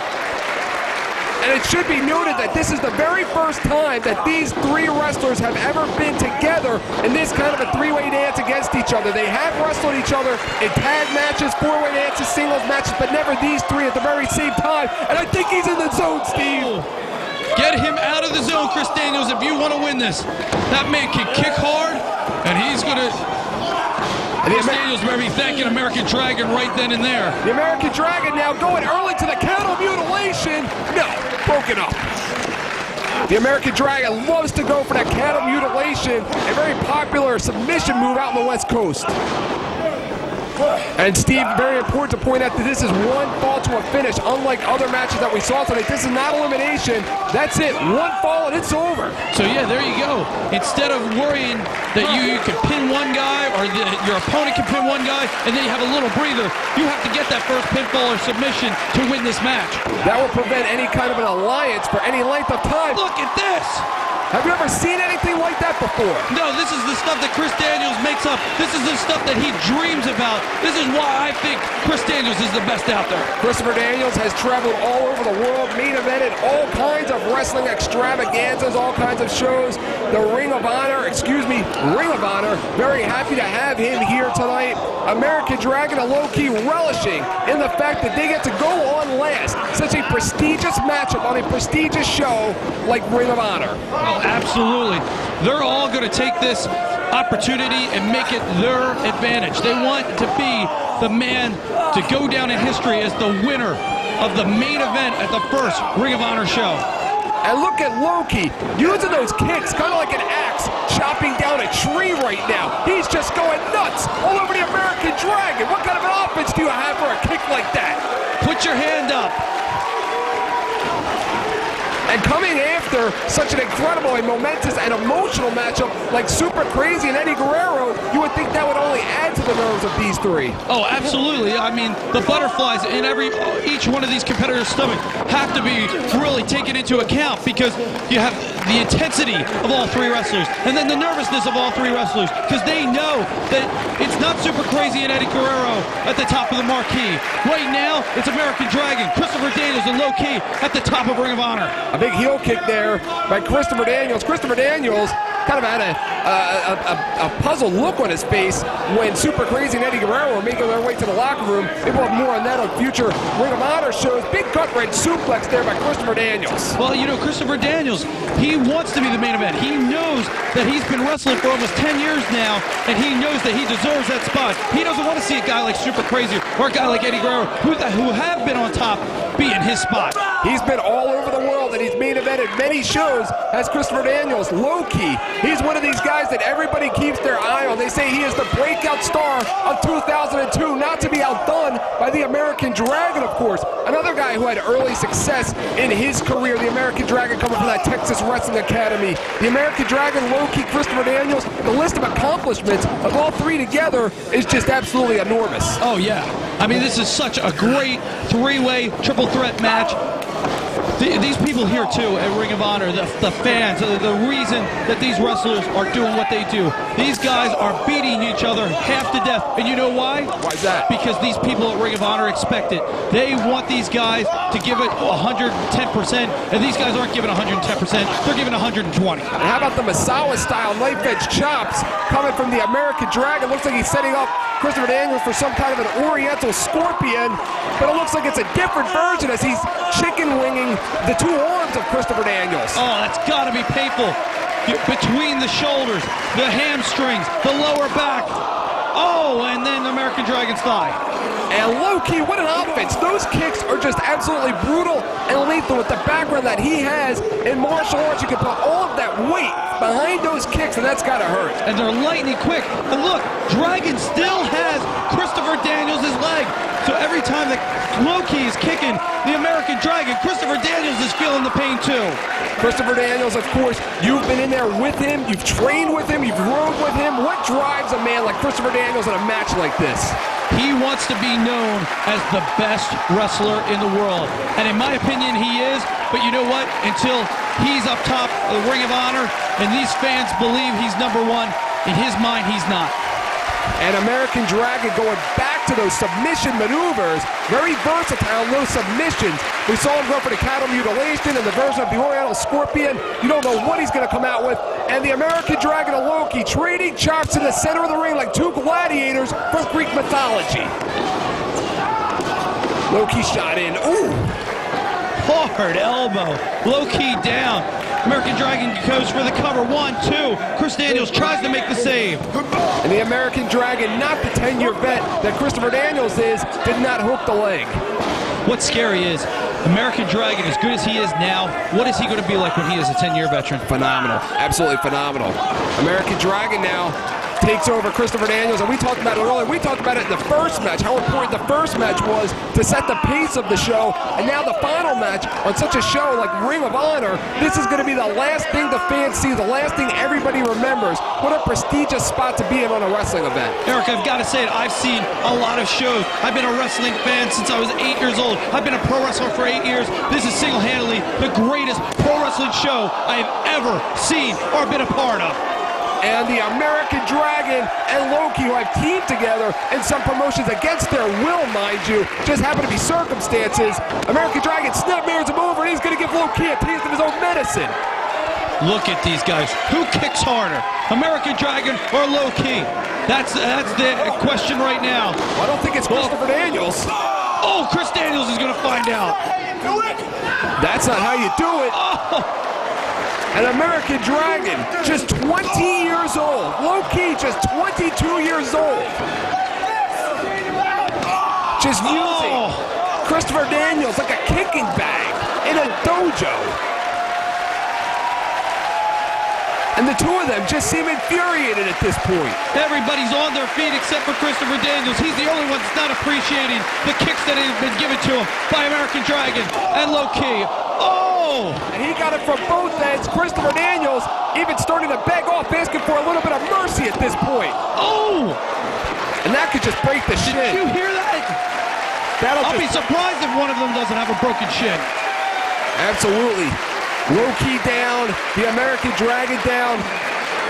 And it should be noted that this is the very first time that these three wrestlers have ever been together in this kind of a three-way dance against each other. They have wrestled each other in tag matches, four-way dances, singles matches, but never these three at the very same time. And I think he's in the zone, Steve. Get him out of the zone, Chris Daniels, if you want to win this. That man can kick hard, and he's going to... Chris Daniels may be thanking American Dragon right then and there. The American Dragon now going early to the counter mutilation. No, broken up. The American Dragon loves to go for that counter mutilation, a very popular submission move out on the West Coast. And Steve, very important to point out that this is one fall to a finish. Unlike other matches that we saw tonight, this is not elimination. That's it. One fall and it's over. So yeah, there you go. Instead of worrying that you can pin one guy or your opponent can pin one guy and then you have a little breather, you have to get that first pinfall or submission to win this match. That will prevent any kind of an alliance for any length of time. Look at this. Have you ever seen anything like that before? No, this is the stuff that Chris Daniels makes up. This is the stuff that he dreams about. This is why I think Chris Daniels is the best out there. Christopher Daniels has traveled all over the world, main evented all kinds of wrestling extravaganzas, all kinds of shows. The Ring of Honor, very happy to have him here tonight. American Dragon and Low-Ki relishing in the fact that they get to go on last. Such a prestigious matchup on a prestigious show like Ring of Honor. Oh, absolutely. They're all going to take this opportunity and make it their advantage. They want to be the man to go down in history as the winner of the main event at the first Ring of Honor show. And look at Low-Ki using those kicks, kind of like an axe, chopping down a tree right now. He's just going nuts all over the American Dragon. What kind of an offense do you have for a kick like that? Put your hand up. And coming after such an incredible and momentous and emotional matchup like Super Crazy and Eddie Guerrero, you would think that would only add to the nerves of these three. Oh, absolutely. I mean, the butterflies in each one of these competitors' stomach have to be really taken into account because you have the intensity of all three wrestlers and then the nervousness of all three wrestlers because they know that it's not Super Crazy and Eddie Guerrero at the top of the marquee. Right now, it's American Dragon, Christopher Daniels, and Low-Ki at the top of Ring of Honor. A big heel kick there by Christopher Daniels. Christopher Daniels kind of had a puzzled look on his face when Super Crazy and Eddie Guerrero were making their way to the locker room. Maybe we'll have more on that on future Ring of Honor shows. Big gut wrench suplex there by Christopher Daniels. Well, you know, Christopher Daniels, he wants to be the main event. He knows that he's been wrestling for almost 10 years now, and he knows that he deserves that spot. He doesn't want to see a guy like Super Crazy or a guy like Eddie Guerrero who have been on top be in his spot. He's been all over the world, and he's main evented many shows as Christopher Daniels. Low-key, he's one of these guys that everybody keeps their eye on. They say he is the breakout star of 2002, not to be outdone by the American Dragon, of course. Another guy who had early success in his career, the American Dragon, coming from that Texas Wrestling Academy. The American Dragon, Low-key, Christopher Daniels, the list of accomplishments of all three together is just absolutely enormous. Oh, yeah. I mean, this is such a great three-way triple threat match. These people here, too, at Ring of Honor, the fans, the reason that these wrestlers are doing what they do. These guys are beating each other half to death. And you know why? Why's that? Because these people at Ring of Honor expect it. They want these guys to give it 110%, and these guys aren't giving 110%. They're giving 120. And how about the Misawa-style knife-edge chops coming from the American Dragon? Looks like he's setting up Christopher Daniels for some kind of an Oriental Scorpion, but it looks like it's a different version as he's chicken-winging the two arms of Christopher Daniels. Oh, that's got to be painful. Between the shoulders, the hamstrings, the lower back. Oh, and then the American Dragon's thigh. And low-key, what an offense. Those kicks are just absolutely brutal and lethal with the background that he has in martial arts. You can put all of that weight behind those kicks, and that's got to hurt. And they're lightning quick. And look, Dragon still has Christopher Daniels' leg. So every time that Low-key is kicking the American Dragon, Christopher Daniels is feeling the pain too. Christopher Daniels, of course, you've been in there with him, you've trained with him, you've rode with him. What drives a man like Christopher Daniels in a match like this? He wants to be known as the best wrestler in the world. And in my opinion, he is. But you know what? Until he's up top of the Ring of Honor and these fans believe he's number one, in his mind, he's not. And American Dragon going back to those submission maneuvers. Very versatile in those submissions. We saw him go for the cattle mutilation and the version of the Oriental Scorpion. You don't know what he's going to come out with. And the American Dragon and Low-key trading chops in the center of the ring like two gladiators from Greek mythology. Low-key shot in. Ooh. Hard elbow. Low-key down. American Dragon goes for the cover. 1, 2. Chris Daniels tries to make the save. And the American Dragon, not the 10-year vet that Christopher Daniels is, did not hook the leg. What's scary is American Dragon, as good as he is now, what is he going to be like when he is a 10-year veteran? Phenomenal. Absolutely phenomenal. American Dragon now takes over Christopher Daniels, and we talked about it earlier. We talked about it in the first match, how important the first match was to set the pace of the show, and now the final match on such a show like Ring of Honor, this is going to be the last thing the fans see, the last thing everybody remembers. What a prestigious spot to be in on a wrestling event. Eric, I've got to say it, I've seen a lot of shows. I've been a wrestling fan since I was 8 years old. I've been a pro wrestler for 8 years. This is single-handedly the greatest pro wrestling show I have ever seen or been a part of. And the American Dragon and Low-key, who have teamed together in some promotions against their will, mind you, just happen to be circumstances. American Dragon snap-mirrors him over, and he's going to give Low-key a taste of his own medicine. Look at these guys. Who kicks harder, American Dragon or Low-key? That's the question right now. Well, I don't think it's Christopher Daniels. Oh, Chris Daniels is going to find out. That's not how you do it. Oh. An American Dragon, just 20 years old. Low-key, just 22 years old. Just using Christopher Daniels like a kicking bag in a dojo. And the two of them just seem infuriated at this point. Everybody's on their feet except for Christopher Daniels. He's the only one that's not appreciating the kicks that have been given to him by American Dragon and Low-key. Oh! And he got it from both ends. Christopher Daniels even starting to beg off, asking for a little bit of mercy at this point. Oh! And that could just break the shin. Did you hear that? I'll be surprised if one of them doesn't have a broken shin. Absolutely. Low-key down, the American Dragon down.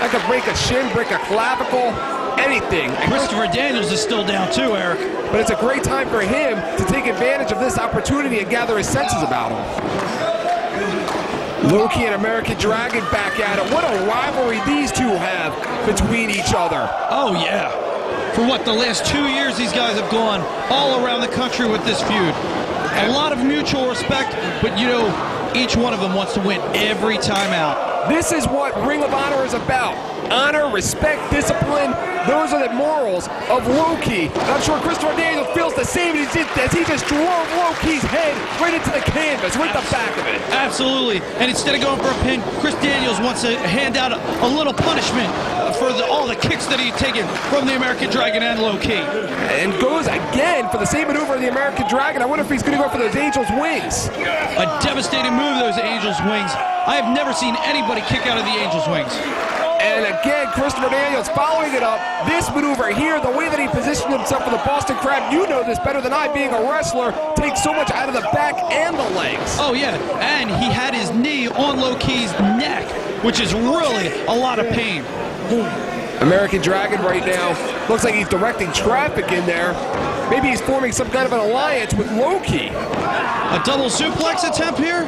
That could break a shin, break a clavicle, anything. And Christopher Daniels is still down too, Eric. But it's a great time for him to take advantage of this opportunity and gather his senses about him. Low-Ki and American Dragon back at it. What a rivalry these two have between each other. Oh, yeah. For what, the last 2 years these guys have gone all around the country with this feud. A lot of mutual respect, but you know, each one of them wants to win every time out. This is what Ring of Honor is about. Honor, respect, discipline. Those are the morals of Low-Ki. And I'm sure Christopher Daniels feels the same as he just drove Low-Ki's head right into the canvas, right the back of it. Absolutely. And instead of going for a pin, Chris Daniels wants to hand out a little punishment for all the kicks that he's taken from the American Dragon and Low-Ki. And goes again for the same maneuver of the American Dragon. I wonder if he's going to go for those Angel's Wings. A devastating move, those Angel's Wings. I have never seen anybody kick out of the Angel's Wings. And again, Christopher Daniels following it up. This maneuver here, the way that he positioned himself for the Boston Crab, you know this better than I, being a wrestler, takes so much out of the back and the legs. Oh, yeah. And he had his knee on Low-Ki's neck, which is really a lot of pain. American Dragon right now looks like he's directing traffic in there. Maybe he's forming some kind of an alliance with Low-Ki. A double suplex attempt here?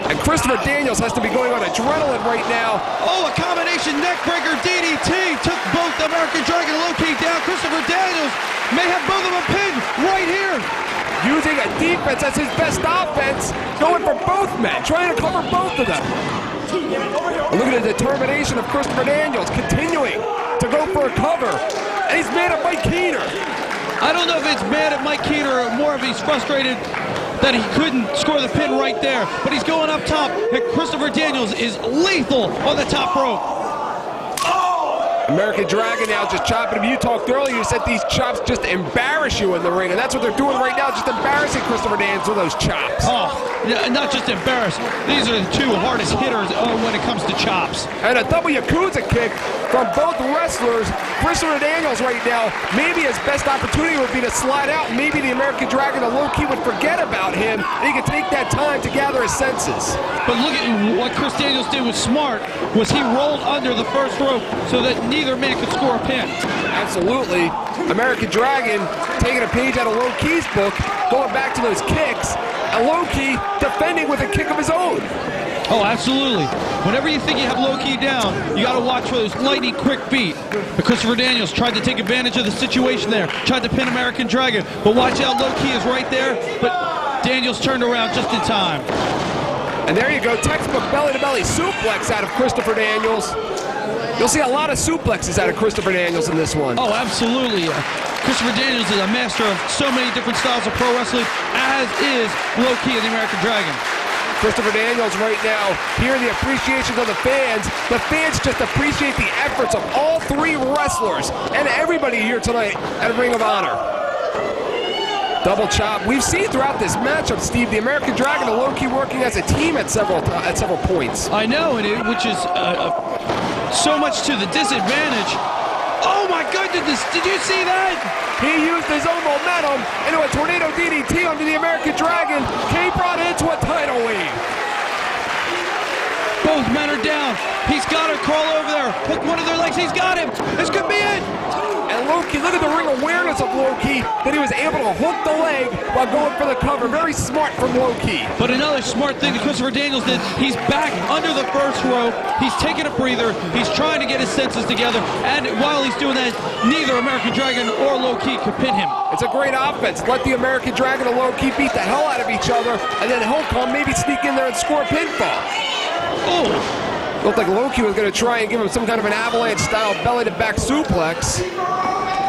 And Christopher Daniels has to be going on adrenaline right now. Oh, a combination neckbreaker DDT took both American Dragon and Low-Ki down. Christopher Daniels may have both of them pinned right here. Using a defense as his best offense, going for both men, trying to cover both of them. And look at the determination of Christopher Daniels, continuing to go for a cover. And he's mad at Mike Keener. I don't know if it's mad at Mike Keener or more if he's frustrated that he couldn't score the pin right there. But he's going up top, and Christopher Daniels is lethal on the top rope. American Dragon now just chopping him. You talked earlier, you said these chops just embarrass you in the ring, and that's what they're doing right now, just embarrassing Christopher Daniels with those chops. Oh, not just embarrassed. These are the two hardest hitters when it comes to chops. And a double Yakuza kick from both wrestlers. Christopher Daniels right now, maybe his best opportunity would be to slide out. Maybe the American Dragon and Low-Ki would forget about him, and he could take that time to gather his senses. But look at what Chris Daniels did was smart, was he rolled under the first rope so that neither man could score a pin. Absolutely. American Dragon taking a page out of Low-Ki's book, going back to those kicks, and Low-Ki defending with a kick of his own. Oh, absolutely. Whenever you think you have Low-Ki down, you got to watch for those lightning quick feet. But Christopher Daniels tried to take advantage of the situation there, tried to pin American Dragon, but watch out, Low-Ki is right there, but Daniels turned around just in time. And there you go, textbook belly-to-belly suplex out of Christopher Daniels. You'll see a lot of suplexes out of Christopher Daniels in this one. Oh, absolutely. Christopher Daniels is a master of so many different styles of pro wrestling, as is Low-Ki and the American Dragon. Christopher Daniels right now, hearing the appreciations of the fans. The fans just appreciate the efforts of all three wrestlers and everybody here tonight at Ring of Honor. Double chop. We've seen throughout this matchup, Steve, the American Dragon and Low-Ki working as a team at several points. I know, which is so much to the disadvantage. Oh my goodness, did you see that? He used his own momentum into a tornado DDT onto the American Dragon. Kane brought it into a tidal wave. Both men are down. He's got to crawl over there. Hook one of their legs. He's got him. This could be it. And Low-Ki, look at the ring awareness of Low-Ki, that he was able to hook the leg while going for the cover. Very smart from Low-Ki. But another smart thing that Christopher Daniels did, he's back under the first rope. He's taking a breather. He's trying to get his senses together. And while he's doing that, neither American Dragon or Low-Ki could pin him. It's a great offense. Let the American Dragon and Low-Ki beat the hell out of each other, and then he'll come maybe sneak in there and score a pinfall. Oh! Looked like Low-Ki was going to try and give him some kind of an avalanche-style belly-to-back suplex.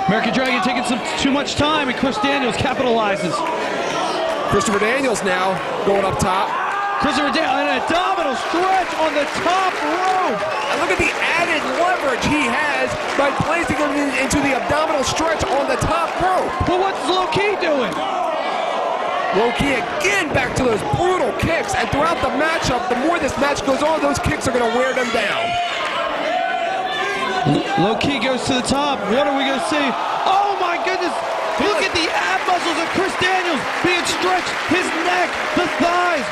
American Dragon taking too much time, and Chris Daniels capitalizes. Christopher Daniels now going up top. Christopher Daniels, an abdominal stretch on the top rope. And look at the added leverage he has by placing him into the abdominal stretch on the top rope. But what's Low-Ki doing? Low-Ki again back to those brutal kicks, and throughout the matchup, the more this match goes on, those kicks are going to wear them down. Low-Ki goes to the top. What are we going to see? Oh my goodness! Look at the ab muscles of Chris Daniels being stretched. His neck, the thighs,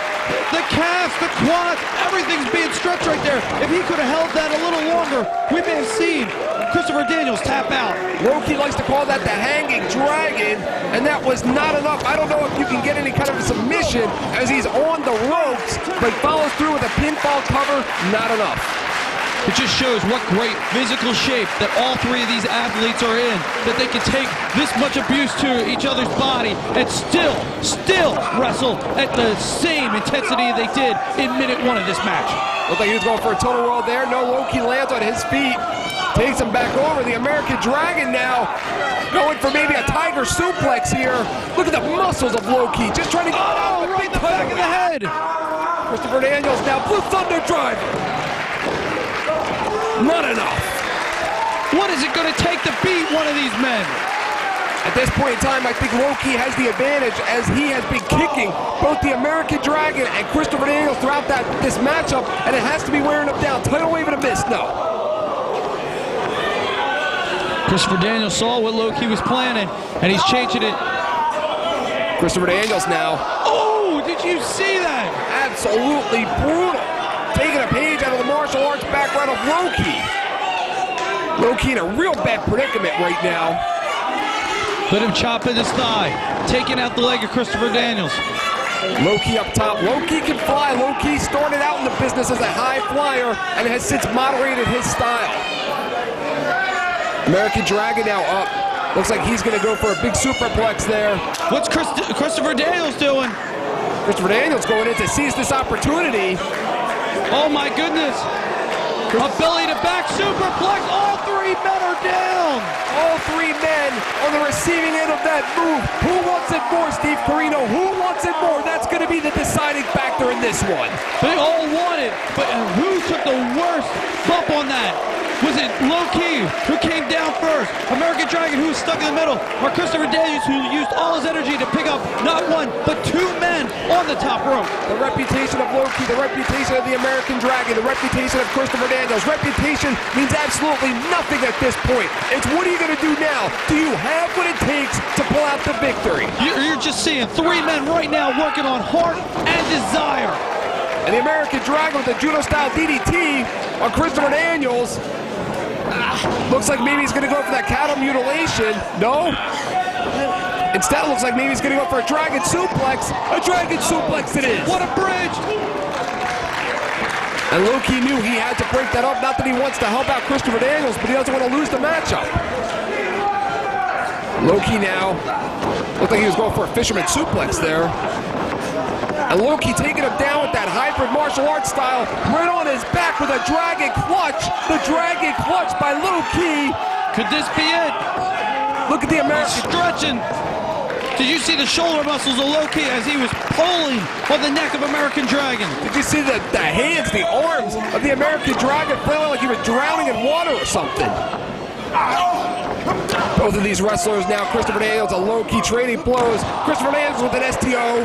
the calves, the quads, everything's being stretched right there. If he could have held that a little longer, we may have seen Christopher Daniels tap out. Loki likes to call that the hanging dragon, and that was not enough. I don't know if you can get any kind of a submission as he's on the ropes, but follows through with a pinfall cover, not enough. It just shows what great physical shape that all three of these athletes are in, that they can take this much abuse to each other's body and still wrestle at the same intensity they did in minute 1 of this match. Looked like he was going for a total roll there. No, Loki lands on his feet. Takes him back over. The American Dragon now going for maybe a tiger suplex here. Look at the muscles of Loki. Just trying to get right in the back of the head. Christopher Daniels now Blue Thunder driver. Not enough. What is it going to take to beat one of these men? At this point in time, I think Loki has the advantage as he has been kicking both the American Dragon and Christopher Daniels throughout this matchup, and it has to be wearing him down. Title wave and a miss, no. Christopher Daniels saw what Loki was planning, and he's changing it. Christopher Daniels now. Oh, did you see that? Absolutely brutal. Taking a page out of the martial arts background of Loki. Loki in a real bad predicament right now. Let him chop in his thigh, taking out the leg of Christopher Daniels. Loki up top. Loki can fly. Loki started out in the business as a high flyer and has since moderated his style. American Dragon now up. Looks like he's going to go for a big superplex there. What's Christopher Daniels doing? Christopher Daniels going in to seize this opportunity. Oh my goodness. A belly to back superplex. All three men are down. All three men on the receiving end of that move. Who wants it more, Steve Corino? Who wants it more? That's going to be the deciding factor in this one. They all want it, but who took the worst bump on that? Was it Loki, who came down first? American Dragon, who was stuck in the middle? Or Christopher Daniels, who used all his energy to pick up not one, but two men on the top rope? The reputation of Loki, the reputation of the American Dragon, the reputation of Christopher Daniels. Reputation means absolutely nothing at this point. It's what are you going to do now? Do you have what it takes to pull out the victory? You're just seeing three men right now working on heart and desire. And the American Dragon with the judo-style DDT on Christopher Daniels. Looks like maybe he's going to go for that cattle mutilation. No. Instead, it looks like maybe he's going to go for a dragon suplex. A dragon suplex it is. What a bridge. And Loki knew he had to break that up. Not that he wants to help out Christopher Daniels, but he doesn't want to lose the matchup. Loki now. Looked like he was going for a fisherman suplex there. And Loki taking him down with that hybrid martial arts style, right on his back with a dragon clutch. The dragon clutch by Loki. Could this be it? Look at the American stretching. Did you see the shoulder muscles of Loki as he was pulling on the neck of American Dragon? Did you see the hands, the arms of the American Dragon feeling like he was drowning in water or something? Both of these wrestlers now, Christopher Daniels and Loki trading blows. Christopher Daniels with an STO.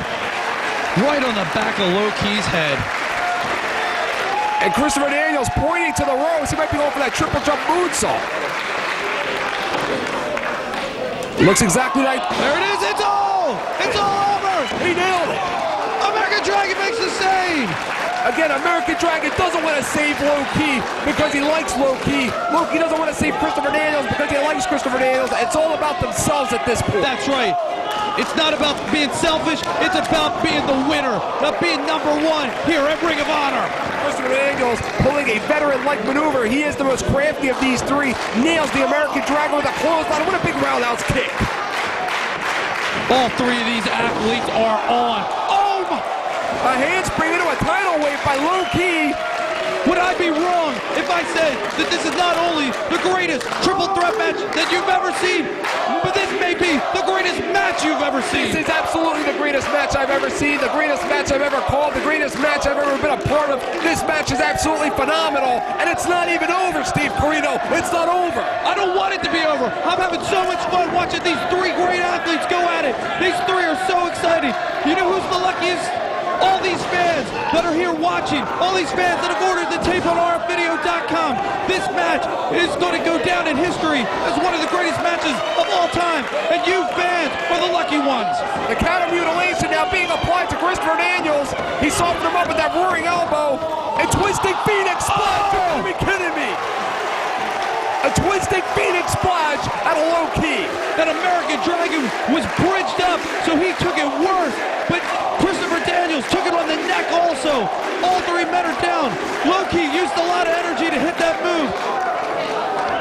Right on the back of Loki's head. And Christopher Daniels pointing to the ropes. He might be going for that triple jump moonsault. Looks exactly like... There it is. It's all over. He nailed it. American Dragon makes the save. Again, American Dragon doesn't want to save Loki because he likes Loki. Loki doesn't want to save Christopher Daniels because he likes Christopher Daniels. It's all about themselves at this point. That's right. It's not about being selfish. It's about being the winner, not being number one here at Ring of Honor. Christopher Daniels pulling a veteran-like maneuver. He is the most crafty of these three. Nails the American Dragon with a clothesline. What a big roundhouse kick. All three of these athletes are on. Oh my! A handspring into a tidal wave by Loki. Would I be wrong if I said that this is not only the greatest triple threat match that you've ever seen, but this may be the greatest match you've ever seen? This is absolutely the greatest match I've ever seen, the greatest match I've ever called, the greatest match I've ever been a part of. This match is absolutely phenomenal, and it's not even over, Steve Corino. It's not over. I don't want it to be over. I'm having so much fun watching these three great athletes go at it. These three are so exciting. You know who's the luckiest? all these fans that are here watching, all these fans that have ordered the tape on rfvideo.com, this match is going to go down in history as one of the greatest matches of all time, and you fans are the lucky ones. The counter mutilation now being applied to Christopher Daniels. He softened him up with that roaring elbow. A twisting Phoenix splash. Are you kidding me? A twisting Phoenix splash at a low key. That American Dragon was bridged up, so he took it worse. But Christopher Daniels took it on the neck also. All three men are down. Low-key used a lot of energy to hit that move.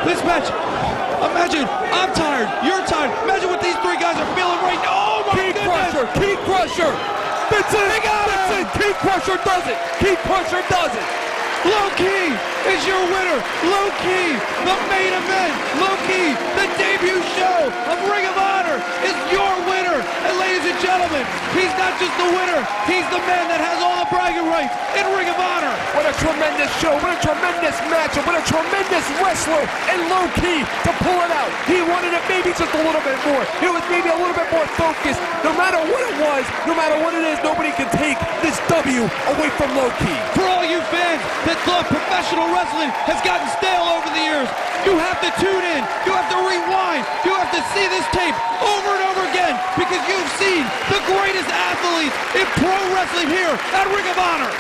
This match, imagine, I'm tired, you're tired. Imagine what these three guys are feeling right now. Oh my Key goodness. Crusher, Key Crusher. That's it. They got That's him. it. Key Crusher does it. Key Crusher does it. Low-key is your winner. Low-key, the main event. Low-key, the debut show of Ring of Honor is your winner. And ladies and gentlemen, he's not just the winner, he's the man that has all the bragging rights in Ring of Honor. What a tremendous show. What a tremendous matchup. What a tremendous wrestler. And low-key to pull it out. He wanted it maybe just a little bit more. It was maybe a little bit more focused. No matter what it was, no matter what it is, nobody can take this W away from low-key. For all you fans that thought professional wrestling has gotten stale over the years, you have to tune in, you have to rewind, you have to see this tape over and over again because you've seen the greatest athletes in pro wrestling here at Ring of Honor.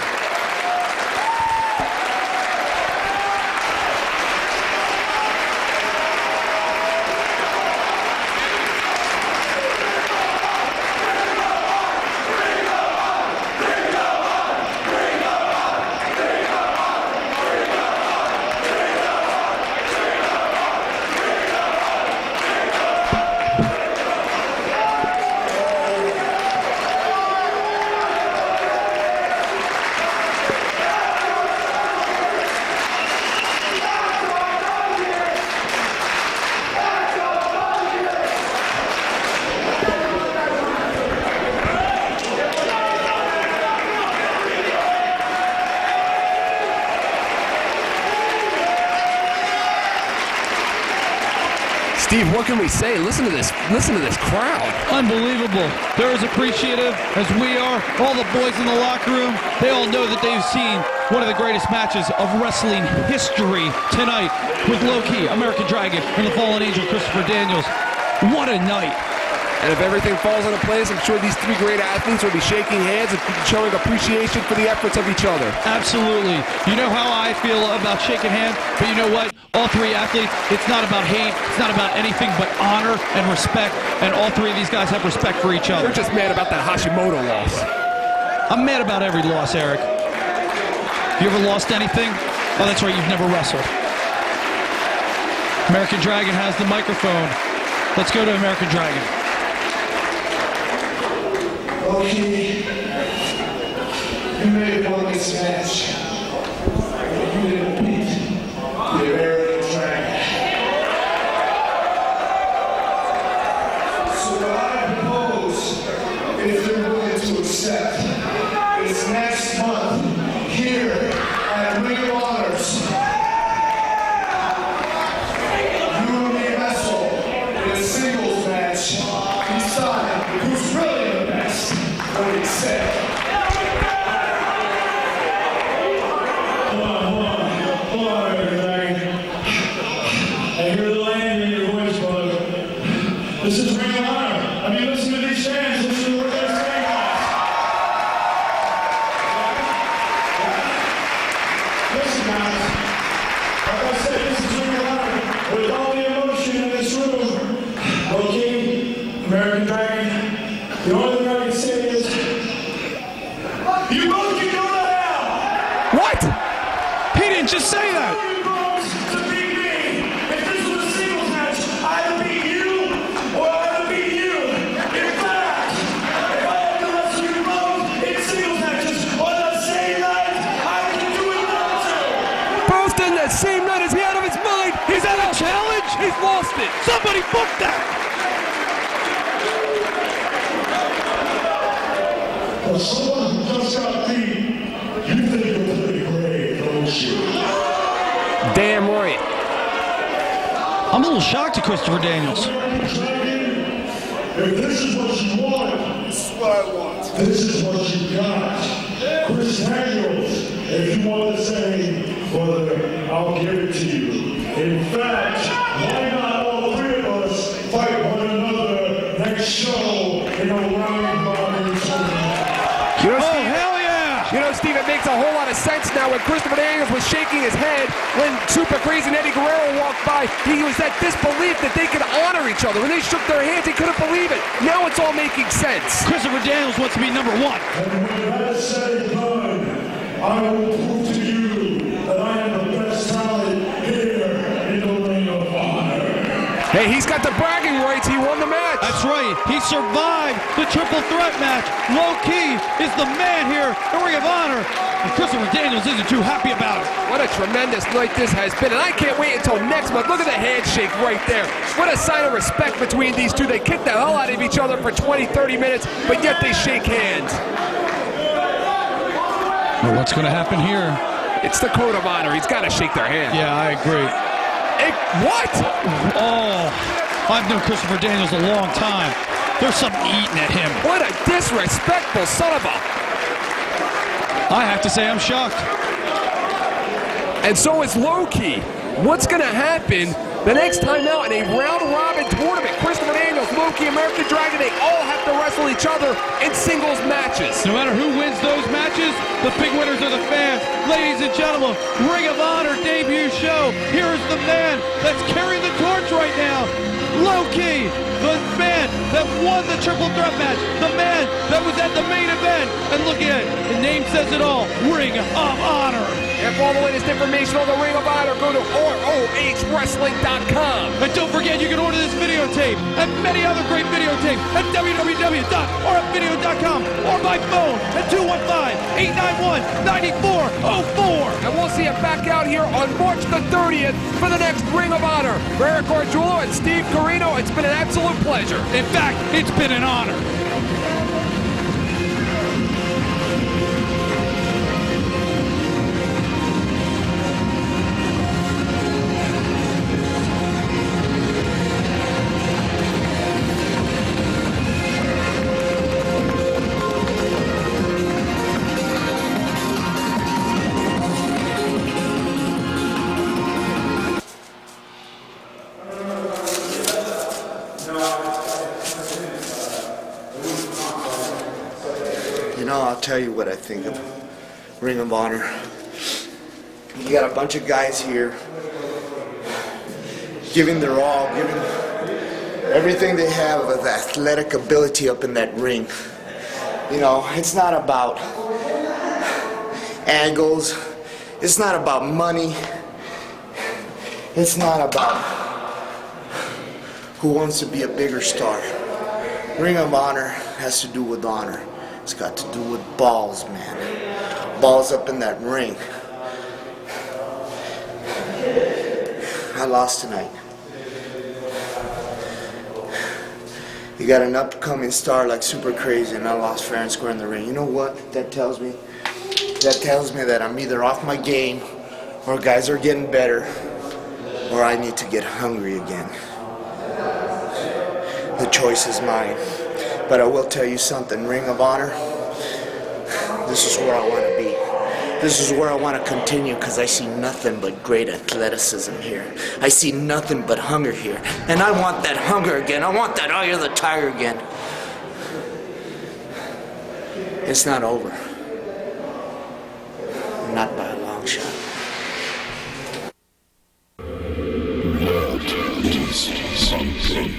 Steve, what can we say? Listen to this crowd. Unbelievable. They're as appreciative as we are. All the boys in the locker room, they all know that they've seen one of the greatest matches of wrestling history tonight with Low-Key, American Dragon, and the Fallen Angel, Christopher Daniels. What a night. And if everything falls into place, I'm sure these three great athletes will be shaking hands and showing appreciation for the efforts of each other. Absolutely. You know how I feel about shaking hands, but you know what? All three athletes, it's not about hate, it's not about anything but honor and respect, and all three of these guys have respect for each other. You're just mad about that Hashimoto loss. I'm mad about every loss, Eric. You ever lost anything? Oh, that's right, you've never wrestled. American Dragon has the microphone. Let's go to American Dragon. Okay, you may have won this match, but you didn't beat the American Dragon. So what I propose, if they're willing to accept, is next month here at Ring of Honors, you and me wrestle in a singles match, decide who's really the best. What he said. Hold on, everybody. I hear the land in your voice, brother. This is Ring of Honor. I mean, listen to these fans. Listen to what they're saying, guys. Listen, guys. Like I said, this is Ring of Honor. With all the emotion in this room, Low-Key, American Dragon, the only thing I can say is, you both can go to hell! What? He didn't just say that. To beat me. If this was a singles match, I'd beat you or I'd beat you. In fact, if I had to wrestle you both in singles matches on the same night, I can do it now too. Both in that same night. Is he out of his mind? Is that a challenge? He's lost it. Somebody book that. For someone who just got beat, you think you're pretty great, don't you? Damn right. I'm a little shocked at Christopher Daniels. If this is what you want, what I want. This is what you got. Chris Daniels, if you want the same, brother, I'll give it to you. In fact, why not all three of us fight one another next show in a round robin tournament? You know, Steve, hell yeah! You know, Steve, it makes a whole lot of sense now when Christopher Daniels was shaking his head when Super Crazy and Eddie Guerrero walked by. He was at disbelief that they could honor each other. When they shook their hands, he couldn't believe it. Now it's all making sense. Christopher Daniels wants to be number one. And when that is said and done, I will prove to you that I am the best talent here in the Ring of Honor. Hey, he's got the bragging rights. He won the match. That's right. He survived the triple threat match. Low Key is the man here in Ring of Honor. And Christopher Daniels isn't too happy about it. What a tremendous night this has been. And I can't wait until next month. Look at the handshake right there. What a sign of respect between these two. They kick the hell out of each other for 20, 30 minutes, but yet they shake hands. Well, what's going to happen here? It's the code of honor. He's got to shake their hand. Yeah, I agree. What? Oh, I've known Christopher Daniels a long time. There's something eating at him. What a disrespectful son of a... I have to say I'm shocked. And so is Low Key. What's going to happen the next time out in a round-robin tournament? Christopher Daniels, Low Key, American Dragon, they all have to wrestle each other in singles matches. No matter who wins those matches, the big winners are the fans. Ladies and gentlemen, Ring of Honor debut show. Here's the man that's carrying the torch right now. Low Key, the man that won the triple threat match, the man that was at the main event. And look at it, the name says it all, Ring of Honor. And for all the latest information on the Ring of Honor, go to ROHWrestling.com. And don't forget, you can order this videotape and many other great videotapes at www.rfvideo.com or by phone at 215-891-9404. And we'll see you back out here on March the 30th for the next Ring of Honor. For Eric Arjulo and Steve Carino, it's been an absolute pleasure. In fact, it's been an honor. You know, I'll tell you what I think of Ring of Honor. You got a bunch of guys here giving their all, giving everything they have of athletic ability up in that ring. You know, it's not about angles. It's not about money. It's not about who wants to be a bigger star. Ring of Honor has to do with honor. It's got to do with balls, man. Balls up in that ring. I lost tonight. You got an upcoming star like Super Crazy, and I lost fair and square in the ring. You know what that tells me? That tells me that I'm either off my game, or guys are getting better, or I need to get hungry again. The choice is mine. But I will tell you something, Ring of Honor, this is where I want to be. This is where I want to continue, because I see nothing but great athleticism here. I see nothing but hunger here. And I want that hunger again. I want that eye of the tiger again. It's not over. Not by a long shot. That is something.